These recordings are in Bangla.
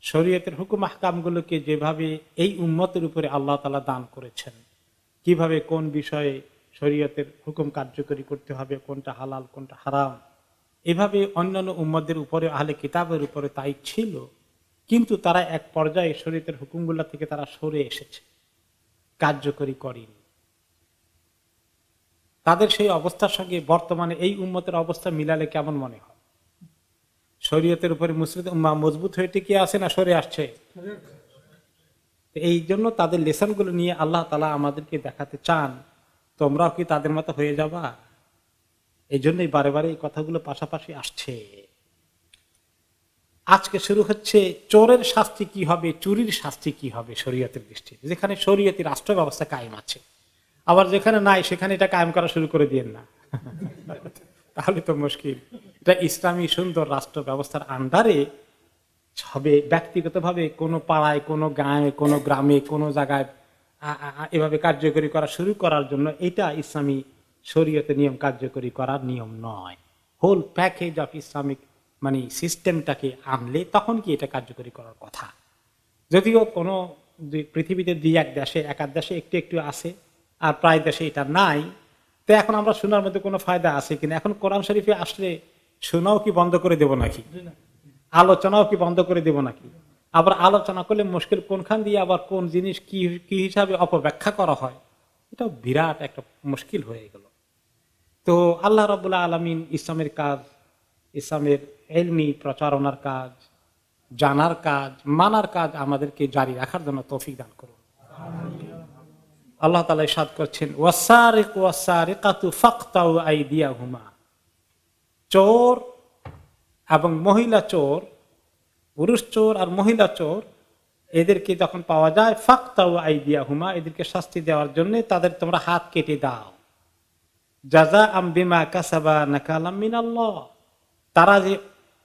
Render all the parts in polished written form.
শরীয়তের হুকুম আহকামগুলোকে যেভাবে এই উম্মতের উপরে আল্লাহ তাআলা দান করেছেন, কিভাবে কোন বিষয়ে শরীয়তের হুকুম কার্যকরী করতে হবে, কোনটা হালাল কোনটা হারাম, এভাবে অন্যান্য উম্মতদের উপরে আহলে কিতাবের উপরে তাই ছিল। কিন্তু তারা এক পর্যায়ে শরীয়তের হুকুমগুলো থেকে তারা সরে এসেছে, কার্যকরী করেনি। তাদের সেই অবস্থার সঙ্গে বর্তমানে এই উম্মতের অবস্থা মিলালে কেমন মনে হয়? শরীয়তের উপরে মুসলিম উম্মাহ মজবুত হয়ে টিকে আছে না সরে আসছে? এই জন্য তাদের লেসনগুলো নিয়ে আল্লাহ তাআলা আমাদেরকে দেখাতে চান, তোমরাও কি তাদের মতো হয়ে যাবা? এই জন্যই বারে বারে এই কথাগুলো পাশাপাশি আসছে। আজকে শুরু হচ্ছে চোরের শাস্তি কি হবে, চুরির শাস্তি কি হবে শরীয়তের দৃষ্টিতে। যেখানে শরীয়তি রাষ্ট্র ব্যবস্থা কায়েম আছে, আবার যেখানে নাই সেখানে এটা কায়েম করা শুরু করে দিয়েন না, তাহলে তো মুশকিল। এটা ইসলামী সুন্দর রাষ্ট্র ব্যবস্থার আন্ডারে হবে। ব্যক্তিগতভাবে কোনো পাড়ায়, কোনো গাঁয়ে, কোনো গ্রামে, কোনো জায়গায় এভাবে কার্যকরী করা শুরু করার জন্য এটা ইসলামী শরীয়তের নিয়ম কার্যকরী করার নিয়ম নয়। হোল প্যাকেজ অফ ইসলামিক মানে সিস্টেমটাকে আনলে তখন কি এটা কার্যকরী করার কথা। যদিও কোনো পৃথিবীতে দুই এক দেশে, এক আধ দেশে একটু একটু আছে, আর প্রায় দেশে এটা নাই। তো এখন আমরা শোনার মধ্যে কোনো ফায়দা আছে কিনা? এখন কোরআন শরীফে আসলে শোনাও কি বন্ধ করে দেব নাকি? আলোচনাও কি বন্ধ করে দেব নাকি? আবার আলোচনা করলে মুশকিল কোনখান দিয়ে আবার কোন জিনিস কি কি হিসাবে অপব্যাখ্যা করা হয়, এটা বিরাট একটা মুশকিল হয়ে গেল। তো আল্লাহ রাব্বুল আলামিন ইসলামের কাজ, ইসলামের ইলমি প্রচারণার কাজ, জানার কাজ, মানার কাজ আমাদেরকে জারি রাখার জন্য তৌফিক দান করুন। আল্লাহ তাআলা ইরশাদ করছেন, ওয়াসারিকু ওয়াসারিকাতু ফাকতাউ আইদিয়াহুমা। চোর এবং মহিলা চোর, পুরুষ চোর আর মহিলা চোর, এদেরকে যখন পাওয়া যায়, ফাকতাউ আইদিয়াহুমা, এদেরকে শাস্তি দেওয়ার জন্য তাদের তোমরা হাত কেটে দাও। জাযাআম বিমা কাসাবা নাকালাম মিনাল্লাহ, তারা যে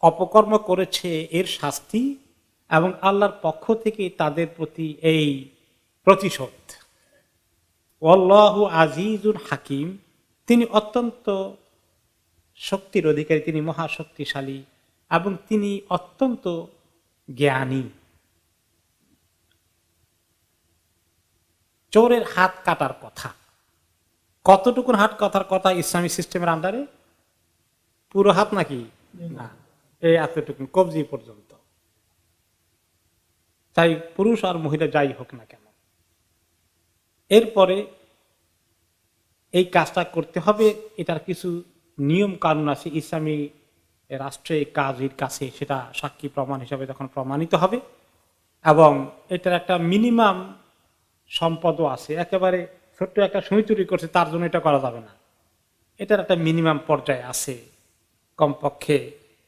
অপকর্ম করেছে এর শাস্তি এবং আল্লাহর পক্ষ থেকে তাদের প্রতি এই প্রতিশোধ। ওয়াল্লাহু আজিজুন হাকিম, তিনি অত্যন্ত শক্তির অধিকারী, তিনি মহাশক্তিশালী এবং তিনি অত্যন্ত জ্ঞানী। চোরের হাত কাটার কথা, কতটুকুন হাত কাটার কথা ইসলামী সিস্টেমের আন্ডারে? পুরো হাত নাকি? না, এই এতটুকুন কবজি পর্যন্ত। তাই পুরুষ আর মহিলা যাই হোক না কেন, এরপরে এই কাজটা করতে হবে। এটার কিছু নিয়ম কানুন আছে ইসলামী রাষ্ট্রে কাজের কাছে, সেটা সাক্ষী প্রমাণ হিসাবে যখন প্রমাণিত হবে, এবং এটার একটা মিনিমাম সম্পদও আছে। একেবারে ছোট্ট একটা সুই চুরি করছে তার জন্য এটা করা যাবে না, এটার একটা মিনিমাম পর্যায়ে আছে, কমপক্ষে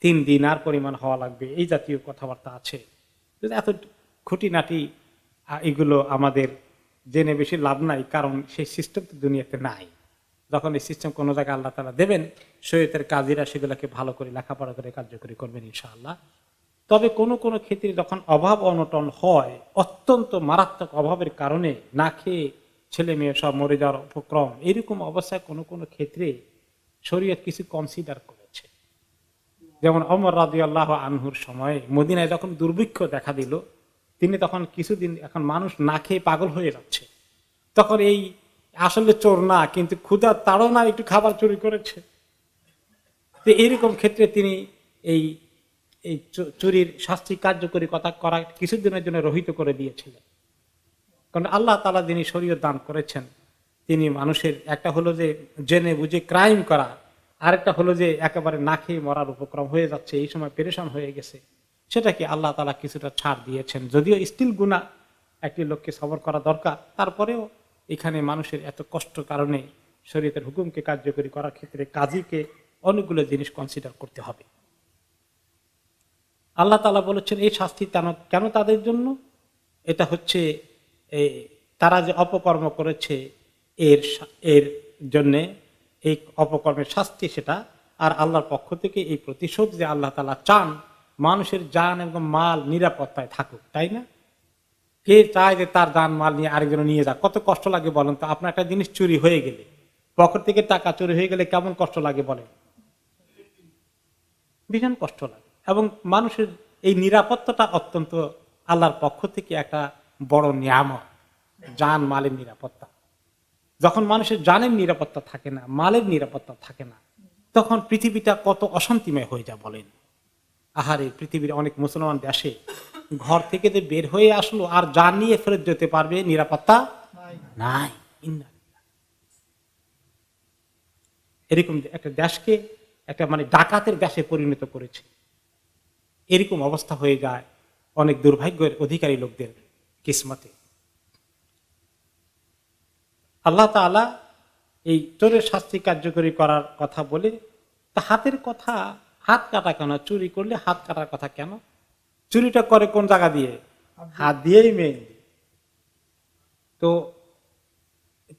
3 দিনার পরিমাণ হওয়া লাগবে, এই জাতীয় কথাবার্তা আছে। এত খুঁটিনাটি এগুলো আমাদের জেনে বেশি লাভ নাই, কারণ সেই সিস্টেম তো দুনিয়াতে নাই। যখন এই সিস্টেম কোনো জায়গায় আল্লাহ তাআলা দেবেন, শরীয়তের কাজীরা সেগুলোকে ভালো করে লেখাপড়া করে কার্যকরী করবেন ইনশাআল্লাহ। তবে কোনো কোনো ক্ষেত্রে যখন অভাব অনটন হয়, অত্যন্ত মারাত্মক অভাবের কারণে না খেয়ে ছেলে মেয়ে সব মরে যাওয়ার উপক্রম, এরকম অবস্থায় কোনো কোনো ক্ষেত্রে শরীয়ত কিছু কনসিডার করেছে। যেমন ওমর রাদিয়াল্লাহু আনহুর সময়ে মদিনায় যখন দুর্ভিক্ষ দেখা দিল, তিনি তখন কিছুদিন, এখন মানুষ না খেয়ে পাগল হয়ে যাচ্ছে, তখন এই আসলে চোর না কিন্তু ক্ষুধার তাড়না একটু খাবার চুরি করেছে, তো এরকম ক্ষেত্রে তিনি এই এই চুরির শাস্তি কার্যকরী কথা করা কিছুদিনের জন্য রহিত করে দিয়েছিলেন। কারণ আল্লাহ তাআলা যিনি শরীয়ত দান করেছেন, তিনি মানুষের, একটা হলো যে জেনে বুঝে ক্রাইম করা, আরেকটা হলো যে একেবারে না খেয়ে মরার উপক্রম হয়ে যাচ্ছে, এই সময় পেরেশান হয়ে গেছে, সেটাকে আল্লাহ তাআলা কিছুটা ছাড় দিয়েছেন। যদিও স্টিল গুনাহ, একটি লোককে সবর করা দরকার, তারপরেও এখানে মানুষের এত কষ্ট কারণে শরীয়তের হুকুমকে কার্যকরী করার ক্ষেত্রে কাজীকে অনেকগুলো জিনিস কনসিডার করতে হবে। আল্লাহ তাআলা বলেছেন এই শাস্তি কেন তাদের জন্য? এটা হচ্ছে তারা যে অপকর্ম করেছে এর জন্যে এই অপকর্মের শাস্তি সেটা, আর আল্লাহর পক্ষ থেকে এই প্রতিশোধ যে আল্লাহ তাআলা চান মানুষের জান এবং মাল নিরাপত্তায় থাকুক, তাই না? কে চায় যে তার জান মাল নিয়ে আরেকজন নিয়ে যাক? কত কষ্ট লাগে বলেন তো। আপনার একটা জিনিস চুরি হয়ে গেলে, পকেট থেকে টাকা চুরি হয়ে গেলে কেমন কষ্ট লাগে বলেন? ভীষণ কষ্ট লাগে। এবং মানুষের এই নিরাপত্তাটা অত্যন্ত আল্লাহর পক্ষ থেকে একটা বড় নিয়ামত, জান মালের নিরাপত্তা। যখন মানুষের জানের নিরাপত্তা থাকে না, মালের নিরাপত্তা থাকে না, তখন পৃথিবীটা কত অশান্তিময় হয়ে যায় বলেন। আহারে, পৃথিবীর অনেক মুসলমান দেশে ঘর থেকে যে বের হয়ে আসলো আর জান নিয়ে ফেরত যেতে পারবে নিরাপত্তা নাই। এরকম একটা দেশকে একটা মানে ডাকাতের দেশে পরিণত করেছে। এরকম অবস্থা হয়ে যায় অনেক দুর্ভাগ্যের অধিকারী লোকদের কিসমতে। আল্লাহ তাআলা এই চোরের শাস্তি কার্যকরী করার কথা বলে, তা হাতের কথা, হাত কাটা কেন? চুরি করলে হাত কাটার কথা কেন? চুরিটা করে কোন জায়গা দিয়ে? হাত দিয়েই মেইন। তো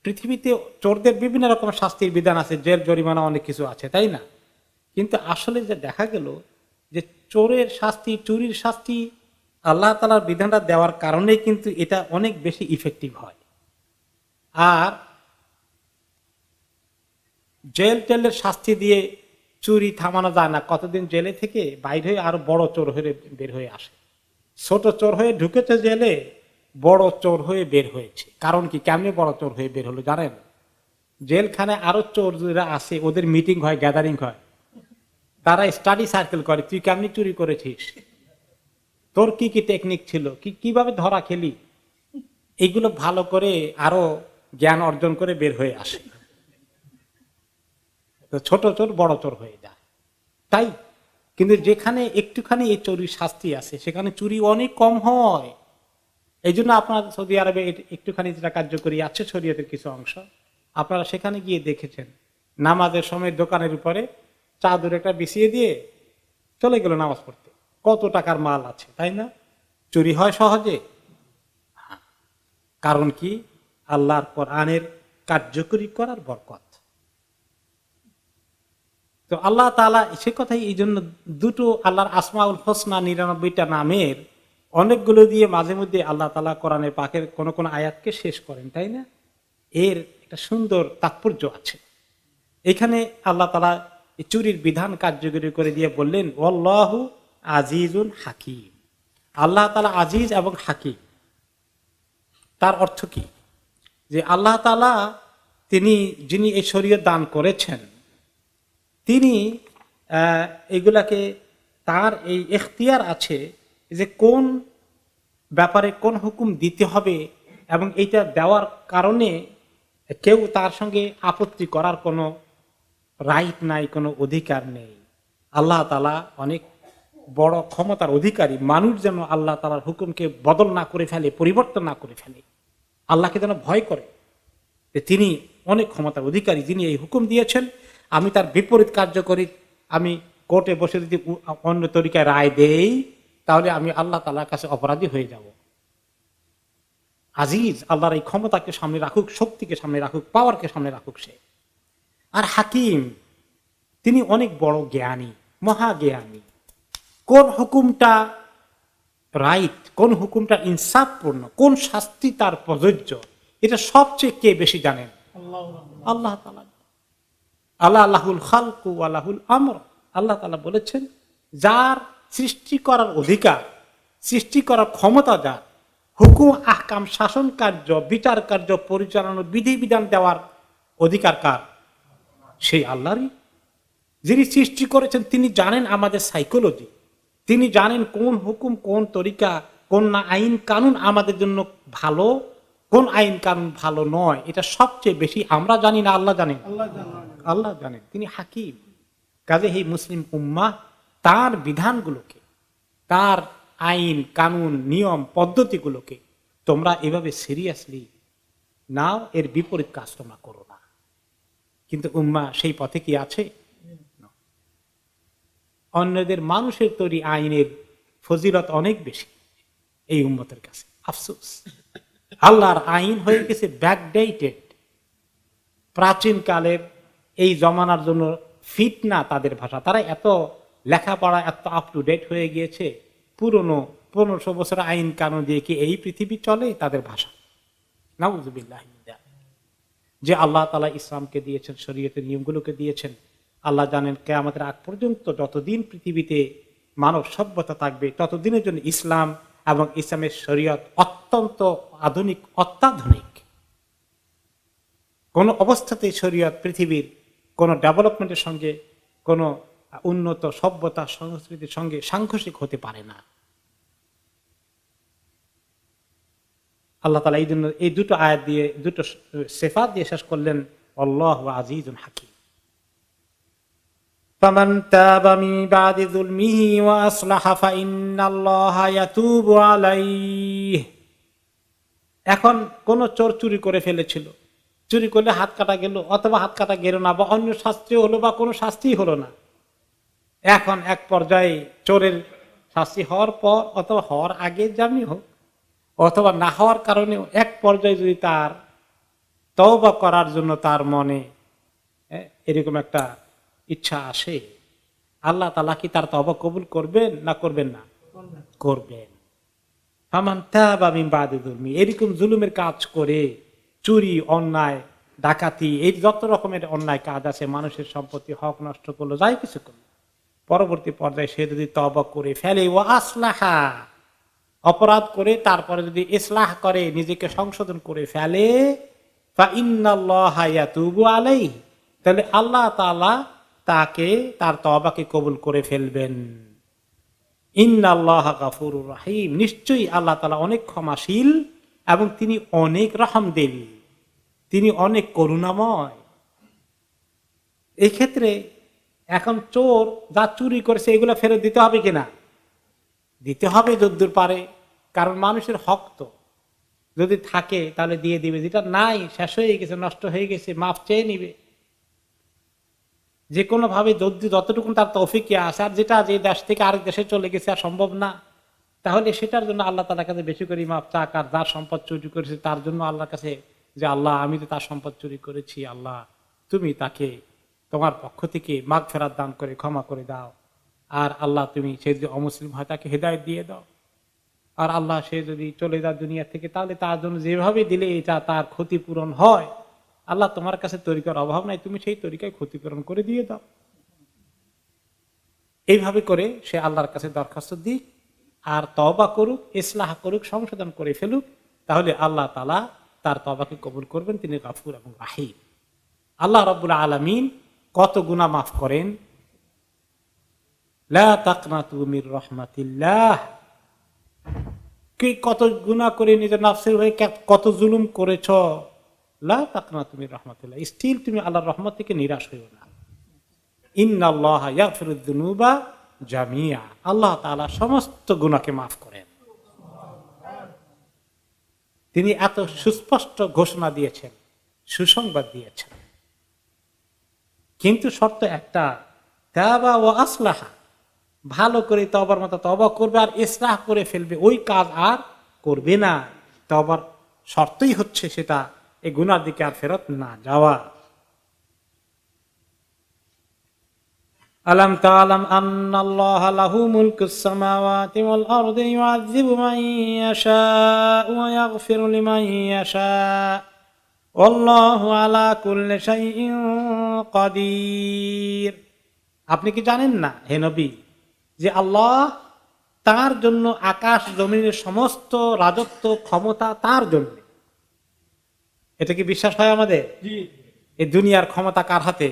পৃথিবীতে চোরদের বিভিন্ন রকম শাস্তির বিধান আছে, জেল জরিমানা অনেক কিছু আছে, তাই না? কিন্তু আসলে যে দেখা গেল যে চোরের শাস্তি, চুরির শাস্তি আল্লাহ তাআলার বিধানটা দেওয়ার কারণে কিন্তু এটা অনেক বেশি ইফেক্টিভ হয়। আর জেল টেলের শাস্তি দিয়ে চুরি থামানো যায় না। কতদিন জেলে থেকে বাইরে হয়ে আরো বড় চোর হয়ে বের হয়ে আসে। ছোট চোর হয়ে ঢুকেছে জেলে, বড় চোর হয়ে বের হয়েছে। কারণ কি? কেমনে বড় চোর হয়ে বের হলো জানেন? জেলখানে আরো চোর যারা আছে ওদের মিটিং হয়, গ্যাদারিং হয়, তারা স্টাডি সার্কেল করে, তুই কেমনি চুরি করেছিস, তোর কি কি টেকনিক ছিল, কিভাবে ধরা খেলি, এইগুলো ভালো করে আরো জ্ঞান অর্জন করে বের হয়ে আসে। তো ছোট চোর বড় চোর হয়ে যায়, তাই। কিন্তু যেখানে একটুখানি এই চুরির শাস্তি আছে সেখানে চুরি অনেক কম হয়। এই জন্য আপনার সৌদি আরবে একটুখানি যেটা কার্যকরী আছে শরীয়তের কিছু অংশ, আপনারা সেখানে গিয়ে দেখেছেন নামাজের সময় দোকানের উপরে চাদর একটা বিছিয়ে দিয়ে চলে গেল নামাজ পড়তে। কত টাকার মাল আছে, তাই না? চুরি হয় সহজে। কারণ কি? আল্লাহর কোরআনের কার্যকরী করার বরকত। তো আল্লাহ তাআলা সে কথাই, এই জন্য দুটো আল্লাহর আসমাউল হোসনা 99টা নামের অনেকগুলো দিয়ে মাঝে মধ্যে আল্লাহ তাআলা কোরআনের পাকের কোন কোন আয়াতকে শেষ করেন, তাই না? এর একটা সুন্দর তাৎপর্য আছে। এখানে আল্লাহ তাআলা এই চুরির বিধান কার্যকরী করে দিয়ে বললেন ওয়াল্লাহু আজিজুন হাকিম। আল্লাহ তাআলা আজিজ এবং হাকিম। তার অর্থ কি? যে আল্লাহ তাআলা তিনি যিনি এই শরীয়ত দান করেছেন, তিনি এগুলাকে তার এই এখতিয়ার আছে যে কোন ব্যাপারে কোন হুকুম দিতে হবে, এবং এইটা দেওয়ার কারণে কেউ তার সঙ্গে আপত্তি করার কোনো রাইট নাই, কোনো অধিকার নেই। আল্লাহ তাআলা অনেক বড় ক্ষমতার অধিকারী। মানুষ যেন আল্লাহ তাআলার হুকুমকে বদল না করে ফেলে, পরিবর্তন না করে ফেলে, আল্লাহকে যেন ভয় করে যে তিনি অনেক ক্ষমতার অধিকারী, যিনি এই হুকুম দিয়েছেন। আমি তার বিপরীত কার্যকরী, আমি কোর্টে বসে যদি অন্য তরিকায় রায় দেই তাহলে আমি আল্লাহ তাআলার কাছে অপরাধী হয়ে যাব। আজিজ, আল্লাহর এই ক্ষমতাকে সামনে রাখুক, শক্তিকে সামনে রাখুক, পাওয়ারকে সামনে রাখুক সে। আর হাকিম, তিনি অনেক বড় জ্ঞানী, মহাজ্ঞানী। কোন হুকুমটা রাইট, কোন হুকুমটা ইনসাফপূর্ণ, কোন শাস্তি তার প্রযোজ্য, এটা সবচেয়ে কে বেশি জানেন? আল্লাহ তাআলা। আল্লাহ আল্লাহুল খালকু ওয়া লাহুল আমর। আল্লাহ তাআলা বলেছেন যার সৃষ্টি করার অধিকার, সৃষ্টি করার ক্ষমতা যার, হুকুম আহকাম, শাসন কার্য, বিচার কার্য পরিচালনার বিধিবিধান দেওয়ার অধিকার কার? সেই আল্লাহরই। যিনি সৃষ্টি করেছেন তিনি জানেন আমাদের সাইকোলজি, তিনি জানেন কোন হুকুম, কোন তরিকা, কোন না আইন কানুন আমাদের জন্য ভালো, কোন আইন কানুন ভালো নয়। এটা সবচেয়ে বেশি আমরা জানি না আল্লাহ জানেন? আল্লাহ জানেন। তিনি হাকিম। কাজে এই মুসলিম উম্মাহ তার বিধানগুলোকে, তার আইন কানুন নিয়ম পদ্ধতিগুলোকে তোমরা এভাবে সিরিয়াসলি নাও, এর বিপরীত কাজ তোমরা করো না। কিন্তু উম্মাহ সেই পথে কি আছে? অন্যদের মানুষের তৈরি আইনের ফজিলত অনেক বেশি এই উম্মতের কাছে। আফসোস, আল্লাহর আইন হয়ে গেছে ব্যাকডেটেড, প্রাচীন কালের এই জমানার জন্য ফিট না তাদের ভাষা। তারা এত লেখাপড়া, এত আপ টু ডেট হয়ে গিয়েছে, পুরনো 1500 বছর আইন কানুন দিয়ে কি এই পৃথিবী চলে? তাদের ভাষা। নাউযুবিল্লাহ। যে আল্লাহ তাআলা ইসলামকে দিয়েছেন, শরীয়তের নিয়মগুলোকে দিয়েছেন, আল্লাহ জানেন কিয়ামতের আগ পর্যন্ত যতদিন পৃথিবীতে মানব সভ্যতা থাকবে ততদিনের জন্য ইসলাম এবং ইসলামের শরীয়ত অত্যন্ত আধুনিক, অত্যাধুনিক। কোন অবস্থাতেই শরীয়ত পৃথিবীর কোন ডেভেলপমেন্টের সঙ্গে, কোন উন্নত সভ্যতা সংস্কৃতির সঙ্গে সাংঘর্ষিক হতে পারে না। আল্লাহ তাআলা এই জন্য এই দুটো আয়াত দিয়ে, দুটো সিফাত দিয়ে শেষ করলেন, আল্লাহু আজিজুন হাকীম। ফামান তাবা মিন বাদি যুলমিহি ওয়া আসলাহা ফাইন্নাল্লাহা ইয়াতুবু আলাইহি। এখন কোন চোর চুরি করে ফেলেছিল, চুরি করলে হাত কাটা গেল, অথবা হাত কাটা গেল না, বা অন্য শাস্তি হলো, বা কোনো শাস্তি হলো না। এখন এক পর্যায়ে চোরের শাস্তি হওয়ার পর, অথবা হওয়ার আগে জামিন হোক, অথবা না হওয়ার কারণেও এক পর্যায়ে যদি তার তওবা করার জন্য তার মনে এরকম একটা ইচ্ছা আসে, আল্লাহ তাআলা কি তার তওবা কবুল করবেন না করবেন না? করবেন। ফামান তাবা মিন বাদি যুলমি, এরকম জুলুমের কাজ করে, চুরি, অন্যায়, ডাকাতি, এই যত রকমের অন্যায় কাজ আছে, মানুষের সম্পত্তি হক নষ্ট করলো, যাই কিছু করলো, পরবর্তী পর্যায়ে সে যদি তওবা করে ফেলে, ওয়া আসলাহা, অপরাধ করে তারপরে যদি ইসলাহ করে, নিজেকে সংশোধন করে ফেলে, ফাইন্নাল্লাহা ইয়াতুবু আলাইহি, তাহলে আল্লাহ তাআলা তাকে, তার তওবাকে কবুল করে ফেলবেন। ইন্নাল্লাহা গাফুরুর রহিম, নিশ্চয়ই আল্লাহ তাআলা অনেক ক্ষমাশীল এবং তিনি অনেক রহমদিল, তিনি অনেক করুণাময়। এই ক্ষেত্রে এখন চোর যা চুরি করেছে এগুলো ফেরত দিতে হবে কিনা? দিতে হবে যদ্দূর পারে, কারণ মানুষের হক তো যদি থাকে তাহলে দিয়ে দিবে, যেটা নাই, শেষ হয়ে গেছে, নষ্ট হয়ে গেছে, মাফ চেয়ে নিবে যে কোনো ভাবে, যতটুকু তার তৌফিকে আসে। আর যেটা যে দেশ থেকে আরেক দেশে চলে গেছে আর সম্ভব না, তাহলে সেটার জন্য আল্লাহ তাআলার কাছে বেশি করে মাফ চাক। আর যার সম্পদ চুরি করেছে তার জন্য আল্লাহর কাছে যে আল্লাহ, আমি তো তার সম্পদ চুরি করেছি, আল্লাহ তুমি তাকে তোমার পক্ষ থেকে মাগফিরাত দান করে ক্ষমা করে দাও। আর আল্লাহ তুমি, সে যদি অমুসলিম হয় তাকে হেদায়েত দিয়ে দাও। আর আল্লাহ সে যদি চলে যায় দুনিয়া থেকে, তাহলে তার জন্য যেভাবে দিলে এটা তার ক্ষতিপূরণ হয়, আল্লাহ তোমার কাছে তরিকার অভাব নাই, তুমি সেই তরিকায় ক্ষতিপূরণ করে দিয়ে দাও। এইভাবে করে সে আল্লাহর কাছে দরখাস্ত দিক আর তওবা করুক, ইসলাহ করুক, সংশোধন করে ফেলুক, তাহলে আল্লাহ তাআলা তার তওবাকে কবুল করবেন। তিনি গফুর এবং রাহিম। আল্লাহ রাব্বুল আলামিন কত গুনাহ মাফ করেন। লা তাকনাতু মির রাহমাতিল্লাহ, কি কত গুনাহ করে নিজের নফসের হয়ে কত জুলুম করেছ, লা তাকনাতু মির রাহমাতিল্লাহ, স্টিল তুমি আল্লাহর রহমত থেকে নিরাশ হইও না। ইন্নাল্লাহা ইয়াগফিরুয যুনুবা জামিআ, আল্লাহ তাআলা সমস্ত গুনাহকে মাফ করেন। তিনি এত সুস্পষ্ট ঘোষণা দিয়েছেন, সুসংবাদ দিয়েছেন, কিন্তু শর্ত একটা, তাবা ওয়া আসলাহা, ভালো করে তওবার মতো তওবা করবে আর ইসলাহ করে ফেলবে, ওই কাজ আর করবে না। তওবার শর্তই হচ্ছে সেটা, এই গুনার দিকে আর ফেরত না যাওয়া। আলাম তাআলাম আন্নাল্লাহা লাহু মুলকুস সামাওয়াতি ওয়াল আরদি ইউআযযিবু মান ইয়াশাউ ওয়া ইয়াগফিরু লিমান ইয়াশাউ ওয়াল্লাহু আলা কুল্লি শাইইন কাদির। আপনি কি জানেন না হে নবী, যে আল্লাহ, তার জন্য আকাশ জমিনের সমস্ত রাজত্ব ক্ষমতা তার জন্য। এটা কি বিশ্বাস হয় আমাদের? এই দুনিয়ার ক্ষমতা কার হাতে?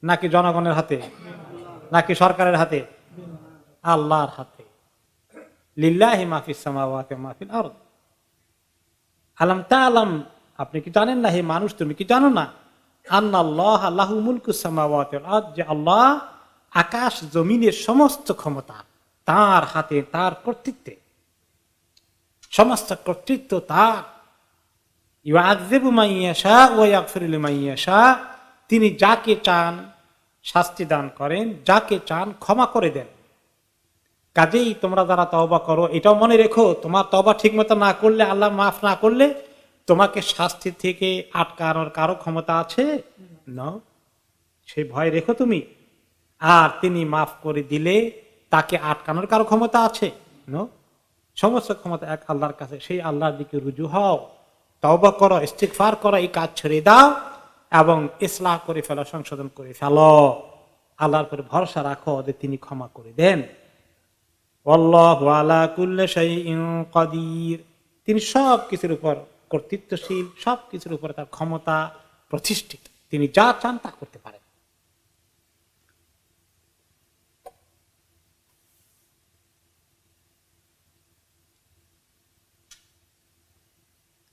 নাকি জনগণের হাতে, নাকি সরকারের হাতে? আল্লাহর হাতে। লিল্লাহি মা ফিস সামাওয়াতি ওয়া মা ফিল আরদ। আলাম তাআলাম, আপনি কি জানেন না হে মানুষ, তুমি কি জানো না, আন্নাল্লাহা লাহু মুলকুস সামাওয়াতি ওয়াল আরদ, যে আল্লাহ আকাশ জমিনের সমস্ত ক্ষমতা তার হাতে, তার কর্তৃত্বে, সমস্ত কর্তৃত্ব তার। ইউআযযিবু মান ইয়াশা ওয়া ইয়াগফিরু লিমান ইয়াশা, তিনি যাকে চান শাস্তি দান করেন, যাকে চান ক্ষমা করে দেন। কাজেই তোমরা যারা তওবা করো, এটাও মনে রেখো, তোমার তওবা ঠিক মতো না করলে, আল্লাহ মাফ না করলে, তোমাকে শাস্তি থেকে আটকানোর কারো ক্ষমতা আছে না, সেই ভয় রেখো তুমি। আর তিনি মাফ করে দিলে তাকে আটকানোর কারো ক্ষমতা আছে না, সমস্ত ক্ষমতা এক আল্লাহর কাছে। সেই আল্লাহর দিকে রুজু হও, তওবা করো, ইস্তিগফার করো, এই কাজ ছেড়ে দাও এবং ইসলাহ করে ফেলো, সংশোধন করে ফেলো। আল্লাহর উপরে ভরসা রাখো যে তিনি ক্ষমা করে দেন। আল্লাহু আলা কুল্লি শাইইন কাদির, তিনি সব কিছুর উপর কর্তৃত্বশীল, সব কিছুর উপর তার ক্ষমতা প্রতিষ্ঠিত, তিনি যা চান তা করতে পারেন।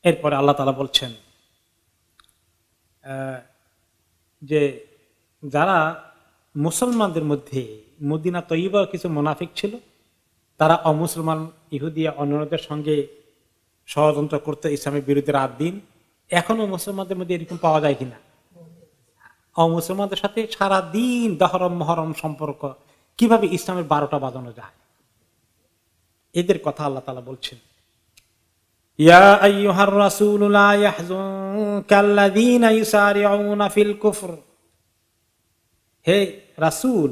এরপরে আল্লাহ তাআলা বলছেন যে যারা মুসলমানদের মধ্যে মদিনা তৈয়বা কিছু মুনাফিক ছিল, তারা অমুসলমান ইহুদিয়া অন্যদের সঙ্গে ষড়যন্ত্র করতে ইসলামের বিরুদ্ধে রাত দিন। এখনো মুসলমানদের মধ্যে এরকম পাওয়া যায় কিনা? অমুসলমানদের সাথে সারা দিন দহরম মহরম সম্পর্ক, কিভাবে ইসলামের 12টা বাজানো যায়, এদের কথা আল্লাহ তাআলা বলছেন। ইয়া আইয়ুহার রাসূলু লা ইয়াহযুনকাল্লাযীনা ইউসারিউনা ফিল কুফর, হে রাসূল,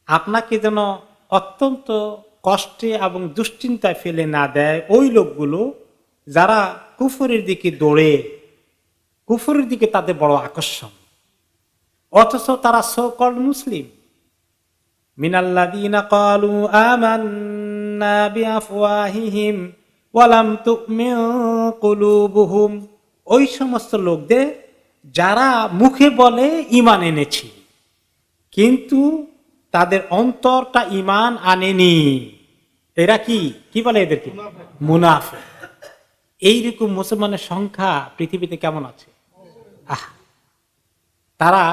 আপনাকে যেন অত্যন্ত কষ্টে এবং দুশ্চিন্তায় ফেলে না দেয় ওই লোকগুলো যারা কুফরের দিকে দৌড়ে, কুফরের দিকে তাদের বড় আকর্ষণ, অথচ তারা সো-কল্ড মুসলিম। মিনাল্লাযীনা ক্বালু আমান্না বিআফওয়াহিহিম ওয়া লাম তু'মিন কুলুবুহুম, ওই সমস্ত লোকদের যারা মুখে বলে ঈমান এনেছি কিন্তু তাদের অন্তরটা ঈমান আনেনি। এরা কি বলে এদেরকে? মুনাফিক। এইরকম মুসলমানের সংখ্যা পৃথিবীতে কেমন আছে? তারা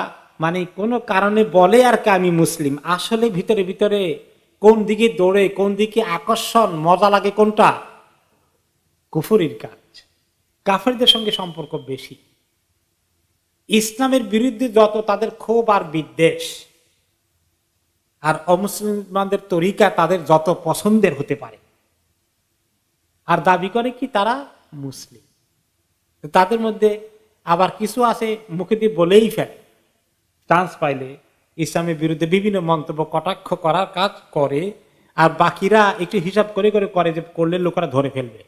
মানে কোনো কারণে বলে আর কি আমি মুসলিম, আসলে ভিতরে ভিতরে কোন দিকে দৌড়ে, কোন দিকে আকর্ষণ, মজা লাগে কোনটা? কুফরির কাজ, কাফেরদের সঙ্গে সম্পর্ক বেশি। ইসলামের বিরুদ্ধে যত তাদের ক্ষোভ আর বিদ্বেষ, আর অমুসলিমদের তরিকা তাদের যত পছন্দের হতে পারে, আর দাবি করে কি তারা মুসলিম। তাদের মধ্যে আবার কিছু আছে মুখে দিয়ে বলেই ফেলে, চান্স পাইলে ইসলামের বিরুদ্ধে বিভিন্ন মন্তব্য কটাক্ষ করার কাজ করে, আর বাকিরা একটু হিসাব করে করে যে করলে লোকেরা ধরে ফেলবে।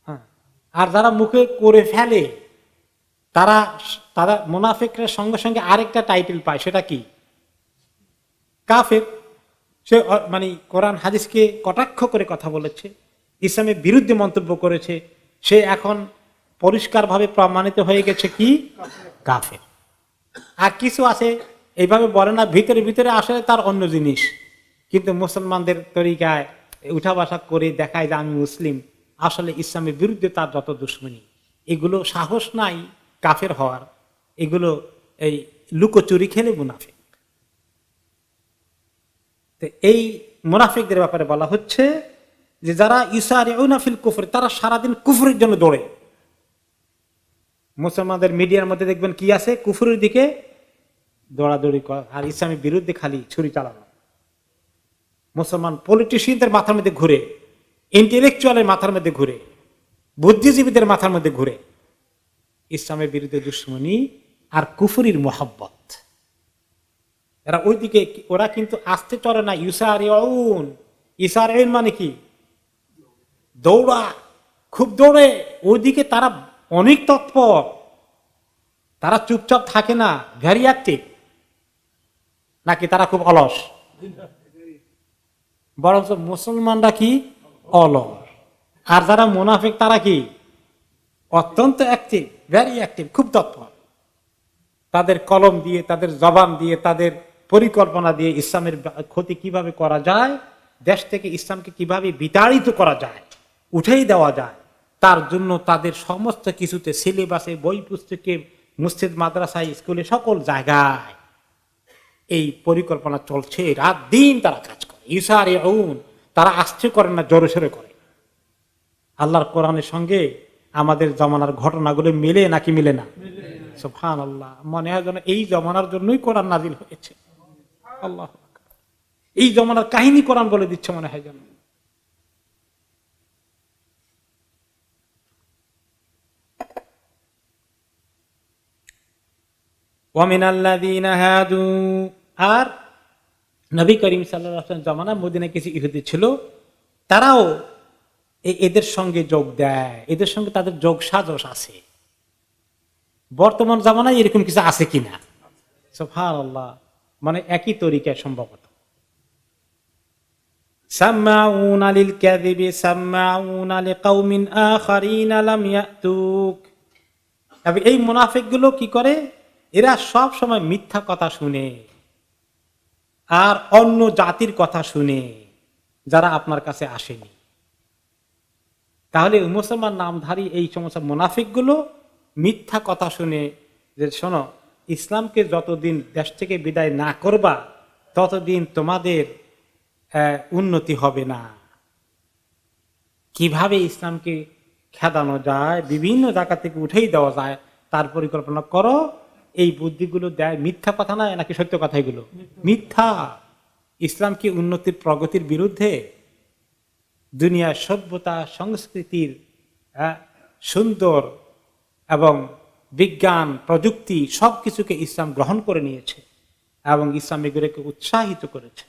হ্যাঁ, আর যারা মুখে করে ফেলে তারা মুনাফিকরা সঙ্গে সঙ্গে আরেকটা টাইটেল পায়, সেটা কি? কাফের। সে মানে কোরআন হাদিসকে কটাক্ষ করে কথা বলেছে, ইসলামের বিরুদ্ধে মন্তব্য করেছে, সে এখন পরিষ্কারভাবে প্রমাণিত হয়ে গেছে কি? কাফের। আর কিছু আছে এইভাবে বলে না, ভিতরে ভিতরে আসলে তার অন্য জিনিস, কিন্তু মুসলমানদের তরিকায় উঠা বসা করে দেখায় যে আমি মুসলিম, আসলে ইসলামের বিরুদ্ধে তার যত দুশ্মনী, এগুলো সাহস নাই কাফের হওয়ার, এগুলো এই লুকোচুরি খেলে মুনাফিক। এই মুনাফিকদের ব্যাপারে বলা হচ্ছে যে যারা ইউসারিউনা ফিল কুফর, তারা সারাদিন কুফরের জন্য দৌড়ে। মুসলমানদের মিডিয়ার মধ্যে দেখবেন কি আছে? কুফরের দিকে দৌড়াদৌড়ি করা, আর ইসলামের বিরুদ্ধে খালি ছুরি চালানো। মুসলমান পলিটিশিয়ানদের মাথার মধ্যে ঘুরে, ইন্টেলেকচুয়ালের মাথার মধ্যে ঘুরে, বুদ্ধিজীবীদের মাথার মধ্যে ঘুরে ইসলামের বিরুদ্ধে দুশ্মনী আর কুফরির মোহাব্বত। এরা ওইদিকে, ওরা কিন্তু আসতে চলে না। ইউসারিউন, ইউসারিউন মানে কি? দৌড়া, খুব দৌড়ে ওইদিকে, তারা অনেক তৎপর, তারা চুপচাপ থাকে না, ভেরি অ্যাক্টিভ। নাকি তারা খুব অলস? বরঞ্চ মুসলমানরা কি অলস, আর যারা মুনাফিক তারা কি অত্যন্ত অ্যাক্টিভ, ভেরি অ্যাক্টিভ, খুব তৎপর। তাদের কলম দিয়ে, তাদের জবান দিয়ে, তাদের পরিকল্পনা দিয়ে ইসলামের ক্ষতি কিভাবে করা যায়, দেশ থেকে ইসলামকে কিভাবে বিতাড়িত করা যায়, উঠেই দেওয়া যায়, তার জন্য তাদের সমস্ত কিছুতে, সিলেবাসে, বই পুস্তকে, মসজিদ, মাদ্রাসায়, স্কুলে, সকল জায়গায় এই পরিকল্পনা চলছে। রাত দিন তারা কাজ করে। ইউসারিউন, তারা আস্তে করে না, জোরে সোরে করে। আল্লাহর কোরআনের সঙ্গে আমাদের জমানার ঘটনাগুলো মিলে নাকি মিলে না? সুবহানাল্লাহ। মনে হয় যেন এই জমানার জন্যই কোরআন নাজিল হয়েছে। আল্লাহ, এই জমানার কাহিনী কোরআন বলে দিচ্ছে মনে হয় যেন। ওয়ামিনাল্লাযীনা হাদু, আর নবী করিম সাল্লাল্লাহু আলাইহি ওয়াসাল্লাম জামানায় মদিনায় কিছু ইহুদি ছিল, তারাও এদের সঙ্গে যোগ দেয়, এদের সঙ্গে তাদের যোগ সাজস আছে। বর্তমান জামানায় এরকম কিছু আছে কিনা? সুবহানাল্লাহ, মানে একই তরিকায় সম্ভবত। সাম্মাউনা লিল কাযিবি সাম্মাউনা লিকাউমিন আখারিনা লাম ইয়াতুক। তবে এই মুনাফিকগুলো কি করে, এরা সব সময় মিথ্যা কথা শুনে আর অন্য জাতির কথা শুনে যারা আপনার কাছে আসেনি। তাহলে মুসলমান নামধারী এই সমস্ত মুনাফিকগুলো মিথ্যা কথা শুনে যে শোনো, ইসলামকে যতদিন দেশ থেকে বিদায় না করবা ততদিন তোমাদের উন্নতি হবে না। কিভাবে ইসলামকে খেদানো যায়, বিভিন্ন জায়গা থেকে উঠেই দেওয়া যায় তার পরিকল্পনা করো। এই বুদ্ধিগুলো দেয় মিথ্যা কথা নয়, নাকি সত্য কথা? এগুলো মিথ্যা। ইসলাম কি উন্নতির প্রগতির বিরুদ্ধে? দুনিয়ার সভ্যতা সংস্কৃতির সুন্দর এবং বিজ্ঞান প্রযুক্তি সবকিছুকে ইসলাম গ্রহণ করে নিয়েছে এবং ইসলাম এগুলোকে উৎসাহিত করেছে।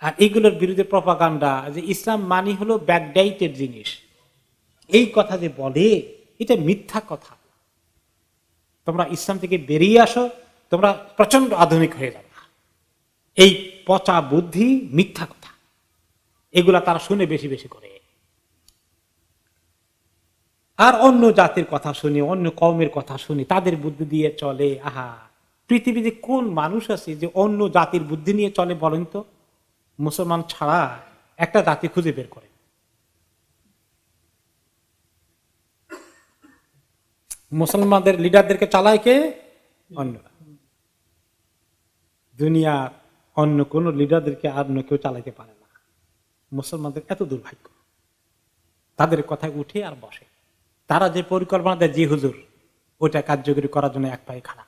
আর এইগুলোর বিরুদ্ধে প্রপাগান্ডা যে ইসলাম মানি হলো ব্যাকডেটেড জিনিস, এই কথা যে বলে এটা মিথ্যা কথা। তোমরা ইসলাম থেকে বেরিয়ে আসো, তোমরা প্রচন্ড আধুনিক হয়ে যাবে। এই পচা বুদ্ধি, মিথ্যা কথা, এগুলা তারা শুনে বেশি বেশি করে। আর অন্য জাতির কথা শুনি, অন্য কওমের কথা শুনি, তাদের বুদ্ধি দিয়ে চলে। আহা, পৃথিবীতে কোন মানুষ আছে যে অন্য জাতির বুদ্ধি নিয়ে চলে বলেন তো? মুসলমান ছাড়া একটা জাতি খুঁজে বের করে। মুসলমানদের লিডারদেরকে চালায় কে? অন্যরা। দুনিয়ার অন্য কোন লিডারদেরকে আর অন্য কেউ চালাইতে পারে না। মুসলমানদের এত দুর্ভাগ্য, তাদের কথায় উঠে আর বসে। তারা যে পরিকল্পনা দেয়, জি হুজুর, ওইটা কার্যকরী করার জন্য এক পায়ে খাড়া।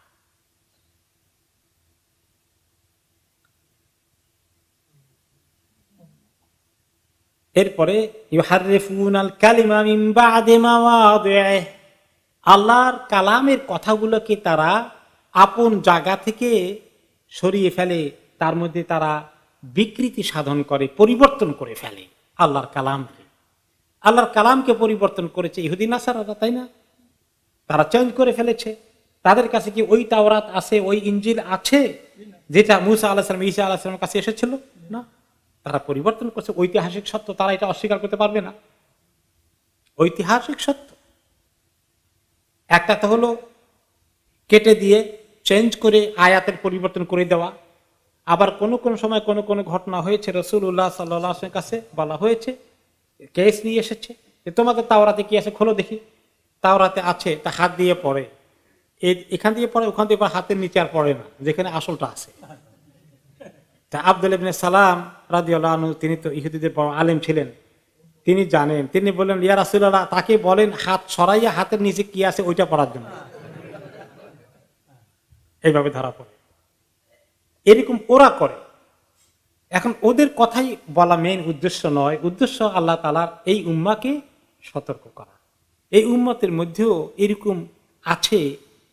এরপরে আল্লাহর কালামের কথাগুলোকে তারা আপন জায়গা থেকে সরিয়ে ফেলে, তার মধ্যে তারা বিকৃতি সাধন করে, পরিবর্তন করে ফেলে আল্লাহর কালামকে। আল্লাহর কালামকে পরিবর্তন করেছে ইহুদি নাসারারা, তাই না? তারা চেঞ্জ করে ফেলেছে। তাদের কাছে কি ওই তাওরাত আছে, ওই ইনজিল আছে যেটা মুসা আলাইহিস সালাম, ঈসা আলাইহিস সালামের কাছে এসেছিল? না, তারা পরিবর্তন করছে। ঐতিহাসিক সত্য, তারা এটা অস্বীকার করতে পারবে না। ঐতিহাসিক সত্য একটা তো হলো কেটে দিয়ে চেঞ্জ করে আয়াতের পরিবর্তন করে দেওয়া। আবার কোন সময় কোন ঘটনা হয়েছে, রাসূলুল্লাহ সাল্লাল্লাহু আলাইহি ওয়াসাল্লামের কাছে বলা হয়েছে, কেস নিয়ে এসেছে যে তোমাদের তাওরাতে কি আছে, খোলো দেখি। তাওরাতে আছে, তা হাত দিয়ে পড়ে, এখান দিয়ে পড়ে, ওখান দিয়ে হাতের নিচে আর পড়ে না, যেখানে আসলটা আছে। তা আব্দুল্লাহ ইবনে সালাম রাদিয়াল্লাহু আনহু, তিনি তো ইহুদিদের বড় আলেম ছিলেন, তিনি জানেন। তিনি বললেন, ইয়া রাসূলুল্লাহ, তাকে বলেন হাত সরাইয়া হাতের নিচে কি আছে ওইটা পড়ার জন্য। এইভাবে ধরা পড়ে। এরকম ওরা করে। এখন ওদের কথাই বলা মেইন উদ্দেশ্য নয়। উদ্দেশ্য আল্লাহ তাআলার এই উম্মাহকে সতর্ক করা। এই উম্মতের মধ্যেও এরকম আছে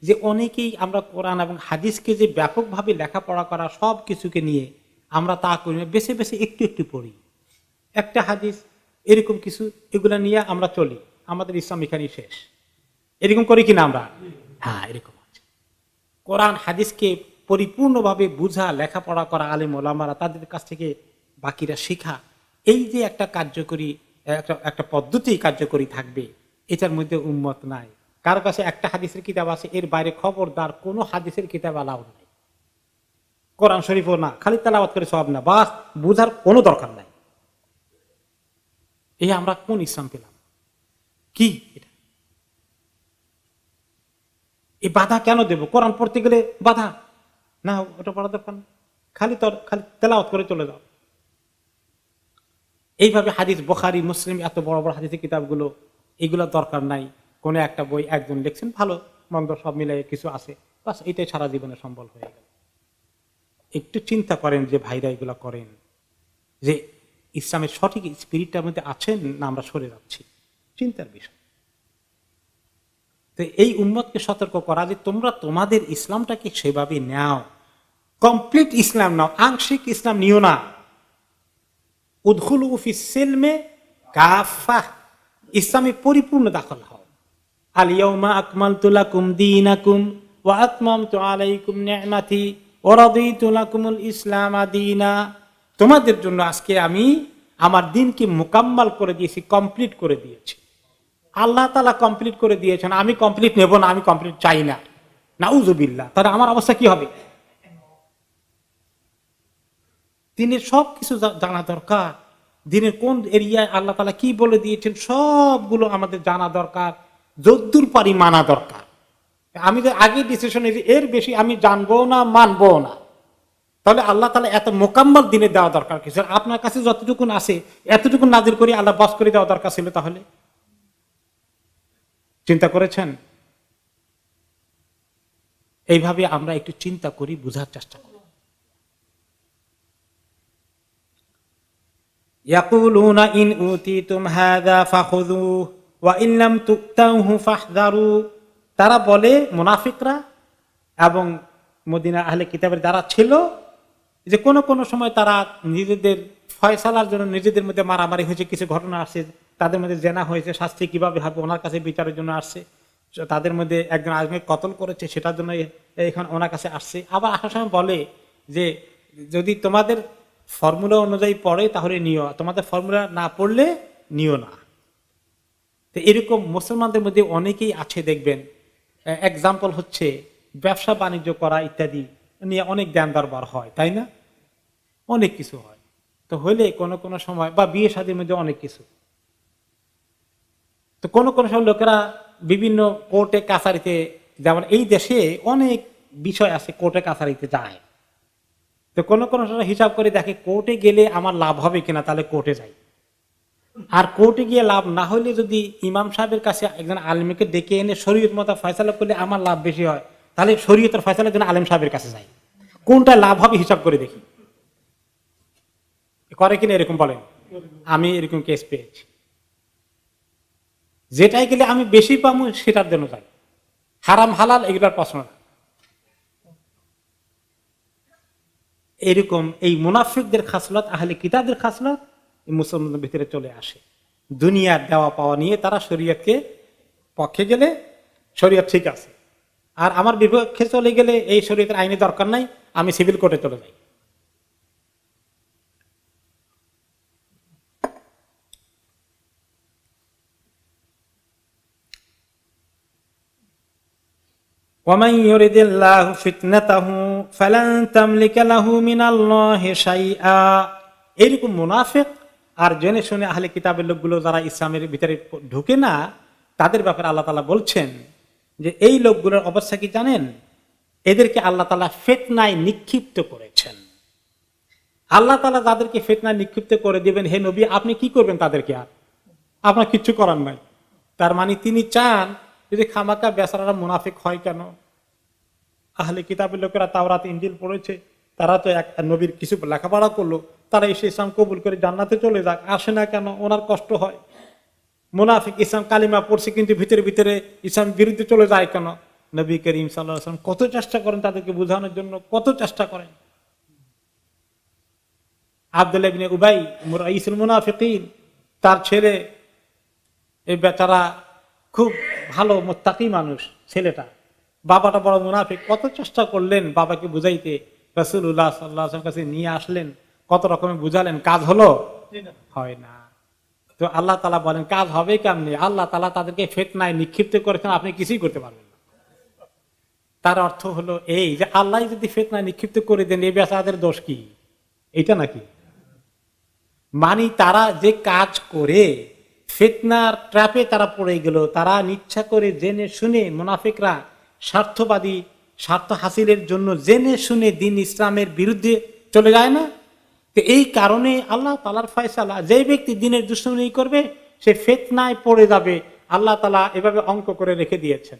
যে অনেকেই আমরা কোরআন এবং হাদিসকে যে ব্যাপকভাবে লেখাপড়া করা, সব কিছুকে নিয়ে আমরা তা করি না, বেছে বেছে একটু একটু পড়ি। একটা হাদিস এরকম কিছু, এগুলা নিয়ে আমরা চলি, আমাদের ইসলাম এখানেই শেষ। এরকম করি কিনা আমরা? হ্যাঁ, এরকম আছে। কোরআন হাদিসকে পরিপূর্ণভাবে বুঝা, লেখাপড়া করা আলেম ওলামারা, তাদের কাছ থেকে বাকিরা শেখা, এই যে একটা কার্যকরী একটা পদ্ধতি কার্যকরী থাকবে, এটার মধ্যে উম্মত নাই। কারো কাছে একটা হাদিসের কিতাব আছে, এর বাইরে খবরদার কোনো হাদিসের কিতাব আলাউ নাই। কোরআন শরীফও না, খালি তেলাওয়াত করে সব না, বাস বুঝার কোনো দরকার নাই। এই আমরা কোন ইসলাম পেলাম? কি এটা? এই বাধা কেন দেব? কোরআন পড়তে গেলে বাধা না, ওটা পড়া দরকার না, খালি তেলাওয়াত করে চলে যাও। এইভাবে হাদিস, বুখারী মুসলিম, এত বড় বড় হাদিসের কিতাবগুলো, এগুলো দরকার নাই। কোন একটা বই একজন লিখছেন, ভালো মন্দ সব মিলাই কিছু আছে, বাস এটাই সারা জীবনে সম্বল হয়ে গেল। একটু চিন্তা করেন যে ভাইরা এগুলো করেন, যে ইসলামের সঠিক স্পিরিটটার মধ্যে আছেন না আমরা সরে যাচ্ছি, চিন্তার বিষয়। তো এই উম্মতকে সতর্ক করা যে তোমরা তোমাদের ইসলামটাকে সেভাবে নাও, কমপ্লিট ইসলাম নাও, আংশিক ইসলাম নিও না। উদখুলু ফিস সিলমে কাফা, ইসলামে পরিপূর্ণ দাখল হও। আল ইয়াউমা আকমালতু লাকুম দীনাকুম ওয়া আতমামতু আলাইকুম নি'মাতি ওয়া রাদিতু লাকুমুল ইসলাম দীনা। তোমাদের জন্য আজকে আমি আমার দিনকে মুকাম্মাল করে দিয়েছি, কমপ্লিট করে দিয়েছি। আল্লাহ তাআলা কমপ্লিট করে দিয়েছেন, আমি কমপ্লিট নেব না, আমি কমপ্লিট চাই না, নাউযুবিল্লাহ। তাহলে আমার অবস্থা কি হবে? দিনের সবকিছু জানা দরকার। দিনের কোন এরিয়ায় আল্লাহ তাআলা কি বলে দিয়েছেন সবগুলো আমাদের জানা দরকার, যদ্দূর পারি মানা দরকার। আমি যে আগে ডিসিশন নিয়েছি এর বেশি আমি জানবো না, মানবো না, তাহলে আল্লাহ তাআলা এত মোকাম্মল দিনে দেওয়া দরকার কিছু। আপনার কাছে যতটুকুন আছে এতটুকু নাজিল করে আল্লাহ বাস করে দেওয়া দরকার ছিল। তাহলে চিন্তা করেছেন? এইভাবে আমরা একটু চিন্তা করি, বুঝার চেষ্টা করি। ইয়াকুলুনা ইন উতিতুম হাযা ফাখুযুহু ওয়া ইন লাম তু'তাহু ফাহযারু। তারা বলে, মুনাফিকরা এবং মদিনা আহলে কিতাবের যারা ছিল, যে কোন কোন সময় তারা নিজেদের ফয়সালার জন্য নিজেদের মধ্যে মারামারি হয়েছে, কিছু ঘটনা আসছে, তাদের মধ্যে জেনা হয়েছে, শাস্তি কিভাবে হবে ওনার কাছে বিচারের জন্য আসছে। তাদের মধ্যে একজন আজকে কতল করেছে, সেটার জন্য এখন ওনার কাছে আসছে। আবার আসার সময় বলে যে যদি তোমাদের ফর্মুলা অনুযায়ী পড়ে তাহলে নিও, তোমাদের ফর্মুলা না পড়লে নিও না। তো এরকম মুসলমানদের মধ্যে অনেকেই আছে, দেখবেন। এক্সাম্পল হচ্ছে ব্যবসা বাণিজ্য করা ইত্যাদি নিয়ে অনেক জ্ঞান দরবার হয়, তাই না? অনেক কিছু হয়। তো হইলে কোন কোন সময়, বা বিয়ে শাদীর মধ্যে অনেক কিছু, তো কোন কোন সময় লোকেরা বিভিন্ন কোর্টে কাছারিতে, যেমন এই দেশে অনেক বিষয় আছে, কোর্টে কাছারিতে যায়। তো কোন কোন সময় হিসাব করে দেখে কোর্টে গেলে আমার লাভ হবে কিনা, তাহলে কোর্টে যাই। আর কোর্টে গিয়ে লাভ না হলে যদি ইমাম সাহেবের কাছে একজন আলেমকে ডেকে এনে শরীয়ত মতো ফয়সালা করলে আমার লাভ বেশি হয়, তাহলে শরীয়তের ফয়সালার জন্য আলেম সাহেবের কাছে যাই। কোনটা লাভ হবে হিসাব করে দেখি। করে কিনা এরকম বলেন? আমি এরকম কেস পেয়েছি। যেটাই গেলে আমি বেশি পাবো সেটার জন্য যাই, হারাম হালাল এগুলোর প্রশ্ন না। এরকম এই মুনাফিকদের খাসলত, আহলে কিতাবদের খাসলত মুসলমানদের ভিতরে চলে আসে। দুনিয়ার দেওয়া পাওয়া নিয়ে তারা শরীয়তকে পক্ষে গেলে শরীয়ত ঠিক আছে, আর আমার বিপক্ষে চলে গেলে এই শরীয়তের আইনি দরকার নাই, আমি সিভিল কোর্টে চলে যাই। وَمَنْ يُرِدِ اللَّهُ فِتْنَتَهُ فَلَنْ تَمْلِكَ لَهُ مِنَ اللَّهِ شَيْئًا। এরকম মুনাফিক আর জেনে শুনে আহলে কিতাবের লোকগুলো যারা ইসলামের ভিতরে ঢুকে না, তাদের ব্যাপারে আল্লাহ তাআলা বলছেন যে এই লোকগুলোর অবস্থা কি জানেন? এদেরকে আল্লাহ তাআলা ফিতনায় নিক্ষিপ্ত করেছেন। আল্লাহ তাআলা যাদেরকে ফিতনায় নিক্ষিপ্ত করে দিবেন, হে নবী আপনি কি করবেন তাদেরকে? আর আপনার কিচ্ছু করার নাই। তার মানে তিনি চান যদি খামাকা বেচারারা মুনাফিক হয় কেন? আহলে কিতাবের লোকেরা তাওরাত ইনজিল পড়েছে, তারা তো এক নবীর কিছু লেখাপড়া করলো, তারা এসে ইসলাম কবুল করে জান্নাতে চলে যাক, আসে না কেন? ওনার কষ্ট হয়। মুনাফিক ইসলাম কালিমা পড়ছে কিন্তু ভিতরে ভিতরে ইসলাম বিরুদ্ধে চলে যায় কেন? নবী করিম সাল্লাল্লাহু আলাইহি ওয়াসাল্লাম কত চেষ্টা করেন তাদেরকে বোঝানোর জন্য, কত চেষ্টা করেন। আব্দুল্লাহ ইবনে উবাই রাইসুল মুনাফিকিন, তার ছেলে, এই বেচারা খুব ভালো মুত্তাকি মানুষ ছেলেটা, বাবাটা বড় মুনাফিক, কত চেষ্টা করলেন বাবাকে বুঝাইতে, রাসূলুল্লাহ সাল্লাল্লাহু আলাইহি ওয়াসাল্লাম কাছে নিয়ে আসলেন, কত রকমের বুঝালেন, কাজ হলো? হয় না। তো আল্লাহ তাআলা বলেন কাজ হবে কেমনে? আল্লাহ তাআলা তাদেরকে ফিতনায় নিক্ষিপ্ত করেছেন, আপনি কিছুই করতে পারবেন না। তার অর্থ হলো এই যে আল্লাহ যদি ফিতনায় নিক্ষিপ্ত করে দেন, এই বেচারাদের দোষ কি? এইটা নাকি? মানে তারা যে কাজ করে ফিতনার ট্র্যাপে তারা পড়ে গেল, তারা ইচ্ছা করে জেনে শুনে, মুনাফিকরা স্বার্থবাদী, স্বার্থ হাসিলের জন্য জেনে শুনে দিন ইসলামের বিরুদ্ধে চলে যায় না? তো এই কারণে আল্লাহ তাআলার ফয়সালা, যে ব্যক্তি দিনের দুশমনী করবে সে ফিতনায় পড়ে যাবে। আল্লাহ তাআলা এভাবে অঙ্ক করে রেখে দিয়েছেন,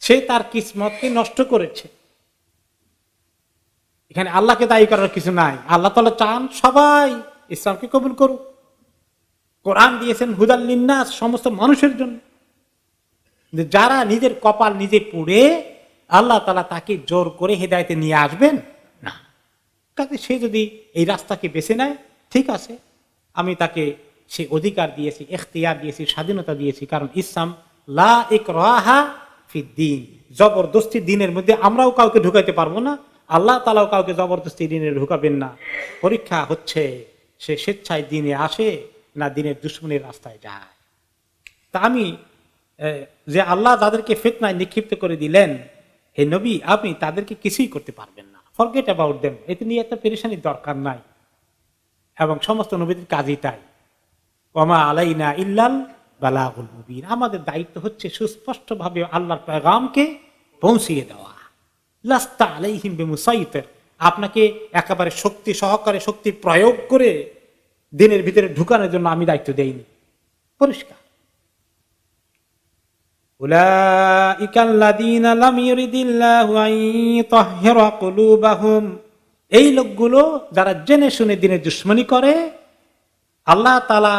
সে তার কিসমতকে নষ্ট করেছে। এখানে আল্লাহকে দায়ী করার কিছু নাই। আল্লাহ তাআলা চান সবাই ইসলামকে কবুল করুক। কোরআন দিয়েছেন হুদাল লিন্নাস, সমস্ত মানুষের জন্য। যারা নিজের কপাল নিজে পুড়ে, আল্লাহ তাআলা তাকে জোর করে হেদায়েতে নিয়ে আসবেন না। কাজে সে যদি এই রাস্তাকে বেছে নেয়, ঠিক আছে, আমি তাকে সে অধিকার দিয়েছি, ইখতিয়ার দিয়েছি, স্বাধীনতা দিয়েছি। কারণ ইসলাম লা ইকরাহা ফিদ্দিন, জবরদস্তি দিনের মধ্যে আমরাও কাউকে ঢুকাইতে পারবো না, আল্লাহ তাআলাও কাউকে জবরদস্তি দিনে ঢুকাবেন না। পরীক্ষা হচ্ছে সে স্বেচ্ছায় দিনে আসে না দিনের দুশ্মনের রাস্তায় যায়। তা আমি যে আল্লাহ যাদেরকে ফিতনায় নিক্ষিপ্ত করে দিলেন, হে নবী আপনি তাদেরকে কিছুই করতে পারবেন না, ফরগেট অ্যাবাউট দেম, এতে নিয়ে একটা পেরেশানির দরকার নাই। এবং সমস্ত নবীদের কাজই তাই, ওমা আলাইনা ইল্লাল বালাগুল মুবিন, আমাদের দায়িত্ব হচ্ছে সুস্পষ্টভাবে আল্লাহর পেগামকে পৌঁছিয়ে দেওয়া। লাস্তা আলাইহিম বিমুসাইতির, আপনাকে একেবারে শক্তি সহকারে শক্তি প্রয়োগ করে দিনের ভিতরে ঢুকানোর জন্য আমি দায়িত্ব দেইনি, পরিষ্কার। উলাইকাল্লাযীনা লাম ইউরিদিল্লাহু আন ইউতাহহিরা কুলুবাহুম, এই লোকগুলো যারা জেনে শুনে দিনের দুশমনি করে, আল্লাহ তাআলা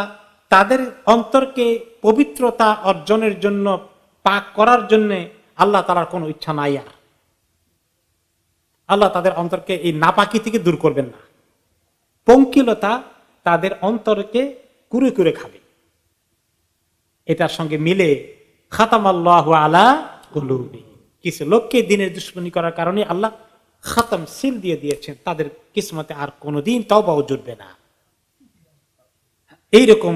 তাদের অন্তরকে পবিত্রতা অর্জনের জন্য, পাক করার জন্য আল্লাহ তাআলার কোনো ইচ্ছা নাই। আর আল্লাহ তাদের অন্তরকে এই নাপাকি থেকে দূর করবেন না, পঙ্কিলতা তাদের অন্তরকে কুরে কুরে খাবে। এটার সঙ্গে মিলে খাতামাল্লাহু আলা কুলুবিহিম, কিছু লোককে দিনের দুশমনি করার কারণে আল্লাহ খাতাম, সিল দিয়ে দিয়েছেন, তাদের কিসমতে আর কোনোদিন তওবাও জুটবে না। এইরকম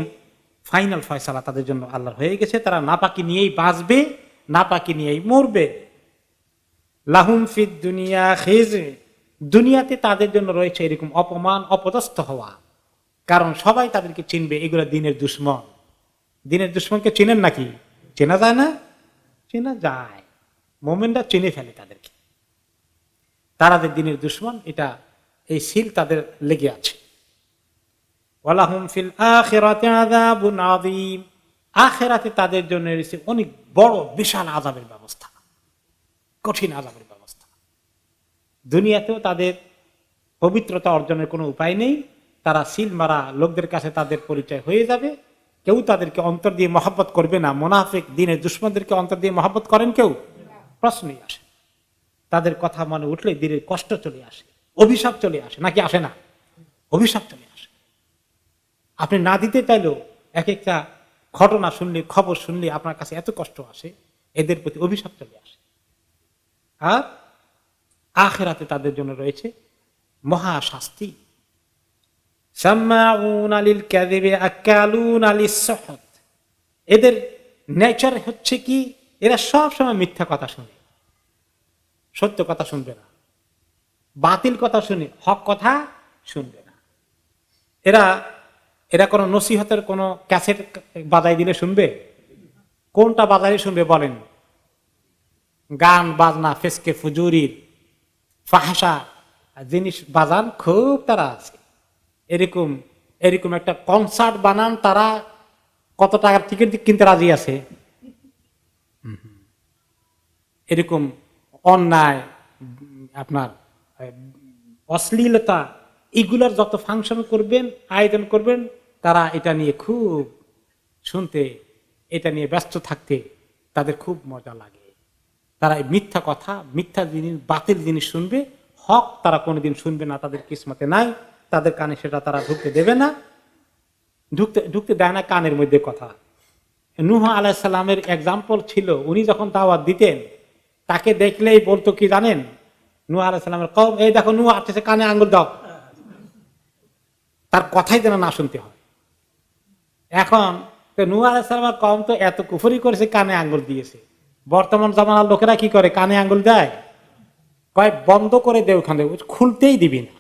ফাইনাল ফয়সালা তাদের জন্য আল্লাহর হয়ে গেছে, তারা নাপাকি নিয়েই বাঁচবে, নাপাকি নিয়েই মরবে। লাহুম ফিদ দুনিয়া খিজে, দুনিয়াতে তাদের জন্য রয়েছে এরকম অপমান, অপদস্থ হওয়া, কারণ সবাই তাদেরকে চিনবে, এগুলো দিনের দুশমন। দিনের দুশমনকে চিনেন নাকি? চেনা যায় না? চেনা যায়, মোমেনরা চিনে ফেলে তাদেরকে, তারা যে দিনের দুশমন, এটা এই সিল তাদের লেগে আছে। ওয়ালাহুম ফিল আখিরাতি আযাবুন আযীম, আখিরাতে তাদের জন্য রয়েছে অনেক বড় বিশাল আযাবের ব্যবস্থা, কঠিন আযাবের ব্যবস্থা। দুনিয়াতেও তাদের পবিত্রতা অর্জনের কোনো উপায় নেই, তারা সিল মারা লোকদের কাছে তাদের পরিচয় হয়ে যাবে, কেউ তাদেরকে অন্তর দিয়ে মহব্বত করবে না। মুনাফিক দিনের দুশমনদেরকে অন্তর দিয়ে মহব্বত করেন কেউ? প্রশ্নই আসে। তাদের কথা মনে উঠলে দিনের কষ্ট চলে আসে, অভিশাপ চলে আসে, নাকি আসে না? অভিশাপ চলে আসে। আপনি না দিতে চাইলেও এক একটা ঘটনা শুনলে, খবর শুনলে আপনার কাছে এত কষ্ট আসে, এদের প্রতি অভিশাপ চলে আসে। আর আখিরাতে তাদের জন্য রয়েছে মহা শাস্তি। সাম্মাউনা লিল কাযিবি আকালুনা লিস-সুহত, এদের নেচার হচ্ছে কি, এরা সব সময় মিথ্যা কথা শুনে, সত্য কথা শুনবে না, বাতিল কথা শুনে হক কথা শুনবে না। এরা এরা কোনো নসিহতের কোনো ক্যাসেট বাজাই দিলে শুনবে? কোনটা বাজারে শুনবে বলেন? গান বাজনা, ফেসকে ফুজুরির, ফাহশা জিনিস বাজান খুব তারা আছে। এরকম এরকম একটা কনসার্ট বানান, তারা কত টাকার টিকিট কিনতে রাজি আছে। এরকম অন্যায়, আপনার অশ্লীলতা, এগুলার যত ফাংশন করবেন, আয়োজন করবেন, তারা এটা নিয়ে খুব শুনতে, এটা নিয়ে ব্যস্ত থাকতে তাদের খুব মজা লাগে। তারা মিথ্যা কথা, মিথ্যা জিনিস, বাতিল জিনিস শুনবে, হক তারা কোনোদিন শুনবে না, তাদের কিসমতে নাই, তাদের কানে সেটা তারা ঢুকতে দেবে না, ঢুকতে দেয় না কানের মধ্যে কথা। নূহ আলাইহিস সালামের এক্সাম্পল ছিল, উনি যখন দাওয়াত দিতেন, তাকে দেখলেই বলতো কি জানেন? নূহ আলাইহিস সালামের কওম, এই দেখো নূহ আসছে, কানে আঙ্গুল দাও, তার কথাই যেন না শুনতে হয়। এখন তো নূহ আলাইহিস সালামের কওম তো এত কুফরি করেছে, কানে আঙ্গুল দিয়েছে। বর্তমান জামানার লোকেরা কি করে? কানে আঙ্গুল দেয়, কয় বন্ধ করে দে, ওখানে খুলতেই দিবি না,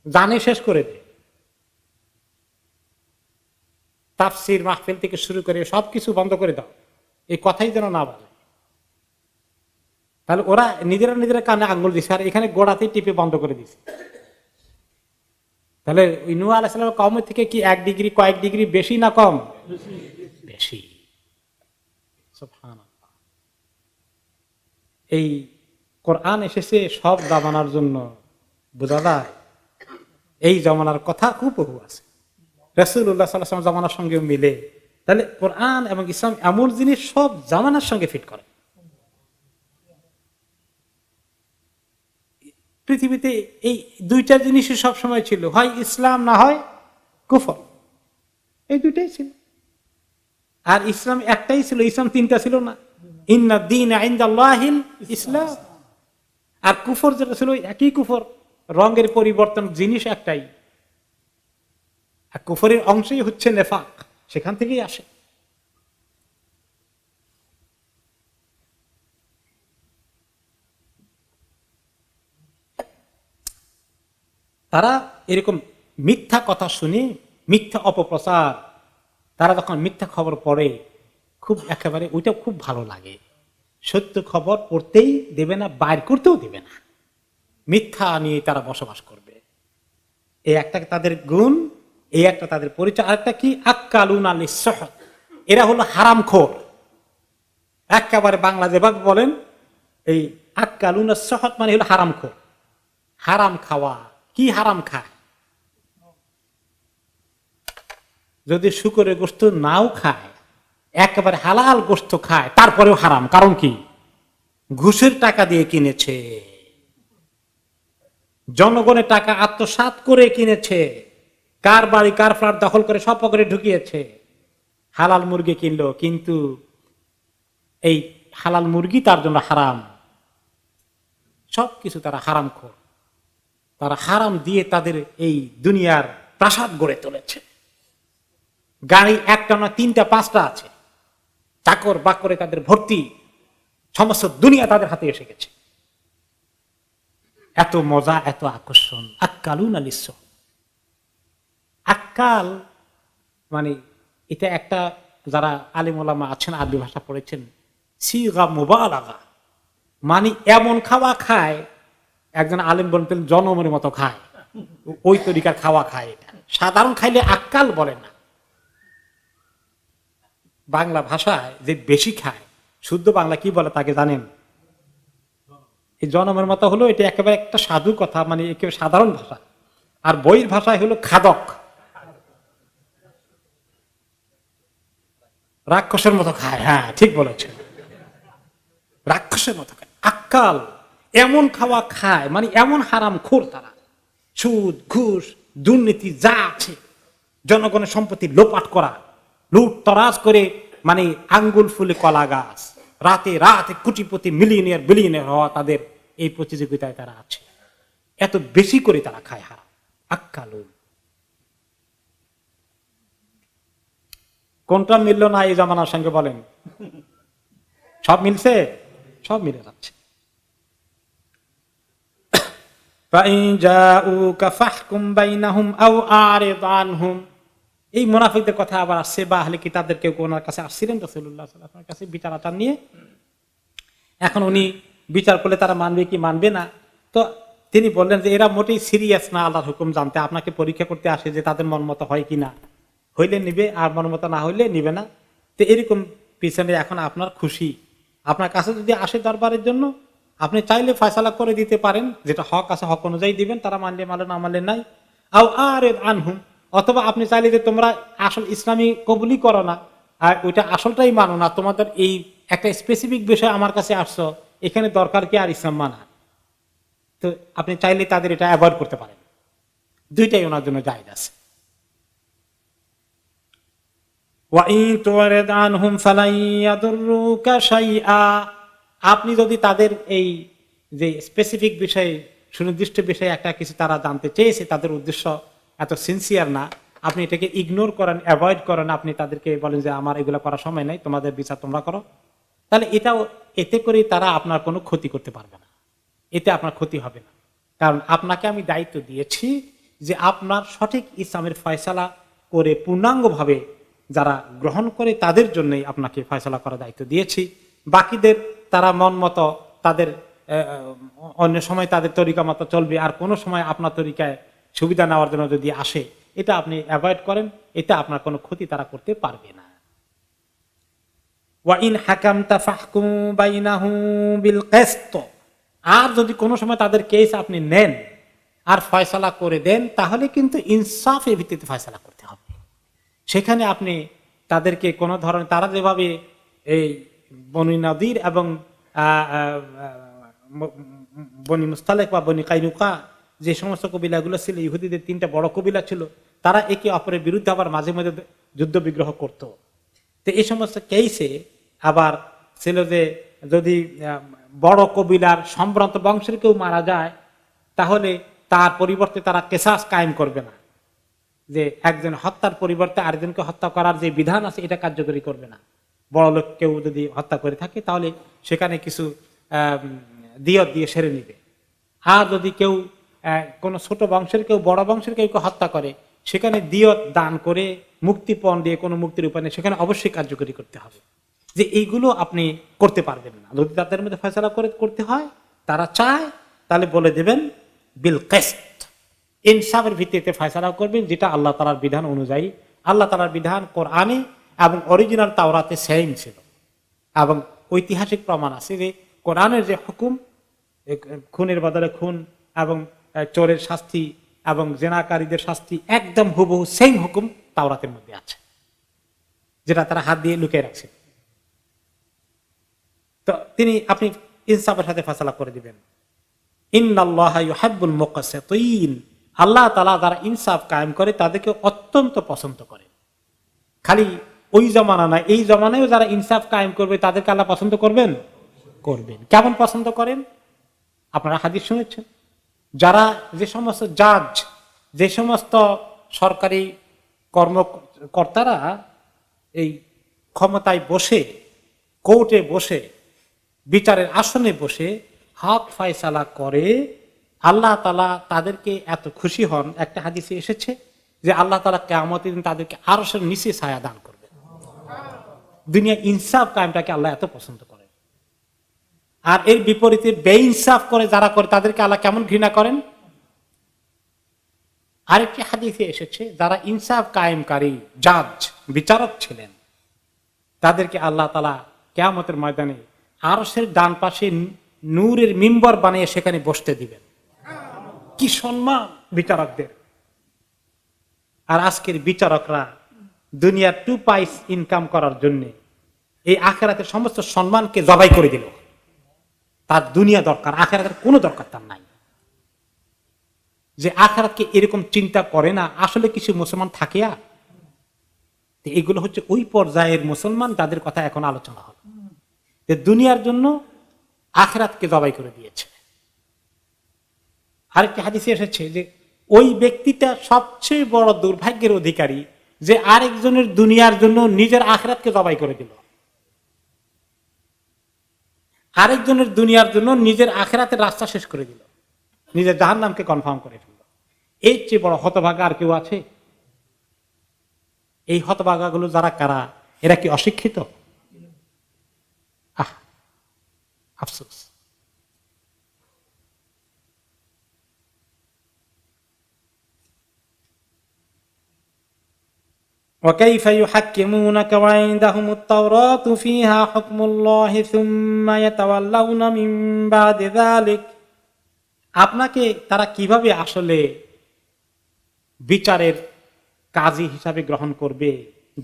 জানে শেষ করে দে। তাফসীর মাহফিল থেকে শুরু করে সবকিছু বন্ধ করে দাও, এই কথাই যেন না বলে। তাহলে ওরা নিজেরা কানে আঙ্গুল দিছে, আর এখানে গোড়াতেই টিপে বন্ধ করে দিছে। তাহলে ওই নূহ আলাইহিস সালামের কওমের থেকে কি 1 ডিগ্রি, কয়েক ডিগ্রি বেশি না কম? বেশি। সুবহানাল্লাহ। এই কোরআন এসেছে সব জামানার জন্য, বোঝা যায়। এই জামানার কথা খুব বহু আছে, রাসূলুল্লাহ সাল্লাল্লাহু আলাইহি ওয়াসাল্লাম জামানার সঙ্গে মিলে। তাহলে কোরআন এবং ইসলাম এমন জিনিস সব জামানার সঙ্গে ফিট করে। পৃথিবীতে এই দুইটা জিনিসই সব সময় ছিল, হয় ইসলাম না হয় কুফর, এই দুইটাই ছিল। আর ইসলাম একটাই ছিল, ইসলাম তিনটা ছিল না। ইন্না দীনা ইনদাল্লাহিল ইসলাম। আর কুফর যেটা ছিল একই কুফর, রঙের পরিবর্তন, জিনিস একটাই। আর কুফরের অংশই হচ্ছে নেফাক, সেখান থেকেই আসে। তারা এরকম মিথ্যা কথা শুনে, মিথ্যা অপপ্রচার, তারা যখন মিথ্যা খবর পড়ে খুব একেবারে ওইটা খুব ভালো লাগে। সত্য খবর পড়তেই দেবে না, বাইর করতেও দেবে না, মিথ্যা নিয়ে তারা বসবাস করবে। এই একটা তাদের গুণ, এই একটা তাদের পরিচয়। আরেকটা কি, আক্কালুন আলিস সুহত, এরা হলো হারামখোর। একেবারে বাংলা যেভাবে বলেন, এই আক্কালুন আস সুহত মানে হলো হারামখোর, হারাম খাওয়া। কি হারাম খায়? যদি শুকরের গোশত নাও খায়, একেবারে হালাল গোশত খায়, তারপরেও হারাম। কারণ কি? ঘুষের টাকা দিয়ে কিনেছে, জনগণের টাকা আত্মসাৎ করে কিনেছে, কার বাড়ি কার ফ্ল্যাট দখল করে সব পকেটে ঢুকিয়েছে। হালাল মুরগি কিনলো, কিন্তু এই হালাল মুরগি তার জন্য হারাম। সবকিছু তারা হারাম খোর। তারা হারাম দিয়ে তাদের এই দুনিয়ার প্রাসাদ গড়ে তুলেছে। গাড়ি একটা না, তিনটা পাঁচটা আছে, চাকর বাকরে তাদের ভর্তি, সমস্ত দুনিয়া তাদের হাতে এসে গেছে। এত মজা, এত আকর্ষণ। আক্কালুন আলিস সুহত। আক্কাল মানে এটা একটা, যারা আলিম ওলামা আছেন, আরবি ভাষা পড়েছেন, সিগা মুবালাগা, মানে এমন খাওয়া খায়, একজন আলিম বলতেন জনমের মতো খায়, ওই তরিকার খাওয়া খায়। এটা সাধারণ খাইলে আক্কাল বলে না। বাংলা ভাষায় যে বেশি খায়, শুদ্ধ বাংলা কি বলে তাকে জানেন? এই জনমের মতো হলো, এটা একেবারে একটা সাধু কথা, মানে একেবারে সাধারণ ভাষা। আর বইয়ের ভাষায় হলো খাদক, রাক্ষসের মতো খায়। হ্যাঁ, ঠিক বলেছেন, রাক্ষসের মতো খায়। আক্কাল এমন খাওয়া খায়, মানে এমন হারাম খোর তারা। সুদ, ঘুষ, দুর্নীতি যা আছে, জনগণের সম্পত্তি লোপাট করা, লুট তরাজ করে, মানে আঙ্গুল ফুলে কলা গাছ, রাতে রাতে কোটিপতি, মিলিয়নিয়ার বিলিয়নিয়ার হওয়া, তাদের এই প্রতিযোগিতায় তারা আছে। এত বেশি করে তারা খায় হারাম। আক্কালুন। কোনটা মিলল না এই জামানার সঙ্গে বলেন? সব মিলছে, সব মিলে যাচ্ছে। এই মুনাফিকদের কথা আবার আসছে, বা আহলে কিতাবদের কেউ ওনার কাছে আসছিলেন রাসূলুল্লাহ সাল্লাল্লাহু আলাইহি ওয়াসাল্লামের কাছে বিচার আচার নিয়ে। এখন উনি বিচার করলে তারা মানবে কি মানবে না, তো তিনি বললেন যে এরা মোটেই সিরিয়াস না আল্লাহর হুকুম জানতে, আপনাকে পরীক্ষা করতে আসে যে তাদের মন মতো হয় কিনা, হইলে নিবে, আর মন মতো না হইলে নিবে না। তো এরকম পিছনে এখন আপনার খুশি, আপনার কাছে যদি আসে দরবারের জন্য, আপনি চাইলে ফয়সালা করে দিতে পারেন, যেটা হক আছে হক অনুযায়ী দিবেন, তারা মানলে মানলে না মানলে নাই। আও আরিদ আনহুম, অথবা আপনি চাইলে যে তোমরা আসল ইসলামী কবুলই করো না, আর ওইটা আসলটাই মানো না, তোমাদের এই একটা স্পেসিফিক বিষয় আমার কাছে আসছো, এখানে দরকার কি আর ইসলাম মানা, তো আপনি চাইলে তাদের এটা অ্যাভয়েড করতে পারেন। দুইটাই ওনার জন্য জায়েজ আছে। আপনি যদি তাদের এই যে স্পেসিফিক বিষয়ে, সুনির্দিষ্ট বিষয়ে একটা কিছু তারা জানতে চেয়েছে, তাদের উদ্দেশ্য এত সিনসিয়ার না, আপনি এটাকে ইগনোর করেন, অ্যাভয়েড করেন, আপনি তাদেরকে বলেন যে আমার এগুলো করার সময় নাই, তোমাদের বিচার তোমরা করো, তাহলে এটাও, এতে করে তারা আপনার কোনো ক্ষতি করতে পারবে না, এতে আপনার ক্ষতি হবে না। কারণ আপনাকে আমি দায়িত্ব দিয়েছি যে আপনার সঠিক ইসলামের ফয়সালা করে পূর্ণাঙ্গভাবে যারা গ্রহণ করে তাদের জন্যই আপনাকে ফয়সালা করার দায়িত্ব দিয়েছি। বাকিদের তারা মন মতো তাদের অন্য সময় তাদের তরিকা মতো চলবে, আর কোনো সময় আপনার তরিকায় সুবিধা নেওয়ার জন্য যদি আসে, এটা আপনি অ্যাভয়েড করেন, এটা আপনার কোনো ক্ষতি তারা করতে পারবে না। ওয়াইন হাকামতা ফাহকুম বাইনাহুম বিল কিসত, আর যদি কোনো সময় তাদের কেস আপনি নেন আর ফয়সালা করে দেন, তাহলে কিন্তু ইনসাফের ভিত্তিতে ফয়সালা করতে হবে। সেখানে আপনি তাদেরকে কোনো ধরনের, তারা যেভাবে এই বনি নদীর এবং বনি মুস্তালেক বা বনি কাইনুকা, যে সমস্ত কবিলাগুলো ছিল, ইহুদিদের তিনটা বড় কবিলা ছিল, তারা একে অপরের বিরুদ্ধে আবার মাঝে মাঝে যুদ্ধ বিগ্রহ করত। তো এই সমস্ত কেসে আবার ছিল যে যদি বড় কবিলার সম্ভ্রান্ত বংশের কেউ মারা যায় তাহলে তার পরিবর্তে তারা কেসাস কায়েম করবে না, যে একজন হত্যার পরিবর্তে আরেকজনকে হত্যা করার যে বিধান আছে এটা কার্যকরী করবে না। বড় লোক কেউ যদি হত্যা করে থাকে তাহলে সেখানে কিছু দিয়ত দিয়ে সেরে নিবে। আর যদি কেউ কোনো ছোট বংশের কেউ বড় বংশের কেউ হত্যা করে সেখানে দিয়ত দান করে মুক্তিপণ দিয়ে কোনো মুক্তির উপায় নেই, সেখানে অবশ্যই কার্যকরী করতে হবে। যে এইগুলো আপনি করতে পারবেন না, যদি তাদের মধ্যে ফয়সালা করে করতে হয়, তারা চায় তাহলে বলে দেবেন বিল কিসত, ইনসাফের ভিত্তিতে ফয়সালা করবেন, যেটা আল্লাহ তাআলার বিধান অনুযায়ী। আল্লাহ তাআলার বিধান কোরআনে এবং অরিজিনাল তাওরাতে সেম ছিল, এবং ঐতিহাসিক প্রমাণ আছে যে কোরআনের যে হুকুম, খুনের বদলে খুন এবং চোরের শাস্তি এবং জেনাকারীদের শাস্তি একদম হুবহু সেম হুকুম তাওরাতের মধ্যে আছে, যেটা তারা হাত দিয়ে লুকিয়ে রাখছে। তো আপনি ইনসাফের সাথে ফয়সালা করে দিবেন। ইন্নাল্লাহা ইউহিব্বুল মুকসিতিন, আল্লাহ তাআলা যারা ইনসাফ কায়েম করে তাদেরকে অত্যন্ত পছন্দ করে। খালি ওই জমানা না, এই জমানায়ও যারা ইনসাফ কায়েম করবে তাদেরকে আল্লাহ পছন্দ করবেন। কেমন পছন্দ করেন? আপনারা হাদিস শুনেছেন, যারা যে সমস্ত জাজ, যে সমস্ত সরকারি কর্মকর্তারা এই ক্ষমতায় বসে, কোর্টে বসে, বিচারের আসনে বসে হক ফয়সালা করে, আল্লাহ তাআলা তাদেরকে এত খুশি হন। একটা হাদিসে এসেছে যে আল্লাহ তাআলা কিয়ামতের দিন তাদেরকে আরশের নিচে ছায়া দান করবে। দুনিয়া ইনসাফ কায়েমটাকে আল্লাহ এত পছন্দ করে। আর এর বিপরীতে বেইনসাফ করে যারা করে তাদেরকে আল্লাহ কেমন ঘৃণা করেন? আরেকটি হাদিসে এসেছে যারা ইনসাফ কায়েমকারী জাজ, বিচারক ছিলেন, তাদেরকে আল্লাহ তাআলা কিয়ামতের ময়দানে আরশের ডান পাশে নূরের মিম্বর বানিয়ে সেখানে বসতে দিবেন। কি সম্মান বিচারকদের! আর আজকের বিচারকরা দুনিয়ার 2 পয়সা ইনকাম করার জন্য এই আখিরাতের সমস্ত সম্মানকে জবাই করে দিল। তার দুনিয়া দরকার, আখিরাতের কোনো দরকার তার নাই। যে আখিরাতকে এরকম চিন্তা করে না, আসলে কিছু মুসলমান থাকে। এগুলো হচ্ছে ওই পর্যায়ের মুসলমান যাদের কথা এখন আলোচনা হল, যে দুনিয়ার জন্য আখিরাতকে জবাই করে দিয়েছে। আরেকটি হাদিসে এসেছে যে ওই ব্যক্তিটা সবচেয়ে বড় দুর্ভাগ্যের অধিকারী যে আরেকজনের দুনিয়ার জন্য নিজের আখিরাতকে জবাই করে দিল, আরেকজনের দুনিয়ার জন্য নিজের আখিরাতের রাস্তা শেষ করে দিল, নিজের জাহান্নামকে কনফার্ম করে ফেলল। এর চেয়ে বড় হতভাগা আর কেউ আছে? এই হতভাগাগুলো যারা কারা? এরা কি অশিক্ষিত? আফসোস। وكيف يحكمونك وعندهم التوراة فيها حكم الله ثم يتولون من بعد ذلك। আপনাকে তারা কিভাবে আসলে বিচারের কাজী হিসাবে গ্রহণ করবে,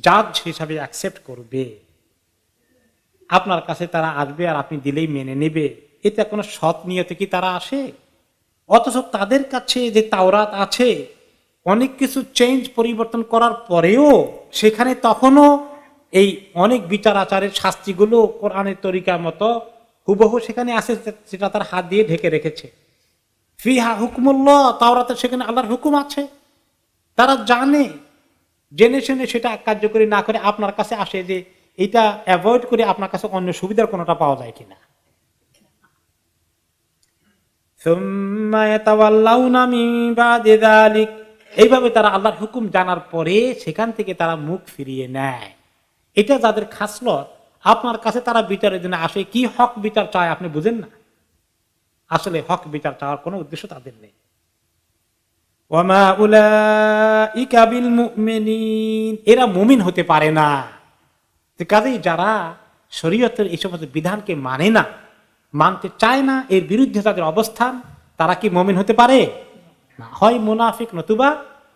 জাজ হিসাবে অ্যাকসেপ্ট করবে? আপনার কাছে তারা আসবে আর আপনি দিলেই মেনে নেবে? এটা কোনো সৎ নিয়তে কি তারা আসে? অথচ তাদের কাছে যে তাওরাত আছে, অনেক কিছু চেঞ্জ পরিবর্তন করার পরেও সেখানে তখনও এই অনেক বিচার আচারের শাস্তিগুলো কোরআনের তরিকার মতো হুবহু সেখানে আছে, সেটা তার হাত দিয়ে ঢেকে রেখেছে। ফিহা হুকমুল্লাহ, তাওরাতে সেখানে আল্লাহর হুকুম আছে। তারা জেনে শুনে সেটা কার্যকরী না করে আপনার কাছে আসে যে এটা অ্যাভয়েড করে আপনার কাছে অন্য সুবিধার কোনোটা পাওয়া যায় কিনা। এইভাবে তারা আল্লাহর হুকুম জানার পরে সেখান থেকে তারা মুখ ফিরিয়ে নেয়। এটা যাদের খাসলত, আপনার কাছে তারা বিচারের জন্য আসে, কি হক বিচার চায় আপনি বুঝেন না। আসলে হক বিচার চাওয়ার কোনো উদ্দেশ্য তাদের নেই। ওয়ামা উলাইকা বিল মুমিনিন, এরা মুমিন হতে পারে না। কাজেই যারা শরীয়তের এই সমস্ত বিধানকে মানে না, মানতে চায় না, এর বিরুদ্ধে তাদের অবস্থান, তারা কি মুমিন হতে পারে না? হয় মুনাফিক নতুবা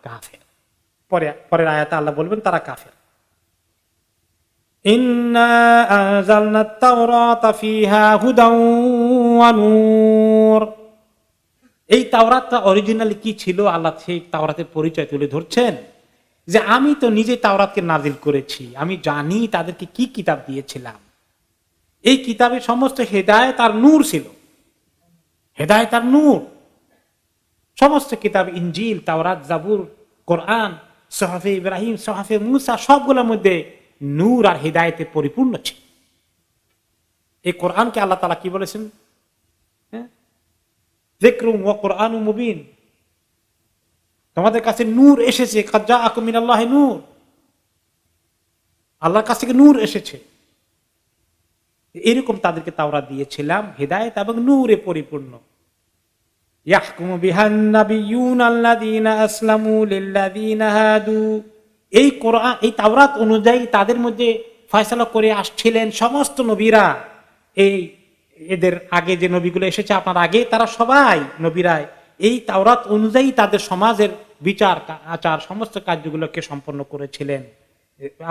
কাফের। পরের আয়াতে আল্লাহ বলবেন তারা কাফের। ইন্না আনজালনাত তাওরাতা ফিহা হুদাও ওয়া নূর। এই তাওরাতটা অরিজিনালি কি ছিল? আল্লাহ সেই তাওরাতের পরিচয় তুলে ধরছেন যে আমি তো নিজে তাওরাতকে নাজিল করেছি, আমি জানি তাদেরকে কি কিতাব দিয়েছিলাম। এই কিতাবে সমস্ত হেদায়েত আর নূর ছিল, হেদায়েত আর নূর। সমস্ত কিতাব, ইনজিল, তাওরাত, জাবুর, কোরআন, সুহফে ইব্রাহিম, সুহফে মুসা, সবগুলোর মধ্যে নূর আর হেদায়েতে পরিপূর্ণ ছিল। এই কোরআনকে আল্লাহ তাআলা কি বলেছেন? যিকরুম ওয়া কুরআনুম মুবিন, তোমাদের কাছে নূর এসেছে, কাদ জাআকুম মিনাল্লাহি নূর, আল্লাহর কাছ থেকে নূর এসেছে। এরকম তাদেরকে তাওরাত দিয়েছিলাম, হেদায়েত এবং নূরে পরিপূর্ণ। ইয়াহকুমু বিহান নাবিয়্যুনা আল্লাযীনা আসলামু লিল্লাযীনা হাদু, এই কোরআন, এই তাওরাত অনুযায়ী তাদের মধ্যে ফয়সালা করে আসছিলেন সমস্ত নবীরা। এই এদের আগে যে নবীগুলো এসেছে আপনার আগে, তারা সবাই নবীরা এই তাওরাত অনুযায়ী তাদের সমাজের বিচার আচার সমস্ত কার্যগুলোকে সম্পন্ন করেছিলেন।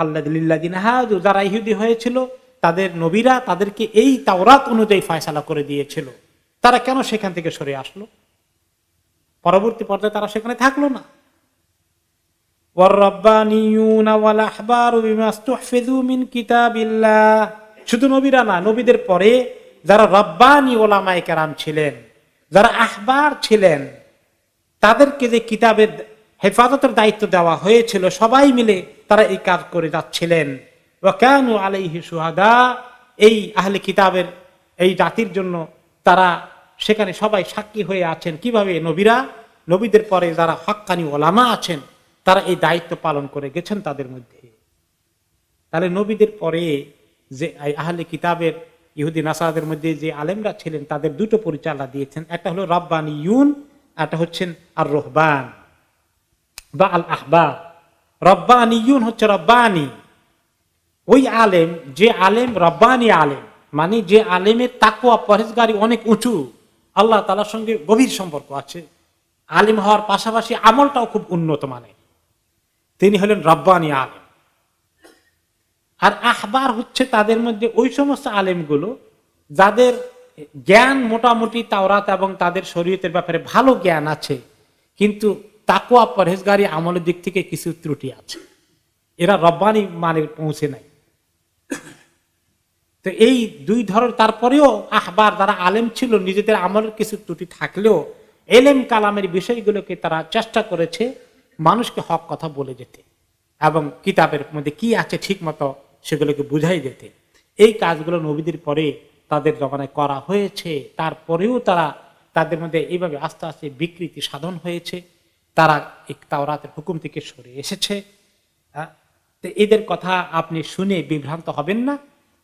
আল্লাযীনা হাদু, যারা ইহুদি হয়েছিল তাদের নবীরা তাদেরকে এই তাওরাত অনুযায়ী ফয়সালা করে দিয়েছিল। তারা কেন সেখান থেকে সরে আসলো? পরবর্তী পর্যায়ে তারা সেখানে থাকলো না। শুধু নবীরা না, নবীদের পরে যারা রব্বানি ওলামায়ে কেরাম ছিলেন, যারা আহবার ছিলেন, তাদেরকে যে কিতাবের হেফাজতের দায়িত্ব দেওয়া হয়েছিল, সবাই মিলে তারা এই কাজ করে যাচ্ছিলেন। ওয়া কানু আলাইহি শুহাদা, এই আহলে কিতাবের এই জাতির জন্য তারা সেখানে সবাই সাক্ষী হয়ে আছেন। কিভাবে? নবীরা, নবীদের পরে যারা হক্কানি ওলামা আছেন, তারা এই দায়িত্ব পালন করে গেছেন তাদের মধ্যে। তাহলে নবীদের পরে যে আহলে কিতাবের ইহুদি নাসারাদের মধ্যে যে আলেমরা ছিলেন, তাদের দুটো পরিচয় আল্লাহ দিয়েছেন। একটা হলো রব্বানিয়ুন, একটা হচ্ছেন আর রুহবান বা আল আহবার। রব্বানিয়ুন হচ্ছে রব্বানি, ওই আলেম, যে আলেম রব্বানি আলেম, মানে যে আলেমের তাকওয়া পরহেজগারি অনেক উঁচু, আল্লাহ তাআলার সঙ্গে গভীর সম্পর্ক আছে, আলেম হওয়ার পাশাপাশি আমলটাও খুব উন্নত মানের, তিনি হলেন রব্বানি আলেম। আর আহবার হচ্ছে তাদের মধ্যে ওই সমস্ত আলেমগুলো যাদের জ্ঞান মোটামুটি তাওরাত এবং তাদের শরীয়তের ব্যাপারে ভালো জ্ঞান আছে, কিন্তু তাকওয়া পরহেজগারি আমলের দিক থেকে কিছু ত্রুটি আছে, এরা রব্বানি মানের পৌঁছে নাই। তো এই দুই ধরনের, তারপরেও আহবার যারা আলেম ছিল, নিজেদের আমলের কিছু ত্রুটি থাকলেও এলেম কালামের বিষয়গুলোকে তারা চেষ্টা করেছে মানুষকে হক কথা বলে যেতে এবং কিতাবের মধ্যে কি আছে ঠিক মতো সেগুলোকে বুঝাই যেতে। এই কাজগুলো নবীদের পরে তাদের জমানায় করা হয়েছে। তারপরেও তারা, তাদের মধ্যে এইভাবে আস্তে আস্তে বিকৃতি সাধন হয়েছে, তারা এই তাওরাতের হুকুম থেকে সরে এসেছে। তো এদের কথা আপনি শুনে বিভ্রান্ত হবেন না,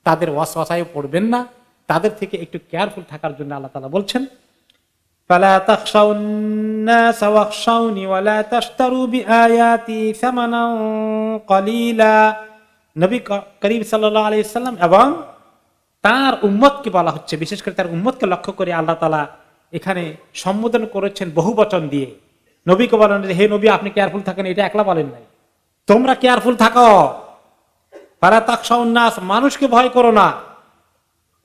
তাদের ওয়াসওয়াসায় পড়বেন না, তাদের থেকে একটু কেয়ারফুল থাকার জন্য আল্লাহ তাআলা বলছেন, ফালা তাখশাউন নাস ওয়াখশাউনি ওয়ালা তাশতারু বিআয়াতি সামানান কলিলা। নবী করিম সাল্লাল্লাহু আলাইহি ওয়াসাল্লাম এবং তার উম্মতকে বলা হচ্ছে, বিশেষ করে তার উম্মতকে লক্ষ্য করে আল্লাহ তাআলা এখানে সম্বোধন করেছেন বহুবচন দিয়ে। নবীকে বলেন, হে নবী, আপনি কেয়ারফুল থাকেন, এটা একলা বলেন নাই, তোমরা কেয়ারফুল থাকো। ফালা তাখশাউন নাস, মানুষকে ভয় করো না।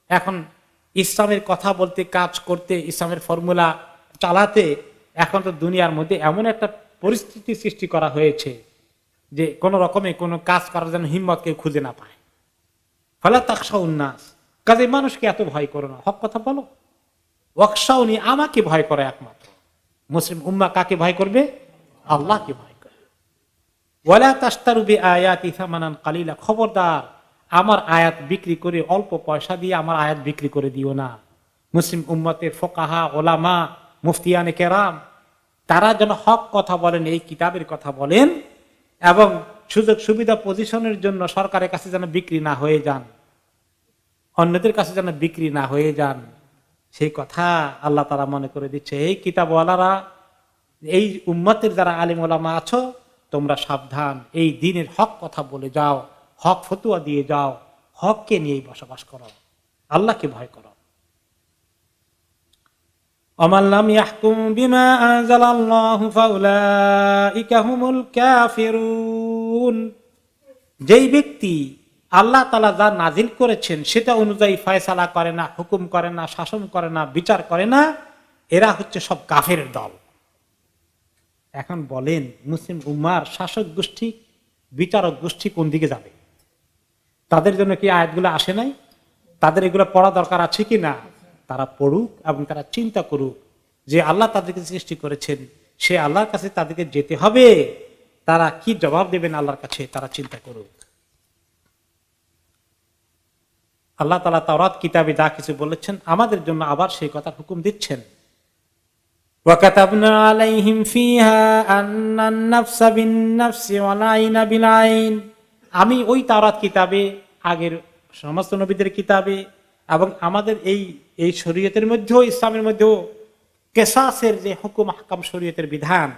এখন ইসলামের কথা বলতে, কাজ করতে, ইসলামের ফর্মুলা চালাতে এখন তো দুনিয়ার মধ্যে এমন একটা পরিস্থিতি সৃষ্টি করা হয়েছে যে কোন রকমে কোনো কাজ করার জন্য হিম্মত কেউ খুঁজে না পায়। ফালা তাখশাউন নাস, কাজে মানুষকে এত ভয় করো না, হক কথা বলো। ওয়াখশাউনি, আমাকে ভয় করে একমাত্র। মুসলিম উম্মাহ কাকে ভয় করবে? আল্লাহকে ভয় করবে। ওয়ালা তাশতারু বিআয়াতি সামানান কালিলা, খবরদার আমার আয়াত বিক্রি করে, অল্প পয়সা দিয়ে আমার আয়াত বিক্রি করে দিও না। মুসলিম উম্মতের ফোকাহা, ওলামা, মুফতিয়ানে কেরাম, তারা যেন হক কথা বলেন, এই কিতাবের কথা বলেন, এবং সুযোগ সুবিধা পজিশনের জন্য সরকারের কাছে যেন বিক্রি না হয়ে যান, অন্যদের কাছে যেন বিক্রি না হয়ে যান, সেই কথা আল্লাহ তাআলা মনে করে দিচ্ছে। এই কিতাবওয়ালারা, এই উম্মতের যারা আলিম ওলামা আছো, তোমরা সাবধান, এই দ্বীনের হক কথা বলে যাও, হক ফতুয়া দিয়ে যাও, হককে নিয়েই বসবাস করো, আল্লাহকে ভয় করো। ওয়ামান লাম ইয়াহকুম বিমা আনজালাল্লাহু ফাউলাইকা হুমুল কাফিরুন, যেই ব্যক্তি আল্লাহ তাআলা যা নাজিল করেছেন সেটা অনুযায়ী ফয়সালা করে না, হুকুম করে না, শাসন করে না, বিচার করে না, এরা হচ্ছে সব কাফেরের দল। এখন বলেন, মুসলিম উম্মার শাসক গোষ্ঠী, বিচারক গোষ্ঠী কোন দিকে যাবে? তাদের জন্য কি আয়াতগুলো আসে নাই? তাদের এগুলো পড়া দরকার আছে কি না? তারা পড়ুক এবং তারা চিন্তা করুক যে আল্লাহ তাদেরকে সৃষ্টি করেছেন, সে আল্লাহর কাছে তাদেরকে যেতে হবে, তারা কি জবাব দেবেন আল্লাহর কাছে, তারা চিন্তা করুক। আল্লাহ তাআলা তাওরাত কিতাবে যা কিছু বলেছেন আমাদের জন্য আবার সেই কথার হুকুম দিচ্ছেন। وَكَتَبْنَا عَلَيْهِمْ فِيهَا أَنَّ النَّفْسَ بِالنَّفْسِ وَالْعَيْنَ بِالْعَيْنِ, আমি ওই তাওরাত কিতাবে, আগের সমস্ত নবীদের কিতাবে এবং আমাদের এই শরীয়তের মধ্যেও, ইসলামের মধ্যেও কিসাসের যে হুকুম আহকাম, শরীয়তের বিধান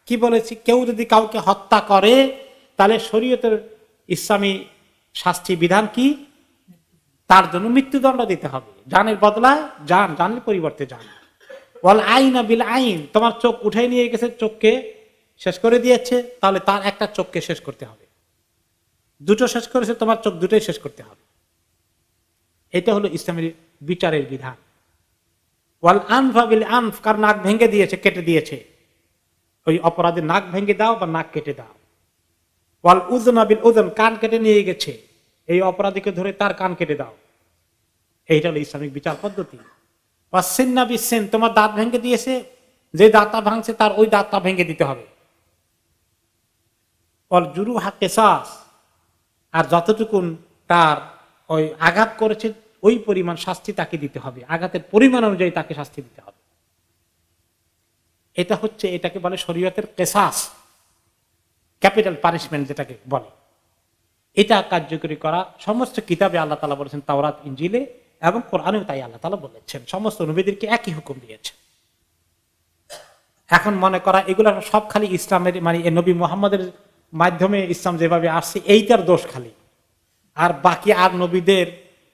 কি বলেছি, কেউ যদি কাউকে হত্যা করে তাহলে শরীয়তের ইসলামী শাস্তি বিধান কি, তার জন্য মৃত্যুদণ্ড দিতে হবে, জানের বদলায় জান, জানের পরিবর্তে জান। ওয়াল আইনা বিল আইন, তোমার চোখ উঠাই নিয়ে গেছে, চোখকে শেষ করে দিয়েছে, তাহলে তার একটা চোখকে শেষ করতে হবে। দুটো শেষ করেছে, তোমার চোখ দুটোই শেষ করতে হবে। এটা হলো ইসলামের বিচারের বিধান। ওয়াল আনফা বিল আনফ, কার নাক ভেঙে দিয়েছে, কেটে দিয়েছে, ওই অপরাধের নাক ভেঙে দাও বা নাক কেটে দাও। ওয়াল উযনা বিল উযন, কান কেটে নিয়ে গেছে, এই অপরাধীকে ধরে তার কান কেটে দাও। এইটা হলো ইসলামিক বিচার পদ্ধতি। ওয়াসিন্না বিসিন, তোমার দাঁত ভেঙে দিয়েছে, যে দাঁতটা ভাঙছে তার ওই দাঁতটা ভেঙে দিতে হবে। ওয়াল জুরুহা কিসাস, আর যতটুকুন তার ওই আঘাত করেছে ওই পরিমাণ শাস্তি তাকে দিতে হবে, আঘাতের পরিমাণ অনুযায়ী তাকে শাস্তি দিতে হবে। এটা হচ্ছে, এটাকে বলে শরীয়তের কিসাস, ক্যাপিটাল পানিশমেন্ট যেটাকে বলে। এটা কার্যকরী করা সমস্ত কিতাবে আল্লাহ তাআলা বলেছেন, তাওরাত, ইনজিলে এবং কোরআনেও তাই আল্লাহ তাআলা বলেছেন, সমস্ত নবীদেরকে একই হুকুম দিয়েছে। এখন মনে করা এগুলো সব খালি ইসলামের, মানে নবী মুহাম্মদের মাধ্যমে ইসলাম যেভাবে আসছে এইটার দোষ খালি, আর বাকি আর নবীদের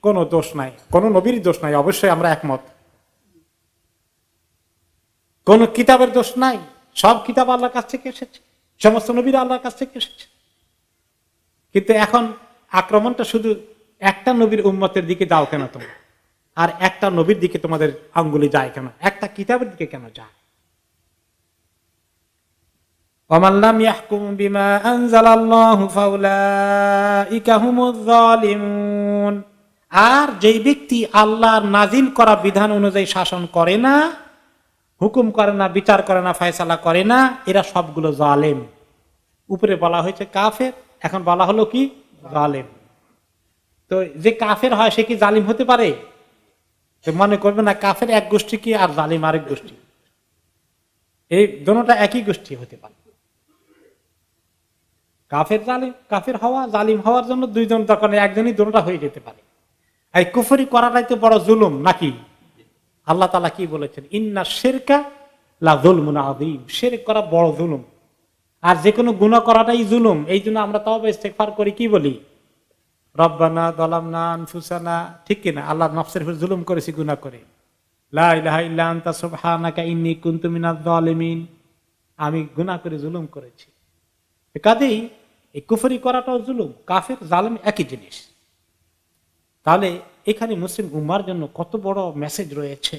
কোনো দোষ নাই, কোনো নবীর দোষ নাই। অবশ্যই আমরা একমত, কোন কিতাবের দোষ নাই, সব কিতাব আল্লাহর কাছ থেকে এসেছে, সমস্ত নবীরা আল্লাহর কাছ থেকে এসেছে। কিন্তু এখন আক্রমণটা শুধু একটা নবীর উম্মতের দিকে দাও কেন তোমরা, আর একটা নবীর দিকে তোমাদের আঙ্গুলি যায় কেন, একটা কিতাবের দিকে কেন যায়? ওয়ামান লাম ইয়াহকুম বিমা আনজালাল্লাহু ফাউলাইকা হুমুয যালিমুন, আর যেই ব্যক্তি আল্লাহর নাজিল করা বিধান অনুযায়ী শাসন করে না, হুকুম করে না, বিচার করে না, ফয়সালা করে না, এরা সবগুলো জালেম। উপরে বলা হয়েছে কাফের, এখন বলা হলো কি জালেম। তো যে কাফের হয় সে কি জালিম হতে পারে? মনে করবে না কাফের এক গোষ্ঠী কি আর জালিম আরেক গোষ্ঠী, এই দুটোটা একই গোষ্ঠী হতে পারে। কাফের জালিম, কাফের হওয়া, জালিম হওয়ার জন্য দুইজন দরকার নেই, একজনই দুটোটা হয়ে যেতে পারে। এই কুফরি করাটাই তো বড় জুলুম নাকি? আল্লাহ তাআলা কি বলেছেন, ইন্না শিরকা লা যুলমুন আযীম, শিরক করা বড় জুলুম। আর যে কোনো গুনাহ করাটাই জুলুম। এই জন্য আমরা তওবা ইস্তেগফার করি, কি বলি, রব্বানা যালামনা আনফুসানা, ঠিক কিনা? আল্লাহ নফসের উপর জুলুম করেছি গুনাহ করে, লা ইলাহা ইল্লা আনতা সুবহানাকা ইন্নী কুনতু মিনাজ জালিমিন, আমি গুনাহ করে জুলুম করেছি। কাজেই এই কুফরি করাটাও জুলুম, কাফের জালিম একই জিনিস। তাহলে এখানে মুসলিম উম্মার জন্য কত বড় মেসেজ রয়েছে।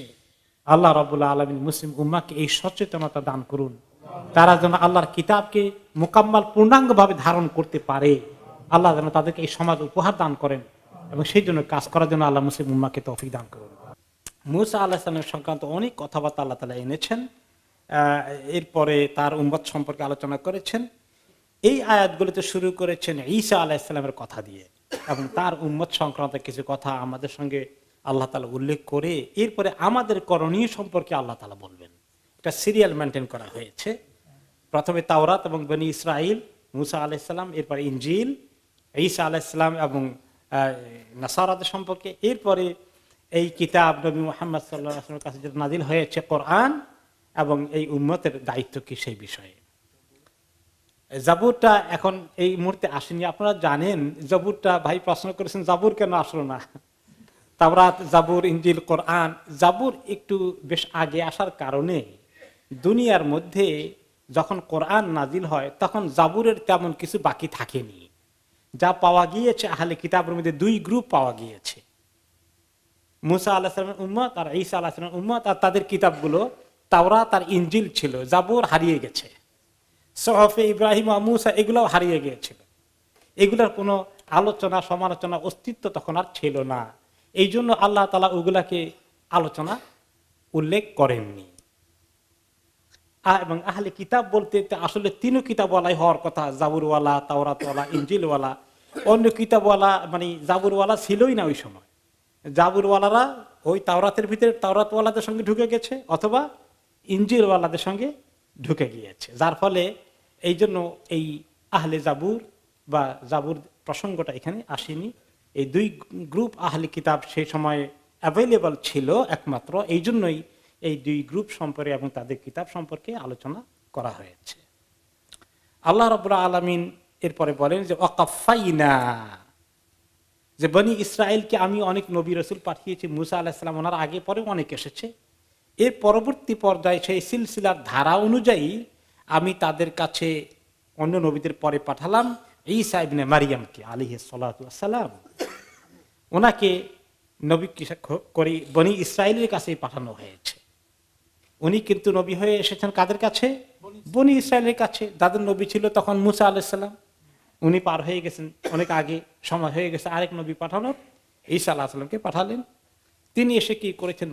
আল্লাহ রাব্বুল আলামিন মুসলিম উম্মাকে এই সচেতনতা দান করুন, তারা যেন আল্লাহর কিতাবকে মোকাম্মাল পূর্ণাঙ্গভাবে ধারণ করতে পারে। আল্লাহ যেন তাদেরকে এই সমাজ উপহার দান করেন এবং সেই জন্য কাজ করার জন্য আল্লাহ মুসলিম উম্মাকে তৌফিক দান করুন। মূসা আলাইহিস সালামের সংক্রান্ত অনেক কথাবার্তা আল্লাহ তাআলা এনেছেন, এরপরে তার উম্মত সম্পর্কে আলোচনা করেছেন। এই আয়াতগুলোতে শুরু করেছেন ঈসা আলাইহিস সালামের কথা দিয়ে, এবং তার উম্মত সংক্রান্ত কিছু কথা আমাদের সঙ্গে আল্লাহ তাআলা উল্লেখ করে এরপরে আমাদের করণীয় সম্পর্কে আল্লাহ তাআলা বলবেন। এটা সিরিয়াল মেনটেন করা হয়েছে। প্রথমে তাওরাত এবং বনী ইসরাইল, মূসা আলাইহিস সালাম, এরপরে ইনজিল, ঈসা আলাইহিস সালাম এবং নাসারাদের সম্পর্কে, এরপরে এই কিতাব নবী মুহাম্মদ সাল্লাল্লাহু আলাইহি ওয়াসাল্লামের কাছে যেটা নাজিল হয়েছে কোরআন, এবং এই উম্মতের দায়িত্ব কি সেই বিষয়ে। জাবুরটা এখন এই মুহূর্তে আসেনি, আপনারা জানেন। জাবুরটা ভাই প্রশ্ন করেছেন জাবুর কেন আসলো না। তাওরাত, জাবুর, ইনজিল, কোরআন। জাবুর একটু বেশ আগে আসার কারণে দুনিয়ার মধ্যে যখন কোরআন নাজিল হয় তখন জাবুরের তেমন কিছু বাকি থাকেনি। যা পাওয়া গিয়েছে আহলে কিতাবের মধ্যে দুই গ্রুপ পাওয়া গিয়েছে, মূসা আলাইহিস সালামের উম্মত আর ঈসা আলাইহিস সালামের উম্মত, আর তাদের কিতাবগুলো তাওরাত আর ইনজিল ছিল। জাবুর হারিয়ে গেছে, সুহফে ইব্রাহিম ও মূসা এগুলোও হারিয়ে গিয়েছিল। এগুলোর কোনো আলোচনা, সমালোচনা, অস্তিত্ব তখন আর ছিল না। এই জন্য আল্লাহ তাআলা ওগুলাকে আলোচনা উল্লেখ করেননি। এবং আহলে কিতাব বলতে আসলে তিনও কিতাবওয়ালাই হওয়ার কথা, জাবুরওয়ালা, তাওরাতওয়ালা, ইনজিলওয়ালা। অন্য কিতাবওয়ালা মানে জাবুরওয়ালা ছিলই না ওই সময়। জাবুরওয়ালারা ওই তাওরাতের ভিতরে তাওরাতওয়ালাদের সঙ্গে ঢুকে গেছে, অথবা ইনজিলওয়ালাদের সঙ্গে ঢুকে গিয়েছে, যার ফলে এই জন্য এই আহলে জাবুর বা জাবুর প্রসঙ্গটা এখানে আসেনি। এই দুই গ্রুপ আহলে কিতাব সেই সময় অ্যাভেলেবল ছিল একমাত্র, এই জন্যই এই দুই গ্রুপ সম্পর্কে এবং তাদের কিতাব সম্পর্কে আলোচনা করা হয়েছে। আল্লাহ রাব্বুল আলামিন এরপরে বলেন যে ওয়াকাফাইনা, যে বনি ইসরায়েলকে আমি অনেক নবী রাসূল পাঠিয়েছি। মুসা আলাইহিস সালাম ওনার আগে পরে অনেক এসেছে। এর পরবর্তী পর্যায়ে সেই সিলসিলার ধারা অনুযায়ী আমি তাদের কাছে অন্য নবীদের পরে পাঠালাম ঈসা ইবনে মারইয়ামকে আলাইহিস সালাতু ওয়াস সালাম। ওনাকে নবী করে বনি ইসরায়েলের কাছে পাঠানো হয়েছে। উনি কিন্তু নবী হয়ে এসেছেন কাদের কাছে? বনি ইসরায়েলের কাছে। যাদের নবী ছিল তখন মুসা আলাইহিস সালাম, উনি পার হয়ে গেছেন, অনেক আগে সময় হয়ে গেছে আরেক নবী পাঠানোর। ঈসা আলাইহিস সালামকে পাঠালেন। তিনি এসে কি করেছেন?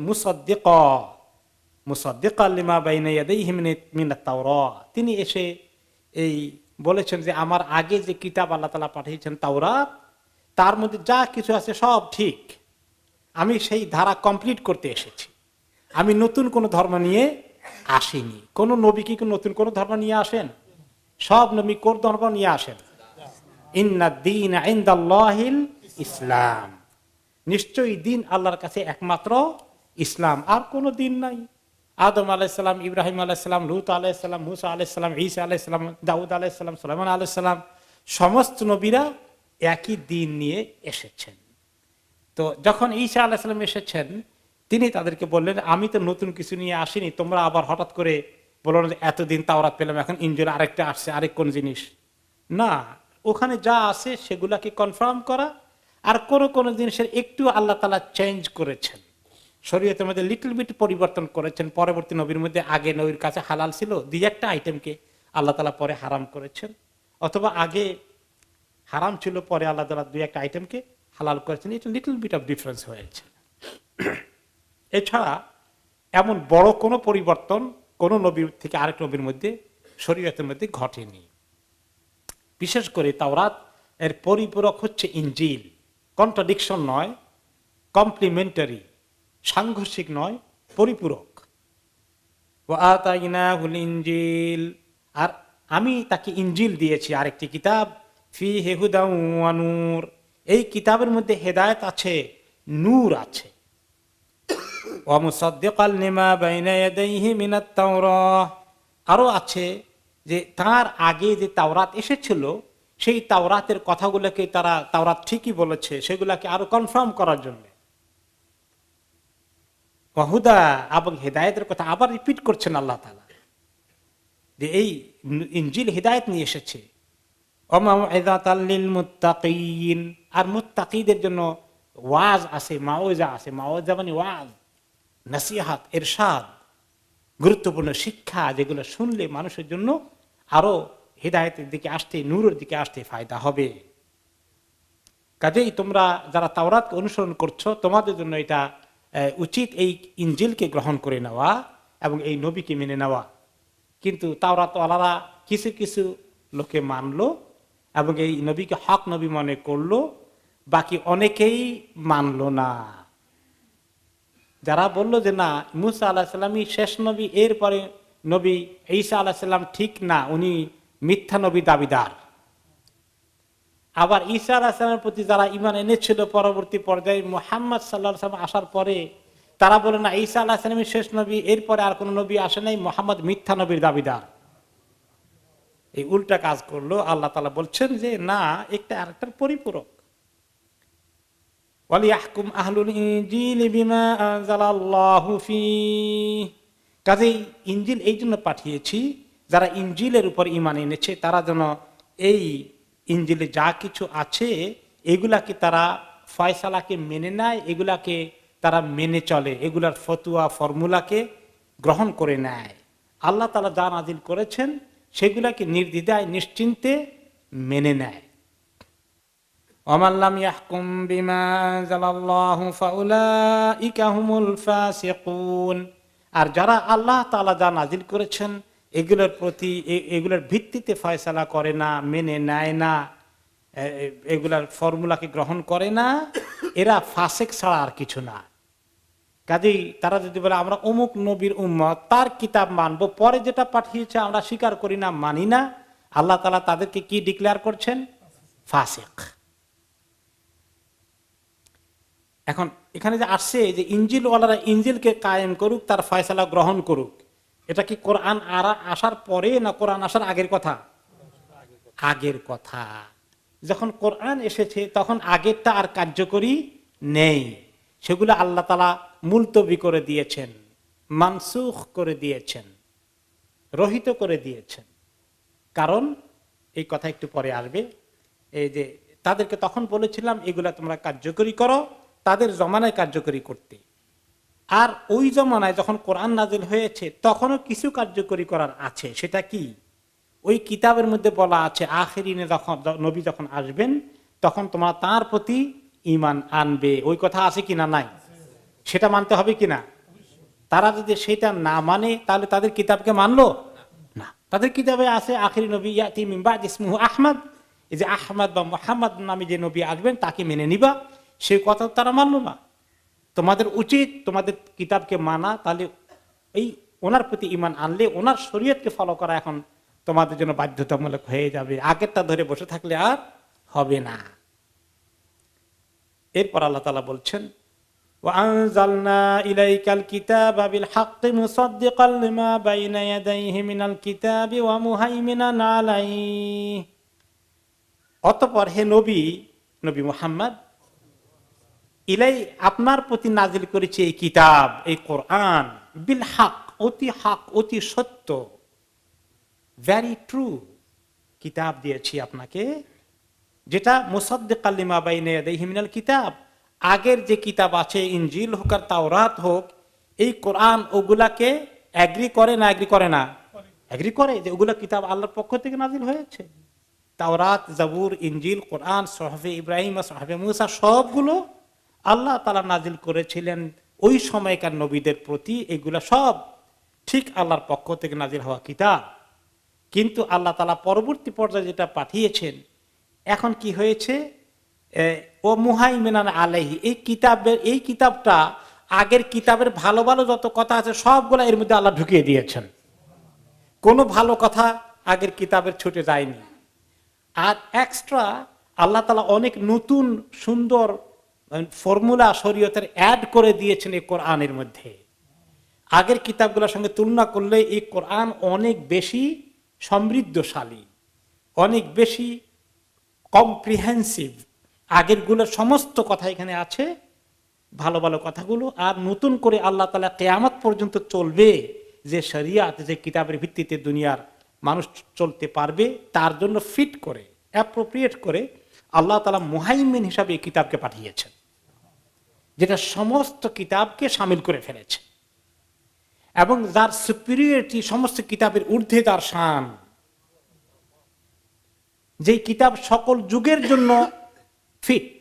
মুসাদ্দিকাল লিমা বাইনা ইয়াদাইহি মিনাত তাওরাত। তিনি এসে এই বলেছেন যে আমার আগে যে কিতাব আল্লাহ তাআলা পাঠিয়েছেন তাওরাত, তার মধ্যে যা কিছু আছে সব ঠিক, আমি সেই ধারা কমপ্লিট করতে এসেছি। আমি নতুন কোন ধর্ম নিয়ে আসিনি। কোন নবী কি নতুন কোন ধর্ম নিয়ে আসেন? সব নবী কোন ধর্ম নিয়ে আসেন? ইন্নাদ-দীনা ইনদাল্লাহিল ইসলাম। নিশ্চয়ই দিন আল্লাহর কাছে একমাত্র ইসলাম, আর কোন দিন নাই। আদম আলাইহিস সালাম, ইব্রাহিম আলাইহিস সালাম, লূত আলাইহিস সালাম, মুসা আলাইহিস সালাম, ঈসা আলাইহিস সালাম, দাউদ আলাইহিস সালাম, সুলাইমান আলাইহিস সালাম, সমস্ত নবীরা একই দিন নিয়ে এসেছেন। তো যখন ঈসা আলাইহিস সালাম এসেছেন, তিনি তাদেরকে বললেন আমি তো নতুন কিছু নিয়ে আসিনি, তোমরা আবার হঠাৎ করে বলো যে এতদিন তাওরাত পেলাম, এখন ইনজিল আরেকটা আসছে, আরেক কোন জিনিস না। ওখানে যা আছে সেগুলাকে কনফার্ম করা, আর কোন কোন জিনিসের একটু আল্লাহ তাআলা চেঞ্জ করেছেন, শরীয়তের মধ্যে লিটল বিট পরিবর্তন করেছেন। পরবর্তী নবীর মধ্যে আগে নবীর কাছে হালাল ছিল দুই একটা আইটেমকে আল্লাহ তাআলা পরে হারাম করেছেন, অথবা আগে হারাম ছিল পরে আল্লাহ তাআলা দুই একটা আইটেমকে হালাল করেছেন। এটা লিটল বিট অফ ডিফারেন্স হয়েছে। এছাড়া এমন বড় কোনো পরিবর্তন কোন নবীর থেকে আরেক নবীর মধ্যে শরীয়তের মধ্যে ঘটেনি। বিশেষ করে তাওরাত এর পরিপূরক হচ্ছে ইনজিল। কন্ট্রাডিকশন নয়, কমপ্লিমেন্টারি, সাংঘর্ষিক নয়, পরিপূরক। ওয়া আতাইনাহুল ইনজিল, আর আমি তাকে ইনজিল দিয়েছি, আরেকটি কিতাব, ফীহি হুদাও ওয়া নূর, এই কিতাবের মধ্যে হেদায়েত আছে, নূর আছে। ওয়া মুসাদ্দিকাল লিমা বাইনা ইয়াদাইহি মিনাত তাওরাহ, আরো আছে যে তার আগে যে তাওরাত এসেছিল সেই তাওরাতের কথাগুলোকে তারা তাওরাত ঠিকই বলেছে, সেগুলাকে আরো কনফার্ম করার জন্য। ওয়া হুদা, এবং হেদায়েতের কথা আবার রিপিট করছেন আল্লাহ তাআলা, যে এই ইনজিল হেদায়েত নিয়ে এসেছে। ওয়া মাউইযাতাল লিল মুত্তাকিন, আর মুত্তাকিদের জন্য ওয়াজ আছে, মাউইজা আছে। মাউইজা মানে ওয়াজ, নসিহত, ইরশাদ, গুরুত্বপূর্ণ শিক্ষা, যেগুলো শুনলে মানুষের জন্য আরো হিদায়াতের দিকে আসতে, নূরের দিকে আসতে ফায়দা হবে। কাজেই তোমরা যারা তাওরাতকে অনুসরণ করছো, তোমাদের জন্য এটা উচিত এই ইনজিলকে গ্রহণ করে নেওয়া এবং এই নবীকে মেনে নেওয়া। কিন্তু তাওরাত ওয়ালারা কিছু কিছু লোকে মানলো এবং এই নবীকে হক নবী মনে করলো, বাকি অনেকেই মানলো না। যারা বলল যে না, মুসা আলাইহিস সালামই শেষ নবী, এরপরে নবী ঈসা আলাইহিস সালাম ঠিক না, উনি মিথ্যা নবী দাবিদার। আবার ঈসা আলাইহিস সালামের প্রতি যারা ঈমান এনেছিল পরবর্তী পর্যায়ে মুহাম্মদ সাল্লাল্লাহু আলাইহি ওয়াসাল্লাম আসার পরে, তারা বলে না ঈসা আলাইহিস সালামই শেষ নবী, এরপরে আর কোন নবী আসে নাই, মুহাম্মদ মিথ্যা নবীর দাবিদার। এই উল্টা কাজ করলো। আল্লাহ তাআলা বলছেন যে না, একটা আরেকটার পরিপূরক। ওয়ালিয়াহকুম আহলুল ইনজিল বিমা আনজালাল্লাহু ফীহি, কাজেই ইনজিল এই জন্য পাঠিয়েছি, যারা ইনজিলের উপর ঈমান এনেছে তারা যেন এই ইনজিলে যা কিছু আছে এগুলাকে তারা ফয়সালাকে মেনে নেয়, এগুলাকে তারা মেনে চলে, এগুলার ফতুয়া ফর্মুলাকে গ্রহণ করে নেয়। আল্লাহ তাআলা যা নাজিল করেছেন সেগুলাকে নির্দ্বিধায় নিশ্চিন্তে মেনে নেয়। ওয়ামান লাম ইয়াহকুম বিমা আনজালাল্লাহু ফাউলাইকা হুমুল ফাসিকুন। আর যারা আল্লাহ তাআলা যা নাজিল করেছেন এগুলোর প্রতি এগুলোর ভিত্তিতে ফয়সালা করে না, মেনে নেয় না, এগুলার ফর্মুলাকে গ্রহণ করে না, এরা ফাসেক ছাড়া আর কিছু না। কাজেই তারা যদি বলে আমরা অমুক নবীর উম্মত, তার কিতাব মানবো, পরে যেটা পাঠিয়েছে আমরা স্বীকার করি না, মানি না, আল্লাহ তাআলা তাদেরকে কি ডিক্লেয়ার করছেন? ফাসিক। এখন এখানে যে আসছে যে ইনজিল ওয়ালারা ইনজিলকে কায়েম করুক, তার ফয়সালা গ্রহণ করুক, এটা কি কোরআন আসার পরে না কোরআন আসার আগের কথা? আগের কথা। যখন কোরআন এসেছে তখন আগেরটা আর কার্যকরী নেই, সেগুলো আল্লাহ তাআলা মুলতবি করে দিয়েছেন, মানসুখ করে দিয়েছেন, রহিত করে দিয়েছেন। কারণ এই কথা একটু পরে আসবে, এই যে তাদেরকে তখন বলেছিলাম এগুলা তোমরা কার্যকরী করো, তাদের জমানায় কার্যকরী করতে। আর ওই জমানায় যখন কোরআন নাজিল হয়েছে তখনও কিছু কার্যকরী করার আছে। সেটা কি? ওই কিতাবের মধ্যে বলা আছে আখিরিনে যখন নবী যখন আসবেন তখন তোমরা তার প্রতি ঈমান আনবে। ওই কথা আছে কিনা? নাই। সেটা মানতে হবে কিনা? তারা যদি সেটা না মানে তাহলে তাদের কিতাবকে মানলো না। তাদের কিতাবে আছে আখিরি নবী ইয়াতি মিন বা'দি ইসমুহু আহমদ, এই যে আহমদ বা মুহাম্মদ নামে যে নবী আসবেন তাকে মেনে নিবা, সেই কথা তারা মানলো না। তোমাদের উচিত তোমাদের কিতাবকে মানা, তাহলে এই ওনার প্রতি ঈমান আনলে ওনার শরীয়তকে ফলো করা এখন তোমাদের জন্য বাধ্যতামূলক হয়ে যাবে। আগেরটা ধরে বসে থাকলে আর হবে না। এরপর আল্লাহ তাআলা বলছেন ওয়ানজালনা ইলাইকাল কিতাবা বিল হাক্কি মুসাদ্দিকাল লিমা বাইনা ইয়াদাইহি মিনাল কিতাবি ওয়া মুহাইমিনান আলাইহি। অতঃপর হে নবী, নবী মুহাম্মদ, ইলাই আপনার প্রতি নাজিল করেছে এই কিতাব, এই কোরআন, বিল হক, অতি সত্য, ভেরি ট্রু কিতাব দিয়েছি আপনাকে, যেটা মুসাদ্দিকাল লিমা বাইনা ইয়াদাইহি মিনাল কিতাব, আগের যে কিতাব আছে ইনজিল হোক আর তাওরাত হোক, এই কোরআন ওগুলাকে এগ্রি করে না? এগ্রি করে না? এগ্রি করে যে ওগুলা কিতাব আল্লাহর পক্ষ থেকে নাজিল হয়েছে। তাওরাত, জাবুর, ইনজিল, কোরআন, সুহফে ইব্রাহিম, সুহফে মুসা সবগুলো আল্লাহ তাআলা নাজিল করেছিলেন ওই সময়কার নবীদের প্রতি। এগুলা সব ঠিক আল্লাহর পক্ষ থেকে নাজিল হওয়া কিতাব। কিন্তু আল্লাহ তাআলা পরবর্তী পর্যায়ে যেটা পাঠিয়েছেন, এখন কি হয়েছে? ও মুহাইমিনান আলাইহি, এই কিতাবটা আগের কিতাবের ভালো ভালো যত কথা আছে সবগুলা এর মধ্যে আল্লাহ ঢুকিয়ে দিয়েছেন। কোনো ভালো কথা আগের কিতাবের ছুটে যায়নি। আর এক্সট্রা আল্লাহ তাআলা অনেক নতুন সুন্দর ফর্মুলা শরীয়তের অ্যাড করে দিয়েছেন এই কোরআনের মধ্যে। আগের কিতাবগুলোর সঙ্গে তুলনা করলে এই কোরআন অনেক বেশি সমৃদ্ধশালী, অনেক বেশি কম্প্রিহেন্সিভ। আগেরগুলোর সমস্ত কথা এখানে আছে, ভালো ভালো কথাগুলো। আর নতুন করে আল্লাহ তাআলা কিয়ামত পর্যন্ত চলবে যে শরিয়াত, যে কিতাবের ভিত্তিতে দুনিয়ার মানুষ চলতে পারবে, তার জন্য ফিট করে, অ্যাপ্রোপ্রিয়েট করে আল্লাহ তাআলা মুহাইমিন হিসাবে এই কিতাবকে পাঠিয়েছেন, যেটা সমস্ত কিতাবকে শামিল করে ফেলেছে এবং যার সুপিরিয়রিটি সমস্ত কিতাবের ঊর্ধ্বে তার শান। যে কিতাব সকল যুগের জন্য ফিট,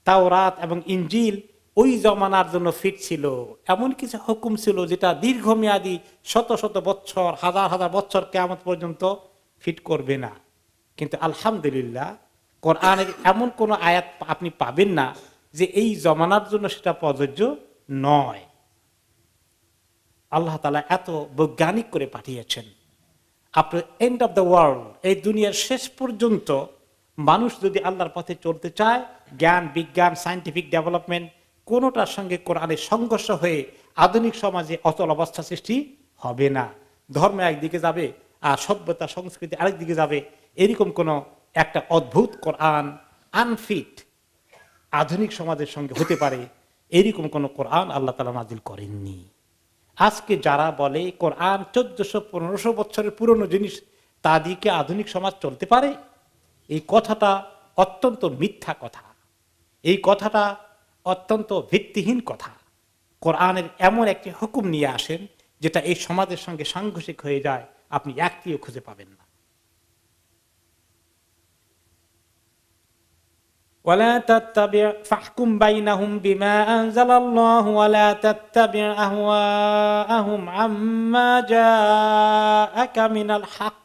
তাওরাত এবং ইনজিল ওই জমানার জন্য ফিট ছিল। এমন কিছু হুকুম ছিল যেটা দীর্ঘমেয়াদী শত শত বছর, হাজার হাজার বছর কিয়ামত পর্যন্ত ফিট করবে না। কিন্তু আলহামদুলিল্লাহ কোরআনের এমন কোন আয়াত আপনি পাবেন না যে এই জমানার জন্য সেটা প্রযোজ্য নয়। আল্লাহ তাআলা এত বৈজ্ঞানিক করে পাঠিয়েছেন। After end of the world, এই দুনিয়ার শেষ পর্যন্ত মানুষ যদি আল্লাহর পথে চলতে চায়, জ্ঞান, বিজ্ঞান, সায়েন্টিফিক ডেভেলপমেন্ট কোনোটার সঙ্গে কোরআনের সংঘর্ষ হয়ে আধুনিক সমাজে অচল অবস্থা সৃষ্টি হবে না। ধর্ম একদিকে যাবে আর সভ্যতা সংস্কৃতি আরেকদিকে যাবে। এরকম কোন একটা অদ্ভুত কোরআন আনফিট আধুনিক সমাজের সঙ্গে হতে পারে, এরকম কোন কোরআন আল্লাহ তাআলা নাজিল করেননি। আজকে যারা বলে কোরআন 1400-1500 বছরের পুরনো জিনিস, তা দিয়ে কি আধুনিক সমাজ চলতে পারে? এই কথাটা অত্যন্ত মিথ্যা কথা, এই কথাটা অত্যন্ত ভিত্তিহীন কথা। কোরআনের এমন একটি হুকুম নিয়ে আসেন যেটা এই সমাজের সঙ্গে সাংঘর্ষিক হয়ে যায়, আপনি একটিও খুঁজে পাবেন না। ওয়ালা তাত্তাবি ফাহকুম বাইনাহুম বিমা আনজালাল্লাহু ওয়ালা তাত্তাবি আহওয়াআহুম আম্মা জাআকা মিনাল হক।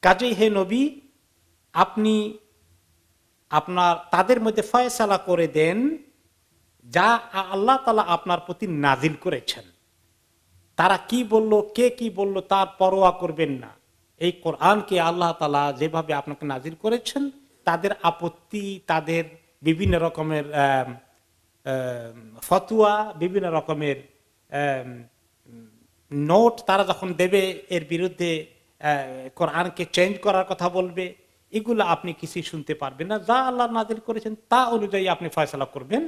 কাজেই হে নবী, আপনি আপনার তাদের মধ্যে ফয়সালা করে দেন যা আল্লাহ তাআলা আপনার প্রতি নাজিল করেছেন। তারা কি বলল, কে কি বলল, তার পরোয়া করবেন না। এই কোরআনকে আল্লাহ তাআলা যেভাবে আপনাকে নাজিল করেছেন, তাদের আপত্তি, তাদের বিভিন্ন রকমের ফতোয়া, বিভিন্ন রকমের নোট তারা যখন দেবে, এর বিরুদ্ধে কোরআনকে চেঞ্জ করার কথা বলবে, এগুলো আপনি কিছুই শুনতে পারবেন না। যা আল্লাহ নাজিল করেছেন তা অনুযায়ী আপনি ফয়সালা করবেন।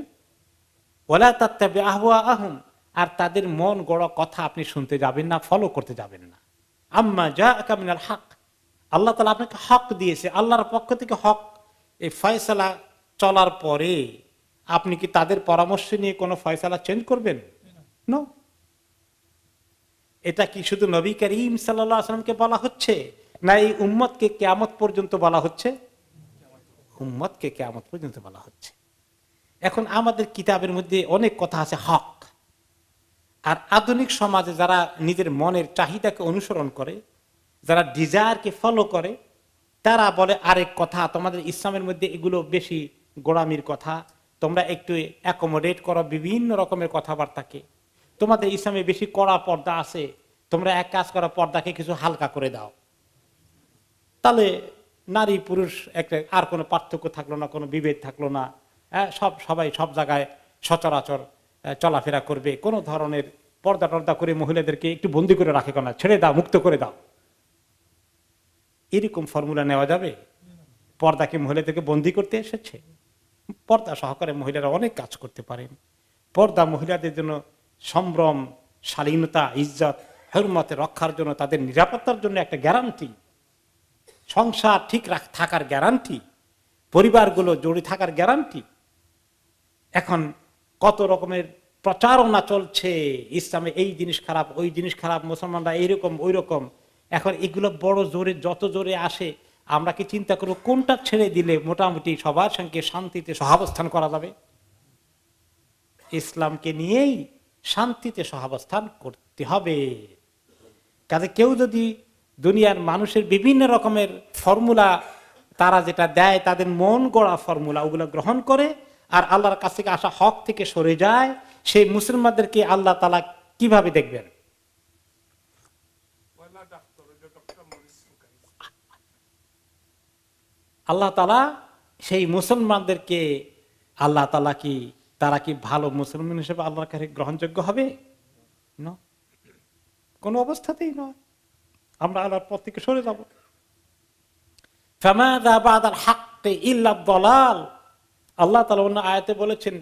ওয়ালা তাত্তাবি আহওয়াআহুম, আর তাদের মন গড়া কথা আপনি শুনতে যাবেন না, ফলো করতে যাবেন না। আম্মা জাআকা মিনাল হক, আল্লাহ তাআলা আপনাকে হক দিয়েছে, আল্লাহর পক্ষ থেকে হক। এই ফয়সালা চলার পরে আপনি কি তাদের পরামর্শ নিয়ে কোনো ফয়সালা চেঞ্জ করবেন? নো। এটা কি শুধু নবী করিম সাল্লাল্লাহু আলাইহি ওয়াসাল্লামকে বলা হচ্ছে, না এই উম্মতকে কিয়ামত পর্যন্ত বলা হচ্ছে? উম্মতকে কিয়ামত পর্যন্ত বলা হচ্ছে। এখন আমাদের কিতাবের মধ্যে অনেক কথা আছে হক, আর আধুনিক সমাজে যারা নিজের মনের চাহিদাকে অনুসরণ করে, যারা ডিজায়ারকে ফলো করে, তারা বলে আরেক কথা, তোমাদের ইসলামের মধ্যে এগুলো বেশি গোড়ামির কথা, তোমরা একটু অ্যাকোমোডেট করো বিভিন্ন রকমের কথাবার্তাকে, তোমাদের ইসলামে বেশি কড়া পর্দা আছে, তোমরা এক কাজ করো, পর্দাকে কিছু হালকা করে দাও, তাহলে নারী পুরুষ একটা আর কোনো পার্থক্য থাকলো না, কোনো বিভেদ থাকলো না, সবাই সব জায়গায় সচরাচর চলাফেরা করবে, কোনো ধরনের পর্দা টর্দা করে মহিলাদেরকে একটু বন্দি করে রাখে না, ছেড়ে দাও, মুক্ত করে দাও। এরকম ফর্মুলা নেওয়া যাবে? পর্দাকে মহিলাদেরকে বন্দি করতে এসেছে? পর্দা সহকারে মহিলারা অনেক কাজ করতে পারেন। পর্দা মহিলাদের জন্য সম্ভ্রম, শালীনতা, ইজ্জত, হুরমতে রক্ষার জন্য, তাদের নিরাপত্তার জন্য একটা গ্যারান্টি, সংসার ঠিক থাকার গ্যারান্টি, পরিবারগুলো জড়ে থাকার গ্যারান্টি। এখন কত রকমের প্রচারণা চলছে, ইসলামে এই জিনিস খারাপ, ওই জিনিস খারাপ, মুসলমানরা এইরকম ওই রকম। এখন এগুলো বড় জোরে, যত জোরে আসে, আমরা কি চিন্তা করবো কোনটা ছেড়ে দিলে মোটামুটি সবার সঙ্গে শান্তিতে সহাবস্থান করা যাবে? ইসলামকে নিয়েই শান্তিতে সহাবস্থান করতে হবে। কাজে কেউ যদি দুনিয়ার মানুষের বিভিন্ন রকমের ফর্মুলা, তারা যেটা দেয় তাদের মন গড়া ফর্মুলা, ওগুলো গ্রহণ করে আর আল্লাহর কাছ থেকে আসা হক থেকে সরে যায়, সেই মুসলমানদেরকে আল্লাহ তাআলা কিভাবে দেখবেন? আল্লাহ তাআলা সেই মুসলমানদেরকে, আল্লাহ তাআলা কি, তারা কি ভালো মুসলমান হিসেবে আল্লাহর কাছে গ্রহণযোগ্য হবে? না, কোনো অবস্থাতেই নয়। আমরা আল্লাহর পথ থেকে সরে যাব। ফামাযা বাদাল হাক্কি ইল্লা দালাল। আল্লাহ তাআলা অন্য আয়াতে বলেছেন,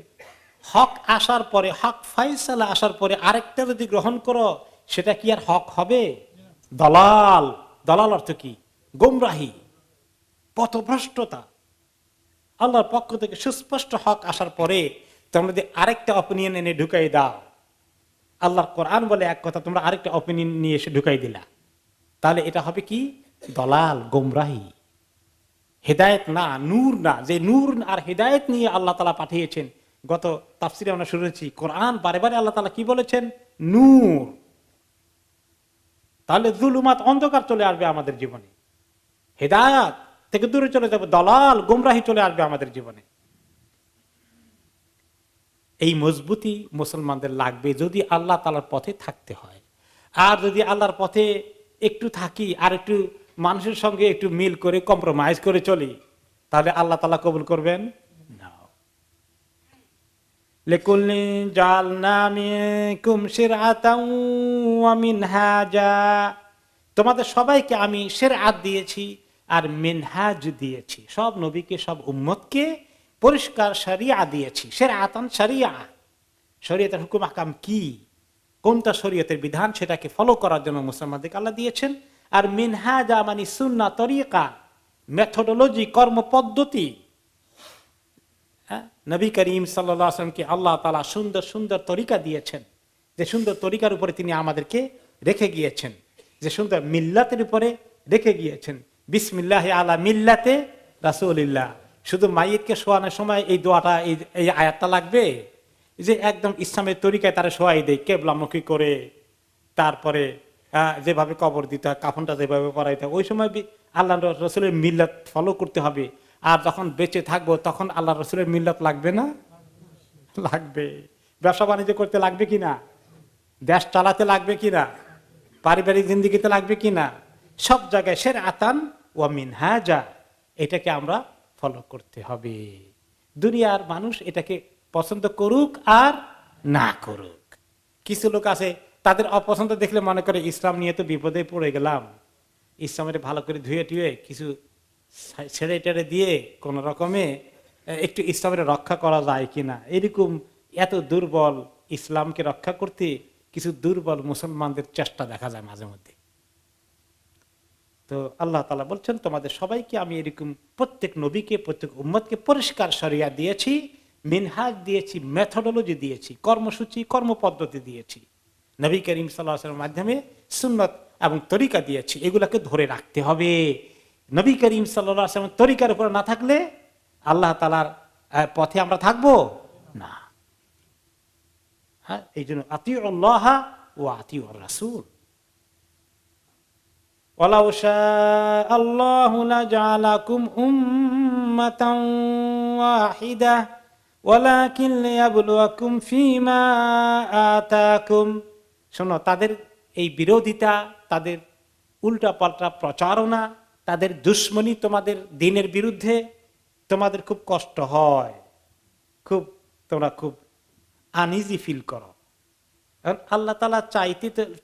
হক আসার পরে, হক ফয়সালা আসার পরে আরেকটা যদি গ্রহণ করো, সেটা কি আর হক হবে? দালাল। দালাল অর্থ কি? গোমরাহি, পথভ্রষ্টতা। আল্লাহর পক্ষ থেকে সুস্পষ্ট হক আসার পরে তোমরা যদি আরেকটা অপিনিয়ন এনে ঢুকাই দাও, আল্লাহর কোরআন বলে এক কথা, তোমরা আরেকটা অপিনিয়ন নিয়ে এসে ঢুকাই দিলা, তাহলে এটা হবে কি? দলাল, গোমরাহি, হেদায়েত না, নূর না। যে নূর আর হেদায়েত নিয়ে আল্লাহ তাআলা পাঠিয়েছেন, গত তাফসিরে আমরা শুনেছি, কোরআন বারে বারে আল্লাহ তাআলা কি বলেছেন? নূর। তাহলে জুলুমাত, অন্ধকার চলে আসবে আমাদের জীবনে, হেদায়েত থেকে দূরে চলে যাবে, দলাল, গোমরাহি চলে আসবে আমাদের জীবনে। এই মজবুতি মুসলমানদের লাগবে যদি আল্লাহ তাআলার পথে থাকতে হয়। আর যদি আল্লাহর পথে একটু থাকি, আর একটু মানুষের সঙ্গে একটু মিল করে, কম্প্রোমাইজ করে চলি, তাহলে আল্লাহ তাআলা কবুল করবেন না। লিকুল্লি জাআলনা মিনকুম শিরআতাও ওয়া মিনহাজা। তোমাদের সবাইকে আমি শিরআত দিয়েছি আর মিনহাজ দিয়েছি। সব নবীকে, সব উম্মতকে পরিষ্কার শরিয়া দিয়েছি। শিরআতান শরিয়া, শরীয়তের হুকুম আহকাম কি, কোনটা শরীয়তের বিধান, সেটাকে ফলো করার জন্য মুসলমানদেরকে আল্লাহ দিয়েছেন। আর মিনহাজা মানে সুন্নাহ, তরিকা, মেথোডোলজি, কর্মপদ্ধতি। নবী করিম সাল্লাল্লাহু আলাইহি ওয়াসাল্লামকে আল্লাহ তাআলা সুন্দর সুন্দর তরিকা দিয়েছেন, যে সুন্দর তরিকার উপরে তিনি আমাদেরকে রেখে গিয়েছেন, যে সুন্দর মিল্লাতের উপরে রেখে গিয়েছেন। বিসমিল্লাহি আলা মিল্লাতে রাসূলিল্লাহ, শুধু মাইয়িতকে শোয়ানোর সময় এই দোয়াটা এই আয়াতটা লাগবে, যে একদম ইসলামের তরিকায় তারা শোয়াই দেয় কেবলামুখী করে, তারপরে যেভাবে কবর দিতে হয়, কাফনটা যেভাবে পরাইতে হয়, ওই সময় আল্লাহ রসুলের মিল্লাত ফলো করতে হবে। আর যখন বেঁচে থাকবো তখন আল্লাহ রসুলের মিল্লাত লাগবে না? লাগবে। ব্যবসা বাণিজ্য করতে লাগবে কিনা, দেশ চালাতে লাগবে কিনা, পারিবারিক জিন্দিগিতে লাগবে কিনা, সব জায়গায় সের আতান ওয়া মিনহাজা, এটাকে আমরা ফলো করতে হবে। দুনিয়ার মানুষ এটাকে পছন্দ করুক আর না করুক। কিছু লোক আছে তাদের অপছন্দ দেখলে মনে করে ইসলাম নিয়ে তো বিপদে পড়ে গেলাম, ইসলামের ভালো করে ধুয়ে টুয়ে কিছু ছেড়ে টেড়ে দিয়ে কোন রকমে একটু ইসলামের রক্ষা করা যায় কিনা, এরকম এত দুর্বল ইসলামকে রক্ষা করতে কিছু দুর্বল মুসলমানদের চেষ্টা দেখা যায় মাঝে মধ্যে। তো আল্লাহ তাআলা বলছেন তোমাদের সবাইকে আমি এরকম প্রত্যেক নবীকে প্রত্যেক উম্মতকে পরিষ্কার শরিয়া দিয়েছি, মিনহাজ দিয়েছি, মেথোডোলজি দিয়েছি, কর্মসূচি কর্মপদ্ধতি দিয়েছি, নবী করিম সাল্লাল্লাহু আলাইহি ওয়াসাল্লামের মাধ্যমে সুন্নাত এবং তরিকা দিয়েছি, এগুলাকে ধরে রাখতে হবে। নবী করিম সাল্লাল্লাহু আলাইহি ওয়াসাল্লামের তরিকার উপর না থাকলে আল্লাহ তাআলার পথে আমরা থাকবো না। হ্যাঁ, এই জন্য আতিউল্লাহ ওয়া আতিউর রাসূল। ওয়ালাউ শাআল্লাহু লাজআলাকুম উম্মাতান ওয়াহিদা ওয়ালাকিন লিয়াবলুয়াকুম ফীমা আতাকুম। শোনো, তাদের এই বিরোধিতা, তাদের উল্টাপাল্টা প্রচারণা, তাদের দুশ্মনী তোমাদের দ্বীনের বিরুদ্ধে তোমাদের খুব কষ্ট হয়, তোমরা খুব আনইজি ফিল করো। আল্লাহ তাআলা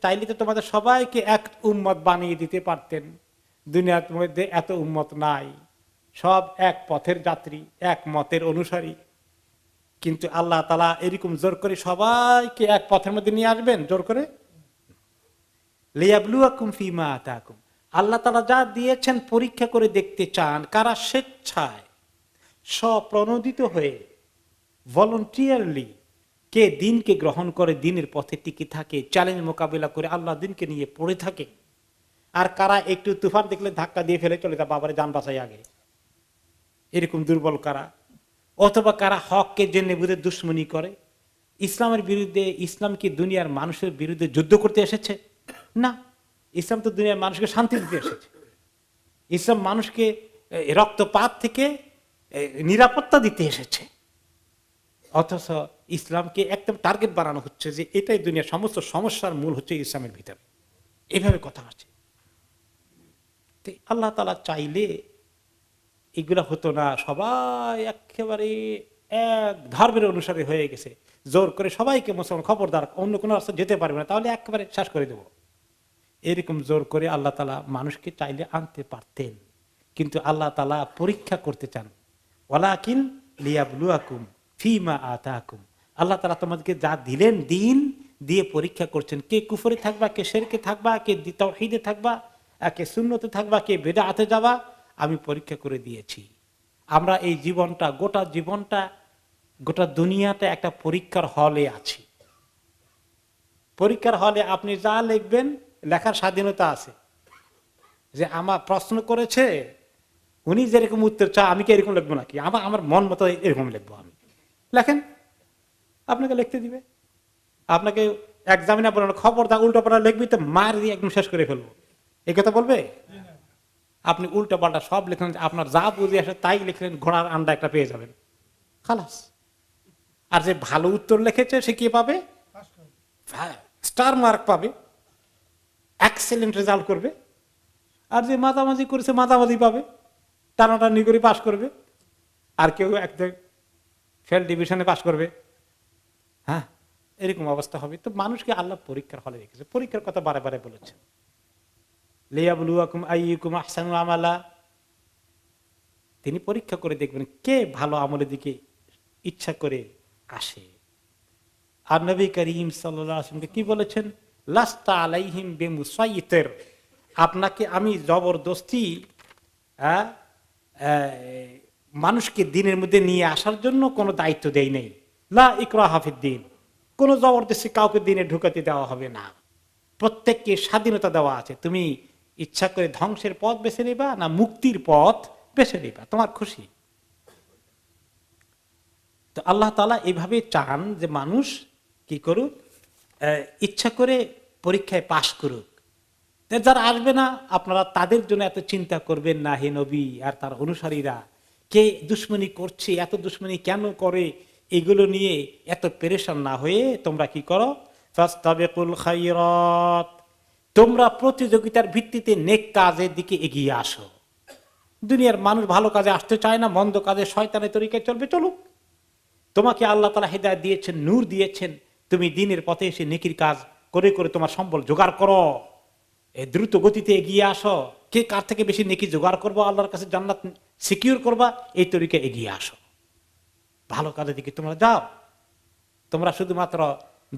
চাইলে তো তোমাদের সবাইকে এক উম্মত বানিয়ে দিতে পারতেন। দুনিয়ার মধ্যে এত উম্মত নাই, সব এক পথের যাত্রী, এক মতের অনুসারী, কিন্তু আল্লাহ তাআলা এরকম জোর করে সবাইকে এক পথের মধ্যে নিয়ে আসবেন জোর করে? লিয়াবলুয়াকুম ফীমা আতাকুম। আল্লাহ তাআলা যা দিয়েছেন পরীক্ষা করে দেখতে চান কারা স্বেচ্ছায় স্বপ্রণোদিত হয়ে ভলান্টিয়ারলি কে দিনকে গ্রহণ করে দিনের পথে টিকে থাকে, চ্যালেঞ্জ মোকাবিলা করে আল্লাহ দিনকে নিয়ে পড়ে থাকে, আর কারা একটু তুফান দেখলে ধাক্কা দিয়ে ফেলে চলে যায়, বাবারে যান বাঁচাই আগে, এরকম দুর্বল কারা, অথবা কারা হককে জেনে বুঝে দুশ্মনী করে। ইসলামের বিরুদ্ধে, ইসলাম কি দুনিয়ার মানুষের বিরুদ্ধে যুদ্ধ করতে এসেছে? না, ইসলাম তো দুনিয়ার মানুষকে শান্তি দিতে এসেছে। ইসলাম মানুষকে রক্তপাত থেকে নিরাপত্তা দিতে এসেছে। অথচ ইসলামকে একদম টার্গেট বানানো হচ্ছে যে এটাই দুনিয়ার সমস্ত সমস্যার মূল হচ্ছে ইসলামের ভিতরে, এইভাবে কথা হচ্ছে। আল্লাহ তাআলা চাইলে এগুলা হতো না, সবাই একেবারে এক ধর্মের অনুসারী হয়ে গেছে, জোর করে সবাইকে মুসলমান, খবরদার অন্য কোনো রাস্তা যেতে পারবে না, তাহলে একেবারে শেষ করে দেব, এরকম জোর করে আল্লাহ তাআলা মানুষকে চাইলে আনতে পারতেন। কিন্তু আল্লাহ তাআলা পরীক্ষা করতে চান, ওয়ালাকিন লিয়াবলুয়াকুম ফীমা আতাকুম। আল্লাহ তাআলা তোমাদেরকে যা দিলেন দিন দিয়ে পরীক্ষা করছেন, কে কুফরে থাকবা, কে শিরকে থাকবা, কে তাওহীদে থাকবা, কে সুন্নতে থাকবা, কে বিদআতে যাবা, আমি পরীক্ষা করে দিয়েছি। আমরা এই জীবনটা, গোটা জীবনটা, গোটা দুনিয়াটা একটা পরীক্ষার হলে আছি। পরীক্ষার হলে আপনি যা লিখবেন লেখার স্বাধীনতা আছে, যে আমার প্রশ্ন করেছে উনি যেরকম উত্তর চায় আমি কি এরকম লিখবো নাকি, আমার মন মতো এরকম লিখবো, আমি লেখেন, আপনাকে লিখতে দিবে। আপনাকে এক্সামিনার বলেন খবরদার উল্টো পাল্টা লিখবি তো মার দিয়ে একদম শেষ করে ফেলবো, এই কথা বলবে? আপনি উল্টো পাল্টা সব লিখলেন, আপনার যা বুঝে আসে তাই লিখলেন, ঘোড়ার আন্ডা একটা পেয়ে যাবেন, খালাস। আর যে ভালো উত্তর লিখেছে সে কি পাবে? স্টার মার্ক পাবে, এক্সেলেন্ট রেজাল্ট করবে। আর যে মাঝামাঝি করেছে মাঝামাঝি পাবে, টানাটানি করে পাস করবে। আর কেউ একদম ফেল ডিভিশনে পাস করবে। হ্যাঁ, এরকম অবস্থা হবে। তো মানুষকে আল্লাহ পরীক্ষার হলে রেখেছে, পরীক্ষার কথা বারে বারে বলেছেন, লিয়াবলুয়াকুম আইয়ুকুম আহসানু আমালা। তিনি পরীক্ষা করে দেখবেন কে ভালো আমলের দিকে ইচ্ছা করে আসে। আর নবী করিম সাল্লাল্লাহু আলাইহি ওয়াসাল্লাম কি বলেছেন? লাস্তা আলাইহিম বিমুসাইতির, আপনাকে আমি জবরদস্তি মানুষকে দিনের মধ্যে নিয়ে আসার জন্য কোনো দায়িত্ব দেই নেই। লা ইকরাহা ফিদ্দীন, কোনো জবরদস্তি কাউকে দিনে ঢুকাতে দেওয়া হবে না। প্রত্যেককে স্বাধীনতা দেওয়া আছে, তুমি ইচ্ছা করে ধ্বংসের পথ বেছে নিবা না মুক্তির পথ বেছে নিবা, তোমার খুশি। তো আল্লাহ তাআলা এইভাবে চান যে মানুষ কি করুক, ইচ্ছা করে পরীক্ষায় পাশ করুক। যারা আসবে না আপনারা তাদের জন্য এত চিন্তা করবেন না হে নবী আর তার অনুসারীরা, কে দুশ্মনী করছে, এত দুশ্মনী কেন করে, এগুলো নিয়ে এত পেরেশান না হয়ে তোমরা কি করো, ফাস্তাবিকুল খায়রাত, তোমরা প্রতিযোগিতার ভিত্তিতে নেক কাজের দিকে এগিয়ে আসো। দুনিয়ার মানুষ ভালো কাজে আসতে চায় না, মন্দ কাজে শয়তানের তরিকায় চলবে, চলুক। তোমাকে আল্লাহ তাআলা হেদায়েত দিয়েছেন, নূর দিয়েছেন, তুমি দ্বীনের পথে এসে নেকির কাজ করে করে তোমার সম্বল জোগাড় করো, দ্রুত গতিতে এগিয়ে আসো। কে কার থেকে বেশি নেকি জোগাড় করবো, আল্লাহর কাছে জান্নাত সিকিউর করবা, এই তরিকায় এগিয়ে আসো। ভালো কাজের দিকে তোমরা যাও। তোমরা শুধুমাত্র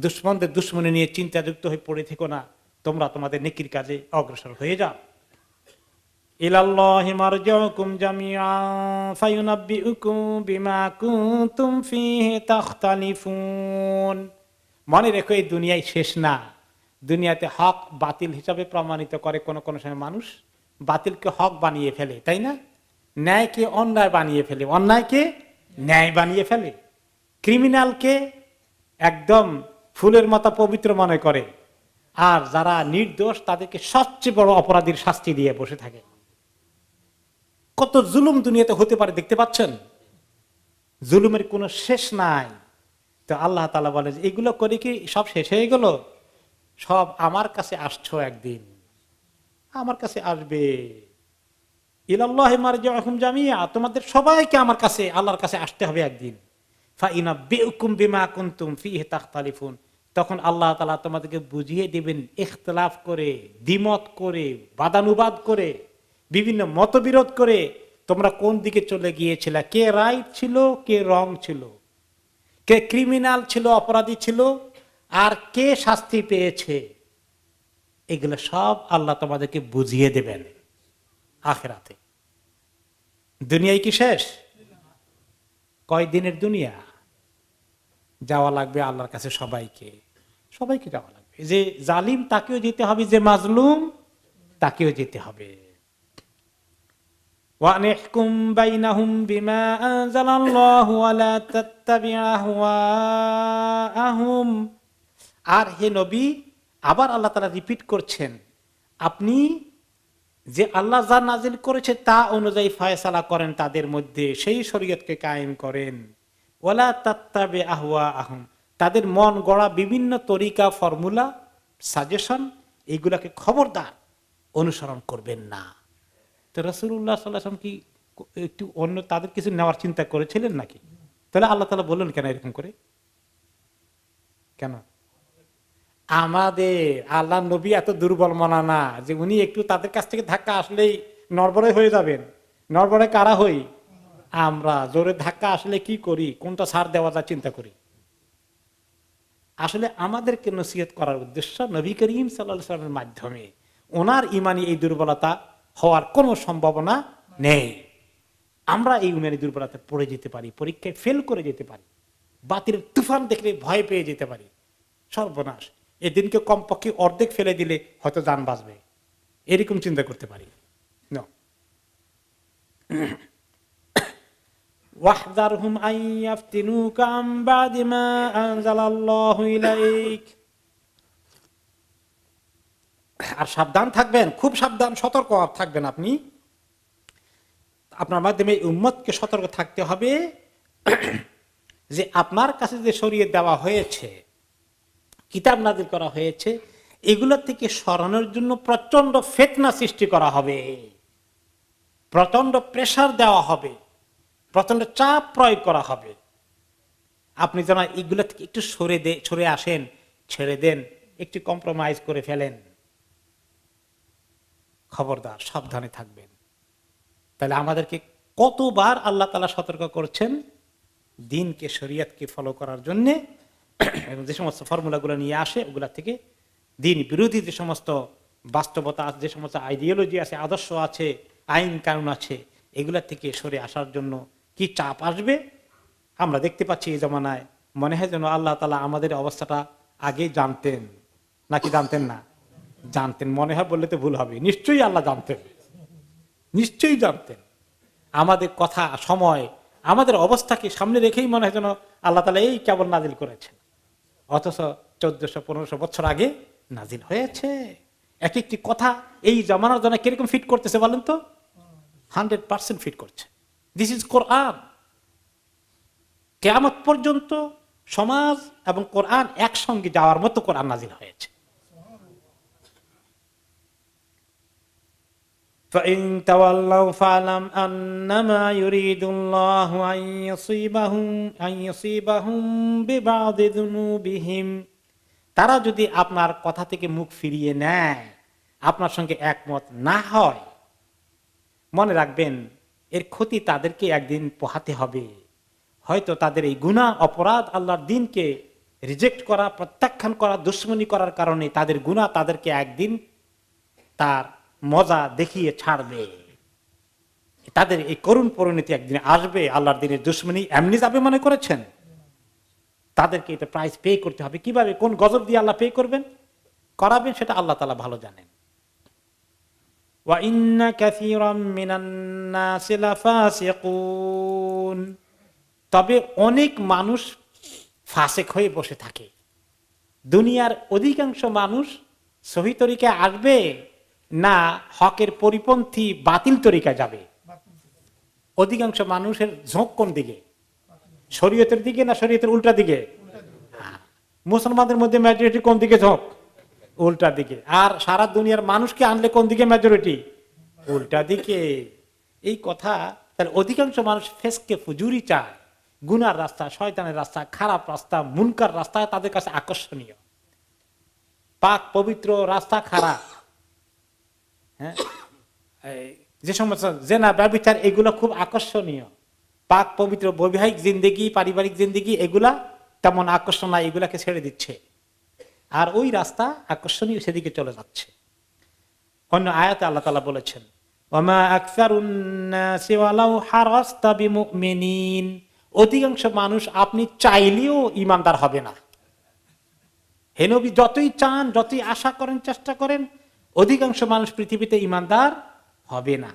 দুশ্মনদের দুশ্মনী নিয়ে চিন্তাযুক্ত হয়ে পড়ে থেকো না, তোমরা তোমাদের নেকির কাজে অগ্রসর হয়ে যাও। ইলাল্লাহি মারজিউকুম জামিআন ফায়ুনাব্বিউকুম বিমা কুনতুম ফীহি তাখতালিফুন। মনে রেখো, এই দুনিয়ায় শেষ না। দুনিয়াতে হক বাতিল হিসাবে প্রমাণিত করে কোন কোন সময় মানুষ, বাতিলকে হক বানিয়ে ফেলে, তাই না? ন্যায়কে অন্যায় বানিয়ে ফেলে, অন্যায়কে ন্যায় বানিয়ে ফেলে, ক্রিমিনালকে একদম ফুলের মতো পবিত্র মনে করে, আর যারা নির্দোষ তাদেরকে সবচেয়ে বড় অপরাধীর শাস্তি দিয়ে বসে থাকে। কত জুলুম দুনিয়াতে হতে পারে দেখতে পাচ্ছেন, জুলুমের কোনো শেষ নাই। তো আল্লাহ তাআলা বলে যে এগুলো করে কি সব শেষ হয়ে গেল? সব আমার কাছে আসছো, একদিন আমার কাছে আসবে। ইলাল্লাহি মারজিউকুম জামিআ, তোমাদের সবাইকে আমার কাছে, আল্লাহর কাছে আসতে হবে একদিন। ফাইনাব্বিউকুম বিমা কুনতুম ফীহি তাখতালিফুন, তখন আল্লাহ তাআলা তোমাদেরকে বুঝিয়ে দিবেন, ইখতিলাফ করে, দ্বিমত করে, বাদানুবাদ করে, বিভিন্ন মতবিরোধ করে তোমরা কোন দিকে চলে গিয়েছিলে, কে রাইট ছিল, কে রং ছিল, কে ক্রিমিনাল ছিল, অপরাধী ছিল, আর কে শাস্তি পেয়েছে। এগুলো সব আল্লাহ তোমাদেরকে বুঝিয়ে দেবেন আখিরাতে। দুনিয়ায় কি শেষ? কয়দিনের দুনিয়া? যাওয়া লাগবে আল্লাহর কাছে সবাইকে, সবাইকে যাওয়া লাগবে। যে জালিম তাকেও যেতে হবে, যে মাজলুম তাকেও যেতে হবে। ওয়ানিহকুম বাইনাহুম বিমা আনজালাল্লাহু ওয়ালা তাত্তাবি আহওয়াআহুম। আর হে নবী, আবার আল্লাহ তাআলা রিপিট করছেন, আপনি যে আল্লাহ যা নাজিল করেছে তা অনুযায়ী ফয়সালা করেন তাদের মধ্যে, সেই শরীয়তকে কায়েম করেন। ওয়ালা তাত্তাবি আহওয়াআহুম, তাদের মন গড়া বিভিন্ন তরিকা, ফর্মুলা, সাজেশন, এইগুলাকে খবরদার অনুসরণ করবেন না। তো রাসূলুল্লাহ সাল্লাল্লাহু আলাইহি ওয়াসাল্লাম কি একটু অন্য তাদের কিছু নেওয়ার চিন্তা করেছিলেন নাকি? তাহলে আল্লাহ তাআলা বললেন কেন এরকম করে? কেন? আমাদের আল্লাহ নবী এত দুর্বল মনা না যে উনি একটু তাদের কাছ থেকে ধাক্কা আসলেই নড়বড়ে হয়ে যাবেন। নড়বড়ে কারা হই? আমরা। জোরে ধাক্কা আসলে কি করি, কোনটা ছাড় দেওয়া যায় চিন্তা করি। আসলে আমাদেরকে নসিহত করার উদ্দেশ্য নবী করিম সাল্লাল্লাহু আলাইহি ওয়াসাল্লামের মাধ্যমে। ওনার ইমানি এই দুর্বলতা হওয়ার কোনো সম্ভাবনা নেই। আমরা এই ইমানি দুর্বলতা পড়ে যেতে পারি, পরীক্ষায় ফেল করে যেতে পারি, বাতিলের তুফান দেখলে ভয় পেয়ে যেতে পারি, সর্বনাশ, এই দিনকে কমপক্ষে অর্ধেক ফেলে দিলে হয়তো জান বাঁচবে, এরকম চিন্তা করতে পারি। ওয়াহযারহুম আন ইয়াফতিনুকা আন বাদি মা আনজালাল্লাহু ইলাইক। আর সাবধান থাকবেন, খুব সাবধান, সতর্ক থাকবেন। আপনি আপনার মাধ্যমে উম্মতকে সতর্ক থাকতে হবে যে আপনার কাছে যে শরীয়ত দেওয়া হয়েছে, কিতাব নাযিল করা হয়েছে, এগুলো থেকে সরানোর জন্য প্রচন্ড ফিতনা সৃষ্টি করা হবে, প্রচন্ড প্রেসার দেওয়া হবে, প্রচন্ড চাপ প্রয়োগ করা হবে। আপনি যেন এগুলো থেকে একটু সরে আসেন, ছেড়ে দেন, একটু কম্প্রোমাইজ করে ফেলেন। খবরদার, সাবধানে থাকবেন। তাহলে আমাদেরকে কতবার আল্লাহ তাআলা সতর্ক করছেন দ্বীনকে, শরীয়তকে ফলো করার জন্য, এবং যে সমস্ত ফর্মুলাগুলো নিয়ে আসে ওগুলা থেকে, দ্বীন বিরোধী যে সমস্ত বাস্তবতা আছে, যে সমস্ত আইডিওলজি আছে, আদর্শ আছে, আইন কানুন আছে, এগুলা থেকে সরে আসার জন্য কি চাপ আসবে আমরা দেখতে পাচ্ছি এই জমানায়। মনে হয় যেন আল্লাহ তাআলা আমাদের অবস্থাটা আগে জানতেন, নাকি জানতেন না? জানতেন মনে হয় বললে তো ভুল হবে, নিশ্চয়ই আল্লাহ জানতেন, নিশ্চয়ই জানতেন। আমাদের কথা, সময়, আমাদের অবস্থাকে সামনে রেখেই মনে হয় যেন আল্লাহ তাআলা এই কেবল নাজিল করেছেন, অথচ 1400-1500 বছর আগে নাজিল হয়েছে। এক একটি কথা এই জামানার জন্য কিরকম ফিট করতেছে বলেন তো? 100% ফিট করছে। দিস ইজ কোরআন। কিয়ামত পর্যন্ত সমাজ এবং কোরআন একসঙ্গে যাওয়ার মতো কোরআন নাজিল হয়েছে। فَإِن تَوَلَّوْا فَاعْلَمْ أَنَّمَا يُرِيدُ اللَّهُ أَن يُصِيبَهُم بِبَعْضِ ذُنُوبِهِمْ। তারা যদি আপনার কথা থেকে মুখ ফিরিয়ে নেয়, আপনার সঙ্গে একমত না হয়, মনে রাখবেন এর ক্ষতি তাদেরকে একদিন পোহাতে হবে। হয়তো তাদের এই গুনাহ অপরাধ, আল্লাহর দ্বীনকে রিজেক্ট করা, প্রত্যাখ্যান করা, দুশমনি করার কারণে তাদের গুনাহ তাদেরকে একদিন তার মজা দেখিয়ে ছাড়বে। তাদের এই করুণ পরিণতি একদিন আসবে। আল্লাহর দ্বীনের দুশমনি এমনি যাবে মনে করেছেন? তাদেরকে এটা প্রাইস পে করতে হবে। কিভাবে, কোন গজব দিয়ে আল্লাহ পে করবেন, করাবেন, সেটা আল্লাহ তাআলা ভালো জানেন। ওয়া ইন্না কাসীরাম মিনান নাসি লাফাসিকুন। তবে অনেক মানুষ ফাসিক হয়ে বসে থাকে। দুনিয়ার অধিকাংশ মানুষ সহি তরিকায় আসবে না হকের পরিপন্থী বাতিল তরিকায় যাবে? অধিকাংশ মানুষের ঝোঁক কোন দিকে? শরীয়তের দিকে না শরীয়তের উল্টা দিকে? মুসলমানদের মধ্যে মেজরিটি কোন দিকে ঝোঁক? উল্টা দিকে। আর সারা দুনিয়ার মানুষকে আনলে কোন দিকে মেজরিটি? উল্টা দিকে। এই কথা তাহলে অধিকাংশ মানুষ ফেসকে ফুজুরি চায়, গুনার রাস্তা, শয়তানের রাস্তা, খারাপ রাস্তা, মুনকার রাস্তা তাদের কাছে আকর্ষণীয়। পাক পবিত্র রাস্তা খারাপ। হ্যাঁ, যে সমস্ত জেনা, ব্যভিচার, এগুলো খুব আকর্ষণীয়। পাক পবিত্র বৈবাহিক জিন্দেগি, পারিবারিক জিন্দেগি, এগুলা তেমন আকর্ষণ নাই, এগুলাকে ছেড়ে দিচ্ছে। আর ওই রাস্তা আকর্ষণীয়, সেদিকে চলে যাচ্ছে। অন্য আয়াতে আল্লাহ তাআলা বলেছেন, ওয়ামা আকসারুন নাসি ওয়ালাউ হারাসতা বিমুমিনিন। অধিকাংশ মানুষ আপনি চাইলেও ঈমানদার হবে না। হে নবী, যতই চান, যতই আশা করেন, চেষ্টা করেন, অধিকাংশ মানুষ পৃথিবীতে ঈমানদার হবে না।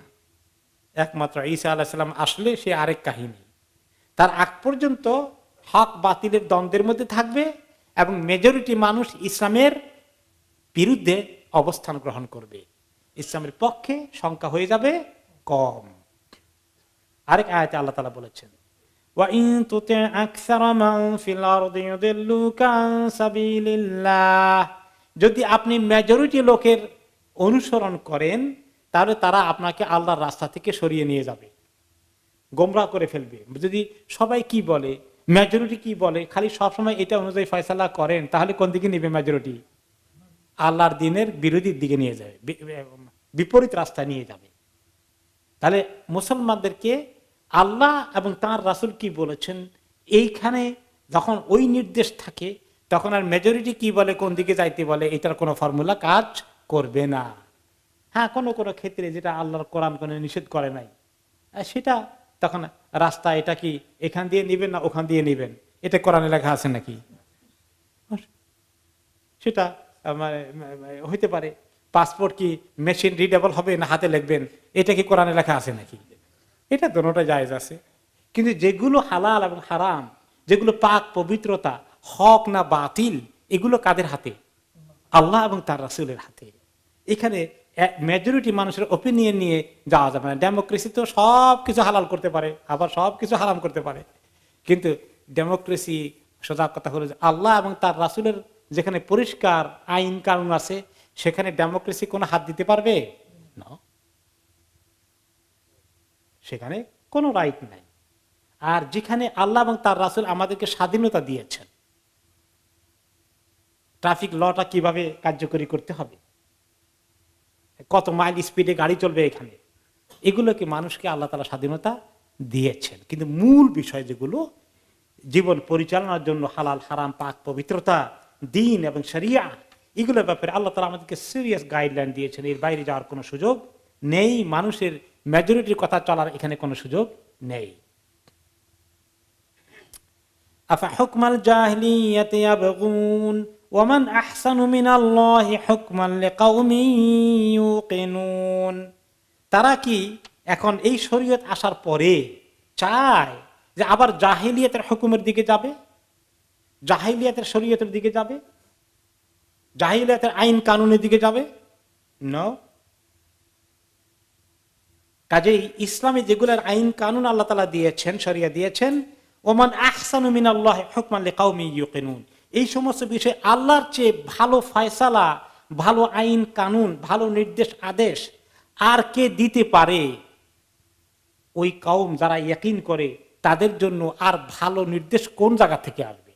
একমাত্র ঈসা আলাইহিস সালাম আসলে সে আরেক কাহিনী। তার আগ পর্যন্ত হক বাতিলের দ্বন্দ্বের মধ্যে থাকবে এবং মেজরিটি মানুষ ইসলামের বিরুদ্ধে অবস্থান গ্রহণ করবে। ইসলামের পক্ষে সংখ্যা হয়ে যাবে কম। আরেক আয়াতে আল্লাহ তাআলা বলেছেন, ওয়া ইন তুতি আকসারা মান ফিল আরদি ইউদিল্লুকা আন সাবিলিল্লাহ। যদি আপনি মেজরিটি লোকের অনুসরণ করেন, তাহলে তারা আপনাকে আল্লাহর রাস্তা থেকে সরিয়ে নিয়ে যাবে, গোমরাহ করে ফেলবে। যদি সবাই কি বলে, মেজরিটি কি বলে, খালি সবসময় এটা অনুযায়ী ফয়সালা করেন, তাহলে কোন দিকে নেবে মেজরিটি? আল্লাহর দ্বীনের বিরোধীর দিকে নিয়ে যাবে, বিপরীত রাস্তায় নিয়ে যাবে। তাহলে মুসলমানদেরকে আল্লাহ এবং তার রাসূল কি বলেছেন, এইখানে যখন ওই নির্দেশ থাকে, তখন আর মেজরিটি কি বলে, কোন দিকে যাইতে বলে, এটার কোনো ফর্মুলা কাজ করবে না। হ্যাঁ, কোনো কোনো ক্ষেত্রে যেটা আল্লাহর কোরআন কোনো নিষেধ করে নাই, সেটা তখন রাস্তা, এটা কি এখান দিয়ে নিবেন না ওখান দিয়ে নিবেন, এটা কোরআনে লেখা আছে নাকি? সেটা হইতে পারে। পাসপোর্ট কি মেশিন রিডেবল হবে না হাতে লিখবেন, এটা কি কোরআনে লেখা আছে নাকি? এটা দোনোটা জায়েজ আছে। কিন্তু যেগুলো হালাল এবং হারাম, যেগুলো পাক পবিত্রতা, হক না বাতিল, এগুলো কাদের হাতে? আল্লাহ এবং তার রাসূলের হাতে। এখানে মেজরিটি মানুষের ওপিনিয়ন নিয়ে যাওয়া যাবে না। ডেমোক্রেসি তো সবকিছু হালাল করতে পারে, আবার সবকিছু হারাম করতে পারে। কিন্তু ডেমোক্রেসি, সোজা কথা হলো যে আল্লাহ এবং তার রাসূলের যেখানে পরিষ্কার আইন কানুন আছে, সেখানে ডেমোক্রেসি কোনো হাত দিতে পারবে না, সেখানে কোনো রাইট নাই। আর যেখানে আল্লাহ এবং তার রাসূল আমাদেরকে স্বাধীনতা দিয়েছেন, ট্রাফিক লটা কিভাবে কার্যকরী করতে হবে, কত মাইল স্পিডে গাড়ি চলবে, এখানে এগুলোকে মানুষকে আল্লাহ তাআলা স্বাধীনতা দিয়েছেন। কিন্তু মূল বিষয় যেগুলো জীবন পরিচালনার জন্য হালাল হারাম, পাক পবিত্রতা, দ্বীন এবং শরিয়া, এগুলোর ব্যাপারে আল্লাহ তাআলা আমাদেরকে সিরিয়াস গাইডলাইন দিয়েছেন। এর বাইরে যাওয়ার কোনো সুযোগ নেই। মানুষের মেজরিটির কথা চলার এখানে কোনো সুযোগ নেই। আফা হুকমাল জাহিলিয়াতি ইয়াবগুন ওয়া মান আহসানু মিনাল্লাহি হুকমান লিকাউমিন ইউকিনুন। তারা কি এখন এই শরীয়ত আসার পরে চায় যে আবার জাহিলিয়াতের হুকুমের দিকে যাবে, জাহিলিয়াতের শরীয়তের দিকে যাবে, জাহিলিয়াতের আইন কানুনের দিকে যাবে? নো। কাজেই ইসলামে যেগুলোর আইন কানুন আল্লাহ তাআলা দিয়েছেন, শরিয়া দিয়েছেন, ওমান আহসানু মিনাল্লাহি হুকমান লিকাউমিন ইউকিনুন, এই সমস্ত বিষয়ে আল্লাহর চেয়ে ভালো ফয়সালা, ভালো আইন কানুন, ভালো নির্দেশ আদেশ আর কে দিতে পারে? ওই কওম যারা ইয়াকিন করে তাদের জন্য আর ভালো নির্দেশ কোন জায়গা থেকে আসবে?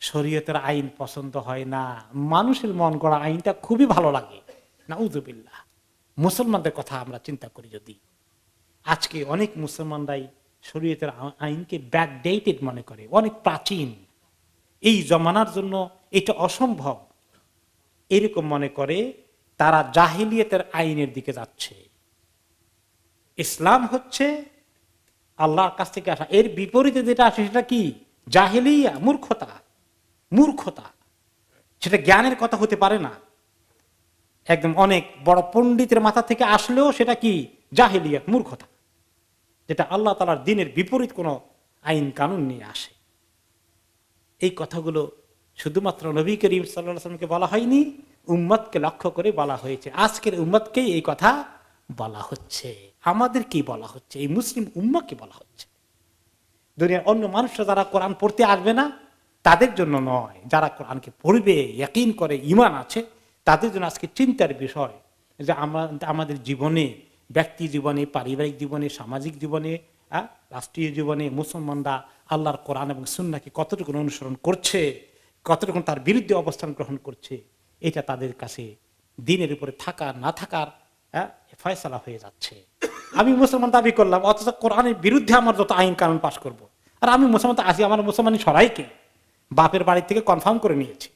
শরীয়তের আইন পছন্দ হয় না, মানুষের মন গড়া আইনটা খুবই ভালো লাগে। নাউযুবিল্লাহ। মুসলমানদের কথা আমরা চিন্তা করি, যদি আজকে অনেক মুসলমানরাই শরীয়তের আইনকে ব্যাকডেটেড মনে করে, অনেক প্রাচীন, এই জমানার জন্য এটা অসম্ভব এরকম মনে করে, তারা জাহিলিয়াতের আইনের দিকে যাচ্ছে। ইসলাম হচ্ছে আল্লাহর কাছ থেকে আসা, এর বিপরীতে যেটা আসে সেটা কি? জাহেলিয়া, মূর্খতা। মূর্খতা, সেটা জ্ঞানের কথা হতে পারে না। একদম অনেক বড় পণ্ডিতের মাথা থেকে আসলেও সেটা কি? জাহেলিয়াত, মূর্খতা, যেটা আল্লাহ তাআলার দ্বীনের বিপরীত কোনো আইন কানুন নিয়ে আসে। এই কথাগুলো শুধুমাত্র নবী করিম সাল্লাল্লাহু আলাইহি ওয়াসাল্লামকে বলা হয়নি, উম্মতকে লক্ষ্য করে বলা হয়েছে। আজকের উম্মতকেই এই কথা বলা হচ্ছে, আমাদের কি বলা হচ্ছে? এই মুসলিম উম্মাহকে বলা হচ্ছে। দুনিয়ার অন্য মানুষরা যারা কোরআন পড়তে আসবে না তাদের জন্য নয়, যারা কোরআনকে পড়বে, ইয়াকিন করে, ঈমান আছে, তাদের জন্য আজকে চিন্তার বিষয় যে আমরা আমাদের জীবনে, ব্যক্তি জীবনে, পারিবারিক জীবনে, সামাজিক জীবনে, রাষ্ট্রীয় জীবনে মুসলমানরা আল্লাহর কোরআন এবং সুন্নাহকে কতটুকু অনুসরণ করছে, কতটুকু তার বিরুদ্ধে অবস্থান গ্রহণ করছে, এটা তাদের কাছে দ্বীনের উপরে থাকার না থাকার ফয়সালা হয়ে যাচ্ছে। আমি মুসলমান দাবি করলাম, অথচ কোরআনের বিরুদ্ধে আমার যত আইন কানুন পাশ করব। আর আমি মুসলমান আসি, আমার মুসলমানি সরাইকে বাপের বাড়ি থেকে কনফার্ম করে নিয়েছি।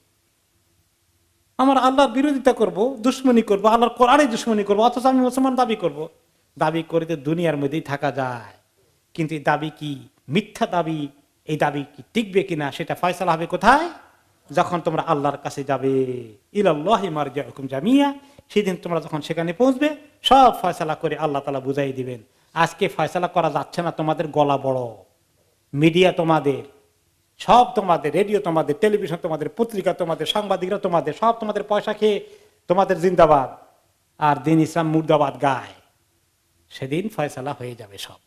আমার আল্লাহর বিরোধিতা করব, দুশ্মনী করব, আল্লাহর কোরআনের দুশ্মনী করব, অথচ আমি মুসলমান দাবি করব। দাবি করে তো দুনিয়ার মধ্যেই থাকা যায়, কিন্তু এই দাবি কি মিথ্যা দাবি? এই দাবি কি টিকবে কিনা সেটা ফয়সালা হবে কোথায়? যখন তোমরা আল্লাহর কাছে যাবে। ইলাল্লাহি মারজিউকুম জামিয়া, সেদিন তোমরা যখন সেখানে পৌঁছবে সব ফয়সালা করে আল্লাহ তাআলা বুঝাই দিবেন। আজকে ফয়সালা করা যাচ্ছে না, তোমাদের গলা বড়, মিডিয়া তোমাদের, সব তোমাদের, রেডিও তোমাদের, টেলিভিশন তোমাদের, পত্রিকা তোমাদের, সাংবাদিকরা তোমাদের, সব তোমাদের পয়সা খেয়ে তোমাদের জিন্দাবাদ আর দিন ইসলাম মুর্দাবাদ গায়। সেদিন ফয়সালা হয়ে যাবে সব।